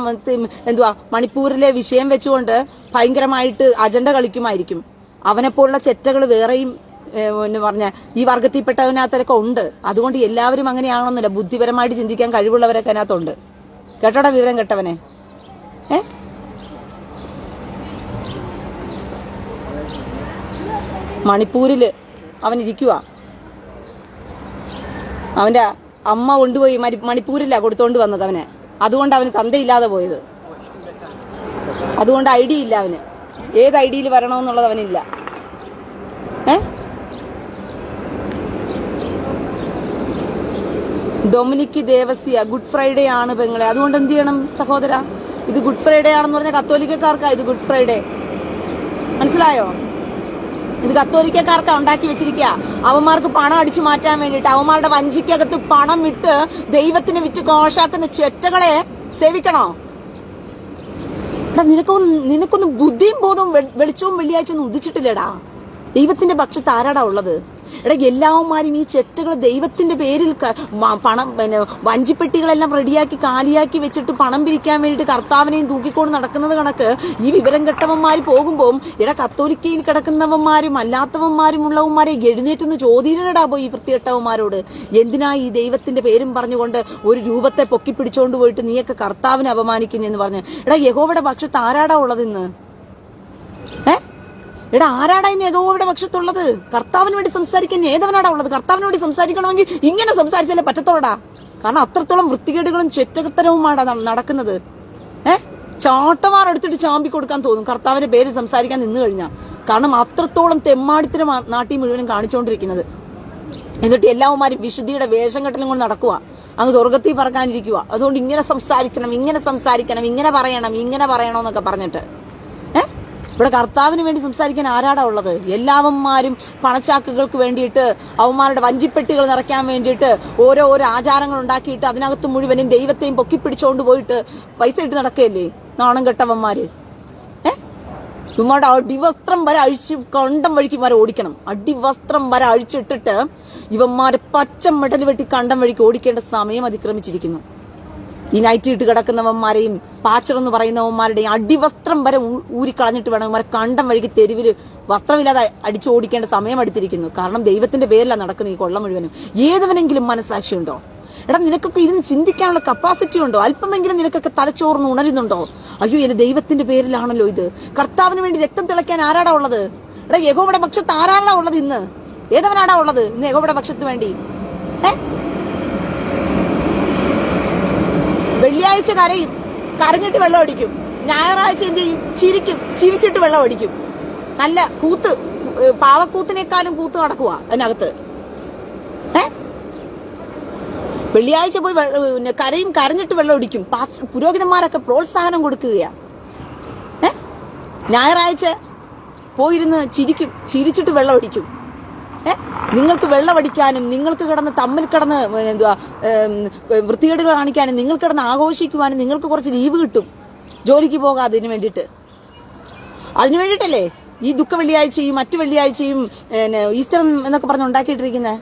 മണിപ്പൂരിലെ വിഷയം വെച്ചുകൊണ്ട് ഭയങ്കരമായിട്ട് അജണ്ട കളിക്കുമായിരിക്കും. അവനെപ്പോലുള്ള ചെറ്റകൾ വേറെയും എന്ന് പറഞ്ഞ ഈ വർഗത്തിൽപ്പെട്ടവനകത്തൊക്കെ ഉണ്ട്. അതുകൊണ്ട് എല്ലാവരും അങ്ങനെയാണെന്നില്ല, ബുദ്ധിപരമായിട്ട് ചിന്തിക്കാൻ കഴിവുള്ളവരൊക്കെ അതിനകത്തുണ്ട്. കേട്ടോടാ വിവരം കേട്ടവനെ. മണിപ്പൂരില് അവൻ ഇരിക്കുക, അവന്റെ അമ്മ കൊണ്ടുപോയി മണിപ്പൂരിലാ കൊടുത്തോണ്ട് വന്നത് അവനെ. അതുകൊണ്ട് അവന് തന്തയില്ലാതെ പോയത്. അതുകൊണ്ട് ID ഇല്ല അവന്. ഏത് ID വരണമെന്നുള്ളത് അവനില്ല. ഡൊമിനിക് ദേവസ്യ, ഗുഡ് ഫ്രൈഡേ ആണ് പെങ്ങളെ. അതുകൊണ്ട് എന്ത് ചെയ്യണം സഹോദര? ഇത് ഗുഡ് ഫ്രൈഡേ ആണെന്ന് പറഞ്ഞാൽ കത്തോലിക്കക്കാർക്കാ ഇത് ഗുഡ് ഫ്രൈഡേ. മനസ്സിലായോ? ഇത് കത്തോലിക്കക്കാർക്കാ ഉണ്ടാക്കി വെച്ചിരിക്കുക. അവന്മാർക്ക് പണം അടിച്ചു മാറ്റാൻ വേണ്ടിയിട്ട്, അവന്മാരുടെ വഞ്ചിക്കകത്ത് പണം വിട്ട് ദൈവത്തിന് വിറ്റ് കോശാക്കുന്ന ചെറ്റകളെ സേവിക്കണോ? നിനക്കൊന്നും ബുദ്ധിയും ബോധവും വെളിച്ചവും വെള്ളിയാഴ്ച ഒന്നും ഉദിച്ചിട്ടില്ലടാ. ദൈവത്തിന്റെ പക്ഷത്ത് ആരാടാ ഉള്ളത്? എടാ എല്ലാവന്മാരും ഈ ചെറ്റകൾ ദൈവത്തിന്റെ പേരിൽ പണം വഞ്ചിപ്പെട്ടികളെല്ലാം റെഡിയാക്കി കാലിയാക്കി വെച്ചിട്ട് പണം പിരിക്കാൻ വേണ്ടിയിട്ട് കർത്താവിനെയും തൂക്കിക്കൊണ്ട് നടക്കുന്നത് കണക്ക് ഈ വിവരം കെട്ടവന്മാര് പോകുമ്പോൾ എടാ കത്തോലിക്കയിൽ കിടക്കുന്നവന്മാരും അല്ലാത്തവന്മാരും ഉള്ളവന്മാരെ എഴുന്നേറ്റെന്ന് ചോദ്യനടാ പോയി ഈ വൃത്തികെട്ടവന്മാരോട്. എന്തിനാ ഈ ദൈവത്തിന്റെ പേരും പറഞ്ഞുകൊണ്ട് ഒരു രൂപത്തെ പൊക്കി പിടിച്ചോണ്ട് പോയിട്ട് നീയൊക്കെ കർത്താവിനെ അപമാനിക്കുന്നെന്ന് പറഞ്ഞ്? എടാ യഹോവയുടെ പക്ഷത്ത് ആരാടാ ഉള്ളതിന്ന്? എടാ ആരാടാ ഇന്ന് യഹോവയുടെ പക്ഷത്തുള്ളത്? കർത്താവിന് വേണ്ടി സംസാരിക്കാൻ ഏതവനാടാ ഉള്ളത്? കർത്താവിന് വേണ്ടി സംസാരിക്കണമെങ്കിൽ ഇങ്ങനെ സംസാരിച്ചാലേ പറ്റത്തോളടാ. കാരണം അത്രത്തോളം വൃത്തികേടുകളും ചെറ്റത്തരവുമാണ് നടക്കുന്നത്. ചാട്ടമാർ എടുത്തിട്ട് ചാമ്പി കൊടുക്കാൻ തോന്നും കർത്താവിന്റെ പേര് സംസാരിക്കാൻ നിന്ന് കഴിഞ്ഞാൽ. കാരണം അത്രത്തോളം തെമ്മാടിത്തരം നാട്ടിൽ മുഴുവനും കാണിച്ചുകൊണ്ടിരിക്കുന്നത്. എന്നിട്ട് എല്ലാവന്മാരും വിശുദ്ധിയുടെ വേഷം കെട്ടലും കൊണ്ട് നടക്കുക, അങ്ങ് സ്വർഗത്തിൽ പറക്കാനിരിക്കുക. അതുകൊണ്ട് ഇങ്ങനെ സംസാരിക്കണം, ഇങ്ങനെ പറയണമെന്നൊക്കെ പറഞ്ഞിട്ട് ഇവിടെ കർത്താവിന് വേണ്ടി സംസാരിക്കാൻ ആരാടാ ഉള്ളത്? എല്ലാവന്മാരും പണച്ചാക്കുകൾക്ക് വേണ്ടിയിട്ട്, അവന്മാരുടെ വഞ്ചിപ്പെട്ടികൾ നിറയ്ക്കാൻ വേണ്ടിയിട്ട് ഓരോ ആചാരങ്ങൾ ഉണ്ടാക്കിയിട്ട് അതിനകത്ത് മുഴുവനും ദൈവത്തെയും പൊക്കിപ്പിടിച്ചോണ്ട് പോയിട്ട് പൈസ ഇട്ട് നടക്കുകയല്ലേ നാണം കെട്ടവന്മാര്. ഇവന്മാരുടെ അടിവസ്ത്രം വരെ അഴിച്ച് കണ്ടം വഴിക്ക് ഇവരെ ഓടിക്കണം. അടിവസ്ത്രം വരെ അഴിച്ചിട്ടിട്ട് ഇവന്മാരെ പച്ച മെടൽ വെട്ടി കണ്ടം വഴിക്ക് ഓടിക്കേണ്ട സമയം അതിക്രമിച്ചിരിക്കുന്നു. ഈ നൈറ്റ് ഇട്ട് കിടക്കുന്നവന്മാരെയും പാച്ചർ എന്ന് പറയുന്നവന്മാരുടെയും അടിവസ്ത്രം വരെ ഊരിക്കളഞ്ഞിട്ട് വേണം ഇവന്മാരെ കണ്ടം വഴിക്ക് തെരുവില് വസ്ത്രമില്ലാതെ അടിച്ചു ഓടിക്കേണ്ട സമയം എടുത്തിരിക്കുന്നു. കാരണം ദൈവത്തിന്റെ പേരിലാണ് നടക്കുന്ന ഈ കൊള്ള മുഴുവനും. ഏതവനെങ്കിലും മനസാക്ഷി ഉണ്ടോ? എടാ, നിനക്കൊക്കെ ഇതിന് ചിന്തിക്കാനുള്ള കപ്പാസിറ്റി ഉണ്ടോ? അല്പമെങ്കിലും നിനക്കൊക്കെ തലച്ചോർന്ന് ഉണരുന്നുണ്ടോ? അയ്യോ, എന്റെ ദൈവത്തിന്റെ പേരിലാണല്ലോ ഇത്. കർത്താവിന് വേണ്ടി രക്തം തിളയ്ക്കാൻ ആരാടാ ഉള്ളത്? എടാ, യഹോവയുടെ പക്ഷത്ത് ആരാടാ ഉള്ളത് ഇന്ന്? ഏതവനാടാ ഉള്ളത് ഇന്ന് യഹോവയുടെ പക്ഷത്ത് വേണ്ടി? വെള്ളിയാഴ്ച കരയും, കരഞ്ഞിട്ട് വെള്ളം അടിക്കും. ഞായറാഴ്ച എന്ത് ചെയ്യും? ചിരിക്കും, ചിരിച്ചിട്ട് വെള്ളം അടിക്കും. നല്ല കൂത്ത്, പാവക്കൂത്തിനേക്കാളും കൂത്ത് നടക്കുക അതിനകത്ത്. വെള്ളിയാഴ്ച പോയി കരയും, കരഞ്ഞിട്ട് വെള്ളം അടിക്കും. പുരോഹിതന്മാരൊക്കെ പ്രോത്സാഹനം കൊടുക്കുകയാ. ഞായറാഴ്ച പോയിരുന്ന് ചിരിക്കും, ചിരിച്ചിട്ട് വെള്ളം അടിക്കും. നിങ്ങൾക്ക് വെള്ളമടിക്കാനും, നിങ്ങൾക്ക് തമ്മിൽ കിടന്ന് വൃത്തികേടുകൾ കാണിക്കാനും, നിങ്ങൾ കിടന്ന് ആഘോഷിക്കുവാനും നിങ്ങൾക്ക് കുറച്ച് ലീവ് കിട്ടും ജോലിക്ക് പോകാതെ. അതിനു വേണ്ടിയിട്ടല്ലേ ഈ ദുഃഖ വെള്ളിയാഴ്ചയും മറ്റു വെള്ളിയാഴ്ചയും ഈസ്റ്റർ എന്നൊക്കെ പറഞ്ഞ് ഉണ്ടാക്കിയിട്ടിരിക്കുന്നേ.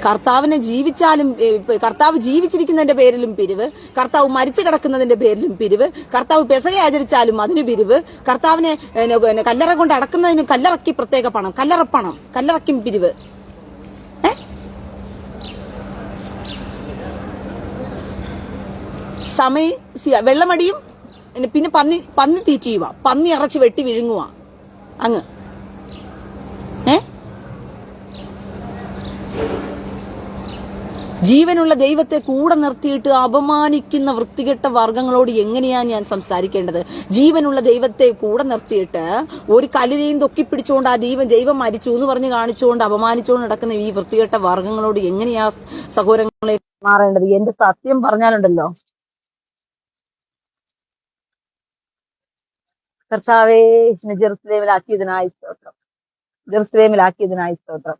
കർത്താവിനെ ജീവിച്ചാലും, കർത്താവ് ജീവിച്ചിരിക്കുന്നതിന്റെ പേരിലും പിരിവ്, കർത്താവ് മരിച്ചു കിടക്കുന്നതിന്റെ പേരിലും പിരിവ്, കർത്താവ് പെസക ആചരിച്ചാലും അതിന് പിരിവ്, കർത്താവിനെ കല്ലറ കൊണ്ട് അടക്കുന്നതിന് കല്ലറക്കി പ്രത്യേക പണം, കല്ലറപ്പണം, കല്ലറക്കും പിരിവ്. വെള്ളമടിയും പിന്നെ പന്നി തീറ്റിയുക, പന്നി അറച്ച് വെട്ടി വിഴുങ്ങുക അങ്ങ്. ജീവനുള്ള ദൈവത്തെ കൂടെ നിർത്തിയിട്ട് അപമാനിക്കുന്ന വൃത്തികെട്ട വർഗങ്ങളോട് എങ്ങനെയാ ഞാൻ സംസാരിക്കേണ്ടത്? ജീവനുള്ള ദൈവത്തെ കൂടെ നിർത്തിയിട്ട് ഒരു കല്ലിനെയും തൊക്കിപ്പിടിച്ചുകൊണ്ട് ആ ദൈവം മരിച്ചു എന്ന് പറഞ്ഞ് കാണിച്ചുകൊണ്ട് അപമാനിച്ചുകൊണ്ട് നടക്കുന്ന ഈ വൃത്തികെട്ട വർഗങ്ങളോട് എങ്ങനെയാ സഹോദരങ്ങളെ മാറേണ്ടത്? എന്റെ സത്യം പറഞ്ഞാലുണ്ടല്ലോ, കർത്താവേ ജെറുസലേമിലാക്കിയതിനായി സ്തോത്രം, ജെറുസലേമിലാക്കിയതിനായി സ്തോത്രം.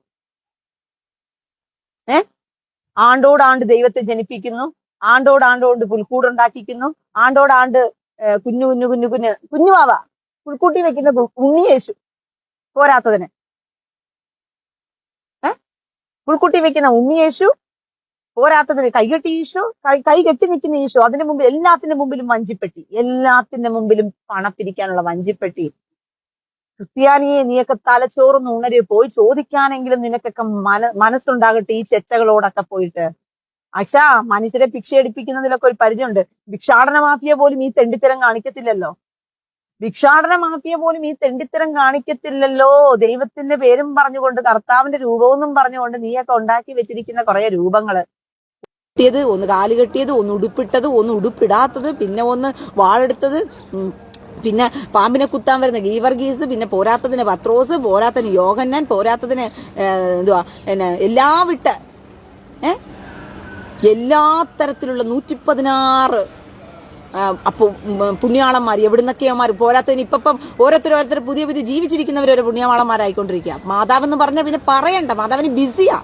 ആണ്ടോടാണ്ട് ദൈവത്തെ ജനിപ്പിക്കുന്നു, ആണ്ടോടാണ്ട് പുൽക്കൂടുണ്ടാക്കിക്കുന്നു, ആണ്ടോടാണ്ട് കുഞ്ഞുവാവ പുൽക്കൂട്ടി വെക്കുന്ന ഉണ്ണിയേശു പോരാത്തതിന്, പുൽക്കൂട്ടി വെക്കുന്ന ഉണ്ണിയേശു പോരാത്തതിന് കൈകെട്ടി ഈശോ, കൈകെട്ടി നിൽക്കുന്ന ഈശോ, അതിന് മുമ്പിൽ എല്ലാത്തിന്റെ മുമ്പിലും വഞ്ചിപ്പെട്ടി, എല്ലാത്തിന്റെ മുമ്പിലും പണപ്പിരിക്കാനുള്ള വഞ്ചിപ്പെട്ടി. ക്രിസ്ത്യാനിയെ, നീയൊക്കെ തലച്ചോറൊന്ന് ഉണര്, പോയി ചോദിക്കാനെങ്കിലും നിനക്കൊക്കെ മനസ്സുണ്ടാകട്ടെ ഈ ചെറ്റകളോടൊക്കെ പോയിട്ട്. അച്ഛാ, മനുഷ്യരെ ഭിക്ഷയടിപ്പിക്കുന്നതിലൊക്കെ ഒരു പരിധിയുണ്ട്. ഭിക്ഷാടന മാഫിയ പോലും ഈ തെണ്ടിത്തരം കാണിക്കത്തില്ലല്ലോ, ഭിക്ഷാടന മാഫിയ പോലും ഈ തെണ്ടിത്തരം കാണിക്കത്തില്ലല്ലോ. ദൈവത്തിന്റെ പേരും പറഞ്ഞുകൊണ്ട്, കർത്താവിന്റെ രൂപമെന്നും പറഞ്ഞുകൊണ്ട് നീയൊക്കെ ഉണ്ടാക്കി വെച്ചിരിക്കുന്ന കുറെ രൂപങ്ങള്, ഒന്ന് കാല് കെട്ടിയത്, ഒന്ന് ഉടുപ്പിട്ടത്, ഒന്ന് ഉടുപ്പിടാത്തത്, പിന്നെ ഒന്ന് വാളെടുത്തത്, പിന്നെ പാമ്പിനെ കുത്താൻ വരുന്ന ഗീവർഗീസ്, പിന്നെ പോരാത്തതിന് പത്രോസ്, പോരാത്തതിന് യോഹന്നാൻ, പോരാത്തതിന് എല്ലാ വിട്ട് എല്ലാ തരത്തിലുള്ള 116 അപ്പൊ പുണ്യാളന്മാർ എവിടുന്നൊക്കെയമാർ, പോരാത്തതിന് ഇപ്പം ഓരോരുത്തർ പുതിയ ജീവിച്ചിരിക്കുന്നവരോരോ പുണ്യാളന്മാരായിക്കൊണ്ടിരിക്കുക. മാതാവെന്ന് പറഞ്ഞാൽ പിന്നെ പറയണ്ട, മാതാവിന് ബിസിയാ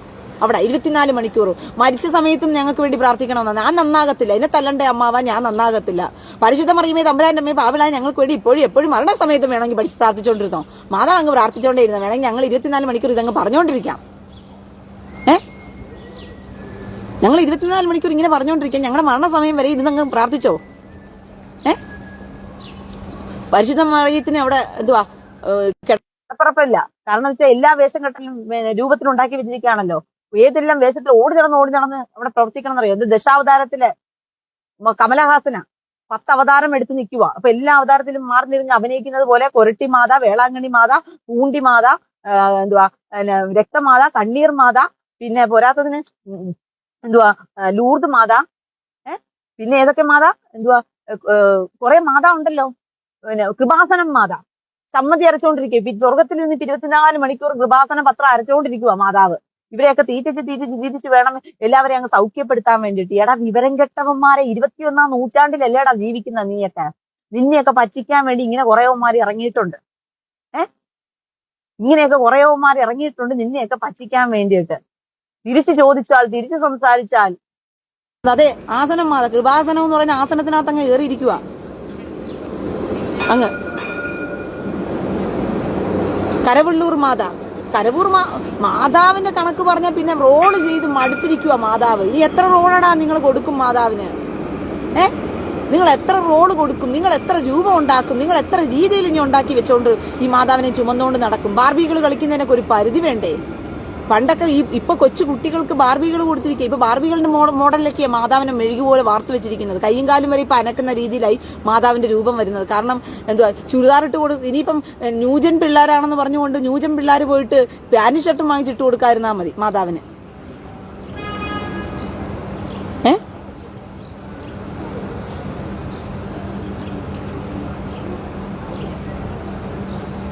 അവിടെ 24 മണിക്കൂർ. മരിച്ച സമയത്തും ഞങ്ങൾക്ക് വേണ്ടി പ്രാർത്ഥിക്കണമെന്നാണ്. ഞാൻ നന്നാകത്തില്ല, എന്നെ തല്ലണ്ടേ അമ്മാവ, ഞാൻ നന്നാകത്തില്ല. പരിശുദ്ധ മറിയമേ തമ്പുരാന്റെ അമ്മയെ പാവലായ ഞങ്ങൾക്ക് വേണ്ടി എപ്പോഴും മരണസമയത്തും വേണമെങ്കിൽ പ്രാർത്ഥിച്ചുകൊണ്ടിരുന്നോ. മാതാവ് അങ്ങ് പ്രാർത്ഥിച്ചുകൊണ്ടേയിരുന്നോ, വേണമെങ്കിൽ ഞങ്ങൾ 24 മണിക്കൂർ ഇതങ്ങ് പറഞ്ഞുകൊണ്ടിരിക്കാം. ഞങ്ങൾ 24 മണിക്കൂർ ഇങ്ങനെ പറഞ്ഞുകൊണ്ടിരിക്കാം. ഞങ്ങളുടെ മരണസമയം വരെ ഇരുന്നങ്ങ് പ്രാർത്ഥിച്ചോ. പരിശുദ്ധ മറിയത്തിന് അവിടെ എന്തുവാ കിടപ്പറപ്പില്ല. കാരണം വെച്ചാൽ എല്ലാ വേഷം കെട്ടലും രൂപത്തിലും ഉണ്ടാക്കി വെച്ചിരിക്കുകയാണല്ലോ. ഏതെല്ലാം വേഷത്തിൽ ഓടി നടന്ന് അവിടെ പ്രവർത്തിക്കണം എന്നറിയോ. ഇത് ദശാവതാരത്തില് കമലഹാസന 10 അവതാരം എടുത്ത് നിൽക്കുക. അപ്പൊ എല്ലാ അവതാരത്തിലും മാറി നിറഞ്ഞ് അഭിനയിക്കുന്നത് പോലെ കൊരട്ടി മാത, വേളാങ്കണ്ണി മാത, പൂണ്ടി മാത, രക്തമാത, കണ്ണീർ മാത, പിന്നെ പോരാത്തതിന് ലൂർദ് മാത, പിന്നെ ഏതൊക്കെ മാത, കുറെ മാത ഉണ്ടല്ലോ. കൃപാസനം മാത സമ്മതി അരച്ചോണ്ടിരിക്കുക. സ്വർഗത്തിൽ നിന്ന് 24 മണിക്കൂർ കൃപാസന പത്രം അരച്ചോണ്ടിരിക്കുക മാതാവ്. ഇവരെയൊക്കെ തീറ്റിച്ച് വേണം എല്ലാവരെയും അങ്ങ് സൗഖ്യപ്പെടുത്താൻ വേണ്ടിയിട്ട്. എടാ വിവരം കെട്ടവന്മാരെ 21ാം നൂറ്റാണ്ടിലല്ലേടാ ജീവിക്കുന്ന നീയൊക്കെ. നിന്നെയൊക്കെ പറ്റിക്കാൻ വേണ്ടി ഇങ്ങനെ കുറേവന്മാർ ഇറങ്ങിയിട്ടുണ്ട്. ഇങ്ങനെയൊക്കെ കുറേവന്മാർ ഇറങ്ങിയിട്ടുണ്ട് നിന്നെയൊക്കെ പറ്റിക്കാൻ വേണ്ടിയിട്ട്. തിരിച്ചു ചോദിച്ചാൽ, തിരിച്ചു സംസാരിച്ചാൽ. അതെ, ആസനം മാത കൃപാസനം എന്ന് പറഞ്ഞ ആസനത്തിനകത്ത് അങ്ങ് കയറിയിരിക്കുക. അങ്ങ് കരവള്ളൂർ മാതാവിന്റെ കണക്ക് പറഞ്ഞാൽ പിന്നെ റോള് ചെയ്ത് മടുത്തിരിക്കുക മാതാവ്. ഇനി എത്ര റോളാടാ നിങ്ങൾ കൊടുക്കും മാതാവിന്? നിങ്ങൾ എത്ര റോള് കൊടുക്കും? നിങ്ങൾ എത്ര രൂപ ഉണ്ടാക്കും? നിങ്ങൾ എത്ര രീതിയിൽ ഇനി ഉണ്ടാക്കി വെച്ചോണ്ട് ഈ മാതാവിനെ ചുമന്നുകൊണ്ട് നടക്കും? ബാർബികൾ കളിക്കുന്നതിനൊക്കെ ഒരു പരിധി വേണ്ടേ? പണ്ടൊക്കെ ഇപ്പൊ കൊച്ചു കുട്ടികൾക്ക് ബാർബികൾ കൊടുത്തിരിക്കുക. ഇപ്പൊ ബാർബികളുടെ മോഡലിലൊക്കെയാണ് മാതാവിനെ മെഴുകുപോലെ വാർത്തു വെച്ചിരിക്കുന്നത്. കയ്യും കാലും വരെ ഇപ്പൊ അനക്കുന്ന രീതിയിലായി മാതാവിന്റെ രൂപം വരുന്നത്. കാരണം എന്തുവാ, ചുരിദാറിട്ട് ഇനിയിപ്പം ന്യൂജൻ പിള്ളേരാണെന്ന് പറഞ്ഞുകൊണ്ട് ന്യൂജൻ പിള്ളേർ പോയിട്ട് പാന്റ് ഷർട്ടും വാങ്ങിച്ചിട്ട് കൊടുക്കാതിരുന്നാ മതി മാതാവിന്.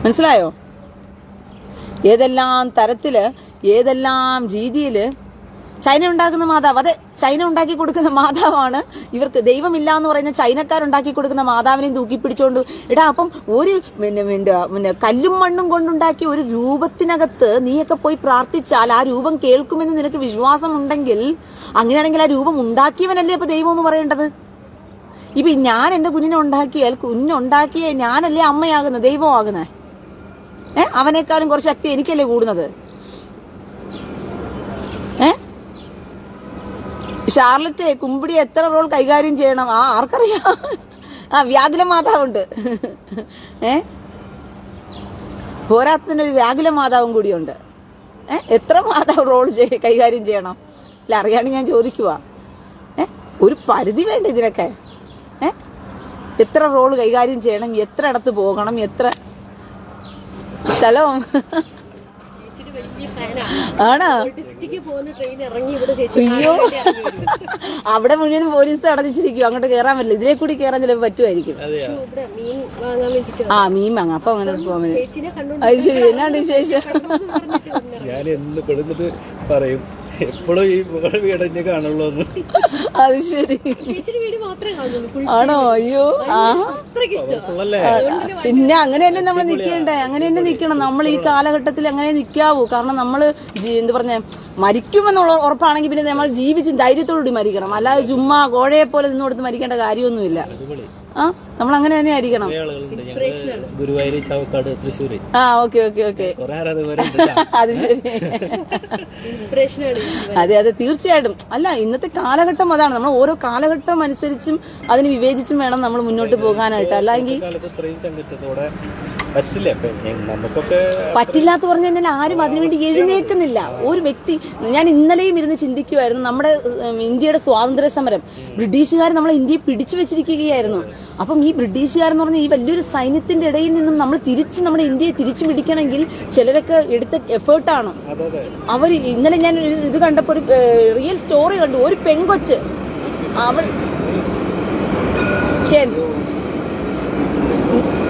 മനസ്സിലായോ? ഏതെല്ലാം തരത്തില്, ഏതെല്ലാം രീതിയില് ചൈന ഉണ്ടാക്കുന്ന മാതാവ്. അതെ, ചൈന ഉണ്ടാക്കി കൊടുക്കുന്ന മാതാവാണ് ഇവർക്ക്. ദൈവമില്ല എന്ന് പറയുന്ന ചൈനക്കാരുണ്ടാക്കി കൊടുക്കുന്ന മാതാവിനെയും തൂക്കി പിടിച്ചോണ്ട് എടാ. അപ്പം ഒരു കല്ലും മണ്ണും കൊണ്ടുണ്ടാക്കിയ ഒരു രൂപത്തിനകത്ത് നീയൊക്കെ പോയി പ്രാർത്ഥിച്ചാൽ ആ രൂപം കേൾക്കുമെന്ന് നിനക്ക് വിശ്വാസം ഉണ്ടെങ്കിൽ, അങ്ങനെയാണെങ്കിൽ ആ രൂപം ഉണ്ടാക്കിയവനല്ലേ അപ്പൊ ദൈവം എന്ന് പറയേണ്ടത്? ഇപ്പൊ ഞാൻ എന്റെ കുഞ്ഞിനുണ്ടാക്കിയ ഞാനല്ലേ അമ്മയാകുന്നത്, ദൈവമാകുന്നത്? അവനേക്കാളും കുറച്ച് ശക്തി എനിക്കല്ലേ കൂടുന്നത്? ഷാർലറ്റ് കുമ്പിടി എത്ര റോൾ കൈകാര്യം ചെയ്യണം? ആർക്കറിയാം. വ്യാകുല മാതാവുണ്ട്. പോരാത്തതിനൊരു വ്യാകുല മാതാവും കൂടിയുണ്ട്. എത്ര മാതാവ് റോൾ കൈകാര്യം ചെയ്യണം? അല്ല, അറിയാണ്ട് ഞാൻ ചോദിക്കുക. ഒരു പരിധി വേണ്ട ഇതിനൊക്കെ. എത്ര റോള് കൈകാര്യം ചെയ്യണം? എത്ര ഇടത്ത് പോകണം? എത്ര സ്ഥലവും ആണോ? അയ്യോ, അവിടെ മുഴുവൻ പോലീസ് അടച്ചിരിക്കും. അങ്ങോട്ട് കയറാൻ പറ്റില്ല. ഇതിലെ കൂടി കയറാൻ ചിലപ്പോൾ പറ്റുമായിരിക്കും. മീൻ വാങ്ങാം. അപ്പൊ അങ്ങനെ പോകാൻ പറ്റും. അത് ശരി. എന്നാണ്ട് വിശേഷം? ഞാൻ എന്ന് പെടുന്നത് പറയും, എപ്പോഴും ഈ വീടന്നെ കാണുള്ളൂ. അത് ശരി. ആണോ? അയ്യോ, പിന്നെ അങ്ങനെയല്ലേ നമ്മൾ നിൽക്കേണ്ടേ? അങ്ങനെ തന്നെ നിൽക്കണം നമ്മൾ. ഈ കാലഘട്ടത്തിൽ അങ്ങനെ നിൽക്കാവൂ. കാരണം നമ്മള് എന്താ പറഞ്ഞ മരിക്കുമെന്നുള്ള ഉറപ്പാണെങ്കിൽ പിന്നെ നമ്മൾ ജീവിച്ച് ധൈര്യത്തോടുകൂടി മരിക്കണം. അല്ലാതെ ചുമ്മാ കോഴയെ പോലെ നിന്ന് കൊടുത്ത് മരിക്കേണ്ട കാര്യമൊന്നുമില്ല. നമ്മൾ അങ്ങനെ തന്നെ ആയിരിക്കണം. ഗുരുവായൂർ, ചാവക്കാട്, തൃശ്ശൂർ. ഓക്കെ. അത് ശരി. അതെ, തീർച്ചയായിട്ടും. അല്ല, ഇന്നത്തെ കാലഘട്ടം അതാണ്. നമ്മൾ ഓരോ കാലഘട്ടം അനുസരിച്ചും അതിന് വിവേചിച്ചും വേണം നമ്മൾ മുന്നോട്ട് പോകാനായിട്ട്. അല്ലെങ്കിൽ പറ്റില്ലാത്ത പറഞ്ഞു കഴിഞ്ഞാൽ ആരും അതിനുവേണ്ടി എഴുന്നേൽക്കുന്നില്ല. ഒരു വ്യക്തി, ഞാൻ ഇന്നലെയും ഇരുന്ന് ചിന്തിക്കുമായിരുന്നു, നമ്മുടെ ഇന്ത്യയുടെ സ്വാതന്ത്ര്യ സമരം ബ്രിട്ടീഷുകാർ നമ്മളെ ഇന്ത്യയെ പിടിച്ചു വെച്ചിരിക്കുകയായിരുന്നു. അപ്പം ഈ ബ്രിട്ടീഷുകാരെന്ന് പറഞ്ഞാൽ ഈ വലിയൊരു സൈന്യത്തിന്റെ ഇടയിൽ നിന്നും നമ്മൾ നമ്മുടെ ഇന്ത്യയെ തിരിച്ചു പിടിക്കണമെങ്കിൽ ചിലരൊക്കെ എടുത്ത എഫേർട്ടാണ്. അവർ ഇന്നലെ ഞാൻ ഇത് കണ്ടപ്പോ ഒരു റിയൽ സ്റ്റോറി കണ്ടു. ഒരു പെങ്കൊച്ച്, അവൾ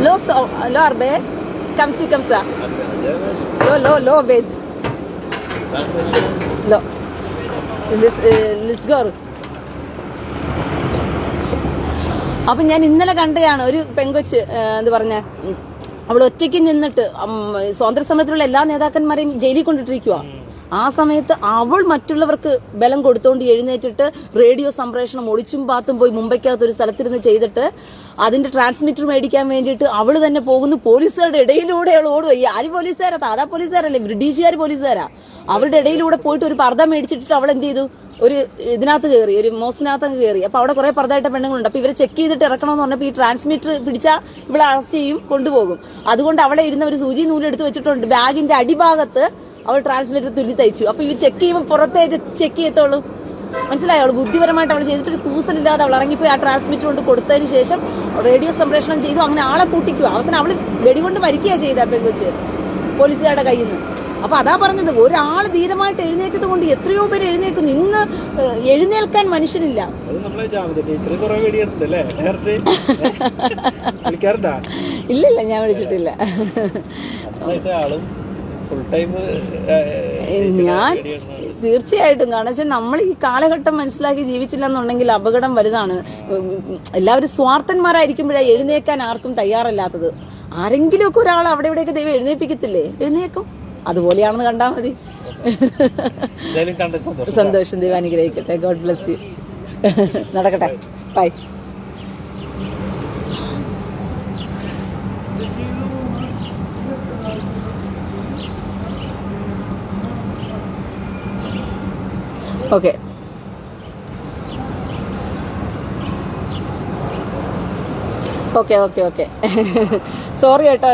lo arbe kamsa lo bed lo let's go. അപ്പൊ ഞാൻ ഇന്നലെ കണ്ടതാണ് ഒരു പെങ്കൊച്ച്. എന്താ പറഞ്ഞ, അവൾ ഒറ്റയ്ക്ക് നിന്നിട്ട് സ്വാതന്ത്ര്യ സമരത്തിലുള്ള എല്ലാ നേതാക്കന്മാരെയും ജയിലിൽ കൊണ്ടിട്ടിരിക്കുക. ആ സമയത്ത് അവൾ മറ്റുള്ളവർക്ക് ബലം കൊടുത്തോണ്ട് എഴുന്നേറ്റിട്ട് റേഡിയോ സംപ്രേഷണം ഒളിച്ചും പാത്തും പോയി മുംബൈക്കകത്ത് ഒരു സ്ഥലത്തിരുന്ന് ചെയ്തിട്ട് അതിന്റെ ട്രാൻസ്മിറ്റർ മേടിക്കാൻ വേണ്ടിയിട്ട് അവള് തന്നെ പോകുന്നു. പോലീസുകാരുടെ ഇടയിലൂടെ അവൾ ഓടുക. ഈ ആര് പോലീസുകാരാ? സാധാ പോലീസുകാരല്ലേ, ബ്രിട്ടീഷുകാർ പോലീസുകാരാ. അവരുടെ ഇടയിലൂടെ പോയിട്ട് ഒരു പർദ്ദ മേടിച്ചിട്ട് അവൾ എന്ത് ചെയ്തു, ഒരു ഇതിനകത്ത് കയറി, ഒരു മോസിനകത്ത് കയറി. അപ്പൊ അവിടെ കുറെ പർദ്ദായിട്ട പെണ്ണുങ്ങളുണ്ട്. അപ്പൊ ഇവരെ ചെക്ക് ചെയ്തിട്ട് ഇറക്കണമെന്ന് പറഞ്ഞപ്പോ ഈ ട്രാൻസ്മിറ്റർ പിടിച്ചാൽ ഇവളെ അറസ്റ്റ് ചെയ്യും, കൊണ്ടുപോകും. അതുകൊണ്ട് അവളെ ഇരുന്ന ഒരു സൂചി നൂലെടുത്ത് വെച്ചിട്ടുണ്ട്. ബാഗിന്റെ അടിഭാഗത്ത് അവൾ ട്രാൻസ്മിറ്റർ തുല്ലി തയ്ച്ചു. അപ്പൊ ഇവർ ചെക്ക് ചെയ്യുമ്പോൾ പുറത്തേ ചെക്ക് ചെയ്യത്തുള്ളൂ. മനസ്സിലായോ? അവൾ ബുദ്ധിപരമായിട്ട് അവൾ ചെയ്തിട്ടൊരു കൂസലില്ലാതെ അവൾ ഇറങ്ങിപ്പോയി ആ ട്രാൻസ്മിറ്റർ കൊണ്ട് കൊടുത്തതിന് ശേഷം റേഡിയോ സംപ്രേഷണം ചെയ്തു. അങ്ങനെ ആളെ കൂട്ടിക്കുക. അവസാനം അവള് വെടികൊണ്ട് മരിക്കുകയാണ് ചെയ്ത പെങ്കൊച്ച് പോലീസുകാരുടെ കയ്യിൽ നിന്ന്. അപ്പൊ അതാ പറഞ്ഞത്, ഒരാൾ ധീരമായിട്ട് എഴുന്നേറ്റത് കൊണ്ട് എത്രയോ പേര് എഴുന്നേൽക്കുന്നു. ഇന്ന് എഴുന്നേൽക്കാൻ മനുഷ്യനില്ല. ഇല്ലില്ല, ഞാൻ വിളിച്ചിട്ടില്ല. ഫുൾ ടൈം ഞാൻ തീർച്ചയായിട്ടും, കാരണം വെച്ചാൽ നമ്മൾ ഈ കാലഘട്ടം മനസ്സിലാക്കി ജീവിച്ചില്ല എന്നുണ്ടെങ്കിൽ അപകടം വലുതാണ്. എല്ലാവരും സ്വാർത്ഥന്മാരായിരിക്കുമ്പോഴാണ് എഴുന്നേക്കാൻ ആർക്കും തയ്യാറല്ലാത്തത്. ആരെങ്കിലുമൊക്കെ ഒരാൾ അവിടെ ഇവിടെയൊക്കെ ദൈവം എഴുന്നേൽപ്പിക്കത്തില്ലേ? എഴുന്നേക്കും. അതുപോലെയാണെന്ന് കണ്ടാൽ മതി. സന്തോഷം, ദൈവം അനുഗ്രഹിക്കട്ടെ. God bless you. നടക്കട്ടെ. Bye. Okay, okay okay okay sorry കേട്ടോ,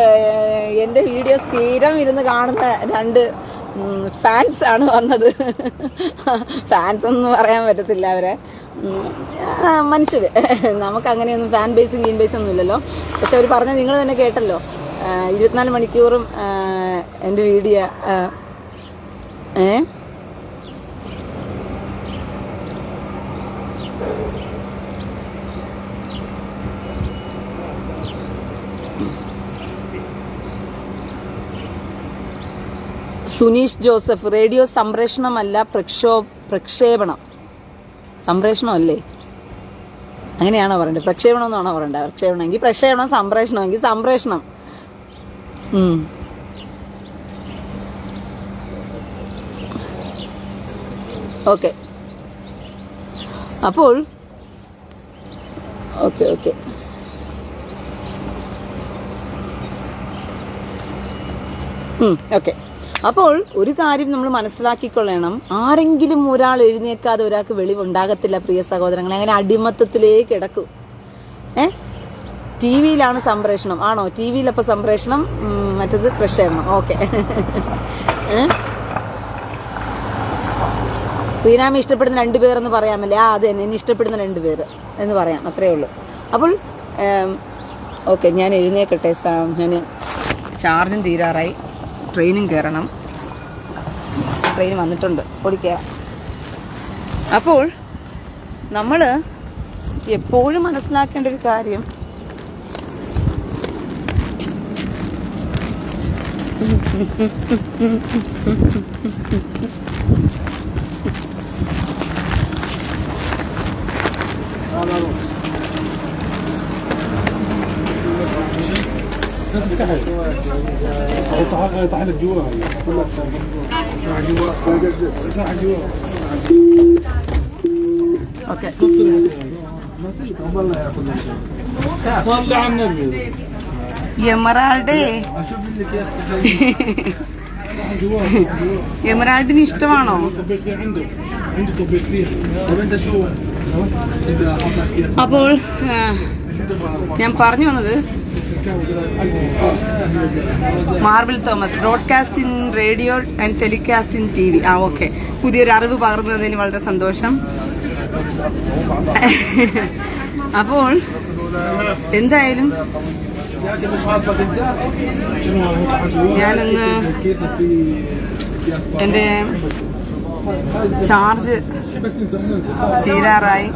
എൻ്റെ വീഡിയോ സ്ഥിരം ഇരുന്ന് കാണുന്ന 2 ഫാൻസ് ആണ് വന്നത്. ഫാൻസ് ഒന്നും പറയാൻ പറ്റത്തില്ല, അവരെ മനുഷ്യര്. നമുക്ക് അങ്ങനെയൊന്നും ഫാൻ ബേസും ഗീൻ ബേസും ഒന്നും ഇല്ലല്ലോ. പക്ഷെ അവർ പറഞ്ഞത് നിങ്ങൾ തന്നെ കേട്ടല്ലോ, 24 മണിക്കൂറും എൻ്റെ വീഡിയോ സുനീഷ് ജോസഫ്, റേഡിയോ സംപ്രേഷണമല്ല പ്രക്ഷേപണം. സംപ്രേഷണമല്ലേ? അങ്ങനെയാണോ പറയണ്ടത്? പ്രക്ഷേപണം എന്നാണോ പറയണ്ടത്? പ്രക്ഷേപണം എങ്കിൽ പ്രക്ഷേപണം, സംപ്രേഷണം എങ്കിൽ സംപ്രേഷണം. ഓക്കെ, അപ്പോൾ ഓക്കെ ഓക്കെ ഓക്കെ അപ്പോൾ ഒരു കാര്യം നമ്മൾ മനസ്സിലാക്കിക്കൊള്ളണം, ആരെങ്കിലും ഒരാൾ എഴുന്നേക്കാതെ ഒരാൾക്ക് വെളിവുണ്ടാകത്തില്ല പ്രിയ സഹോദരങ്ങളെ. അങ്ങനെ അടിമത്തത്തിലേക്ക് കിടക്കൂ. ടി വിയിലാണ് സംപ്രേഷണം ആണോ? ടി വിയിലപ്പോൾ സംപ്രേഷണം, മറ്റത് പ്രക്ഷേപണം. ഓക്കെ. റീനാമി ഇഷ്ടപ്പെടുന്ന 2 പേരെന്ന് പറയാമല്ലേ? അത് തന്നെ, എന്നെ ഇഷ്ടപ്പെടുന്ന 2 പേര് എന്ന് പറയാം, അത്രേ ഉള്ളൂ. അപ്പോൾ ഓക്കെ, ഞാൻ എഴുന്നേക്കട്ടെ. ഞാൻ ചാർജും തീരാറായി, ട്രെയിനും കയറണം. ട്രെയിൻ വന്നിട്ടുണ്ട്, ഓടിക്കുക. അപ്പോൾ നമ്മൾ എപ്പോഴും മനസ്സിലാക്കേണ്ട ഒരു കാര്യം, ഓക്കെ, എമറാൾഡിന് ഇഷ്ടമാണോ? അപ്പോൾ ഞാൻ പറഞ്ഞു വന്നത്, marble Thomas, broadcast in radio and telecast in TV. Okay, പുതിയൊരു അറിവ് പകർന്നതിന് വളരെ സന്തോഷം. അപ്പോൾ എന്തായാലും ഞാനൊന്ന് എൻ്റെ ചാർജ് തീരാറായി.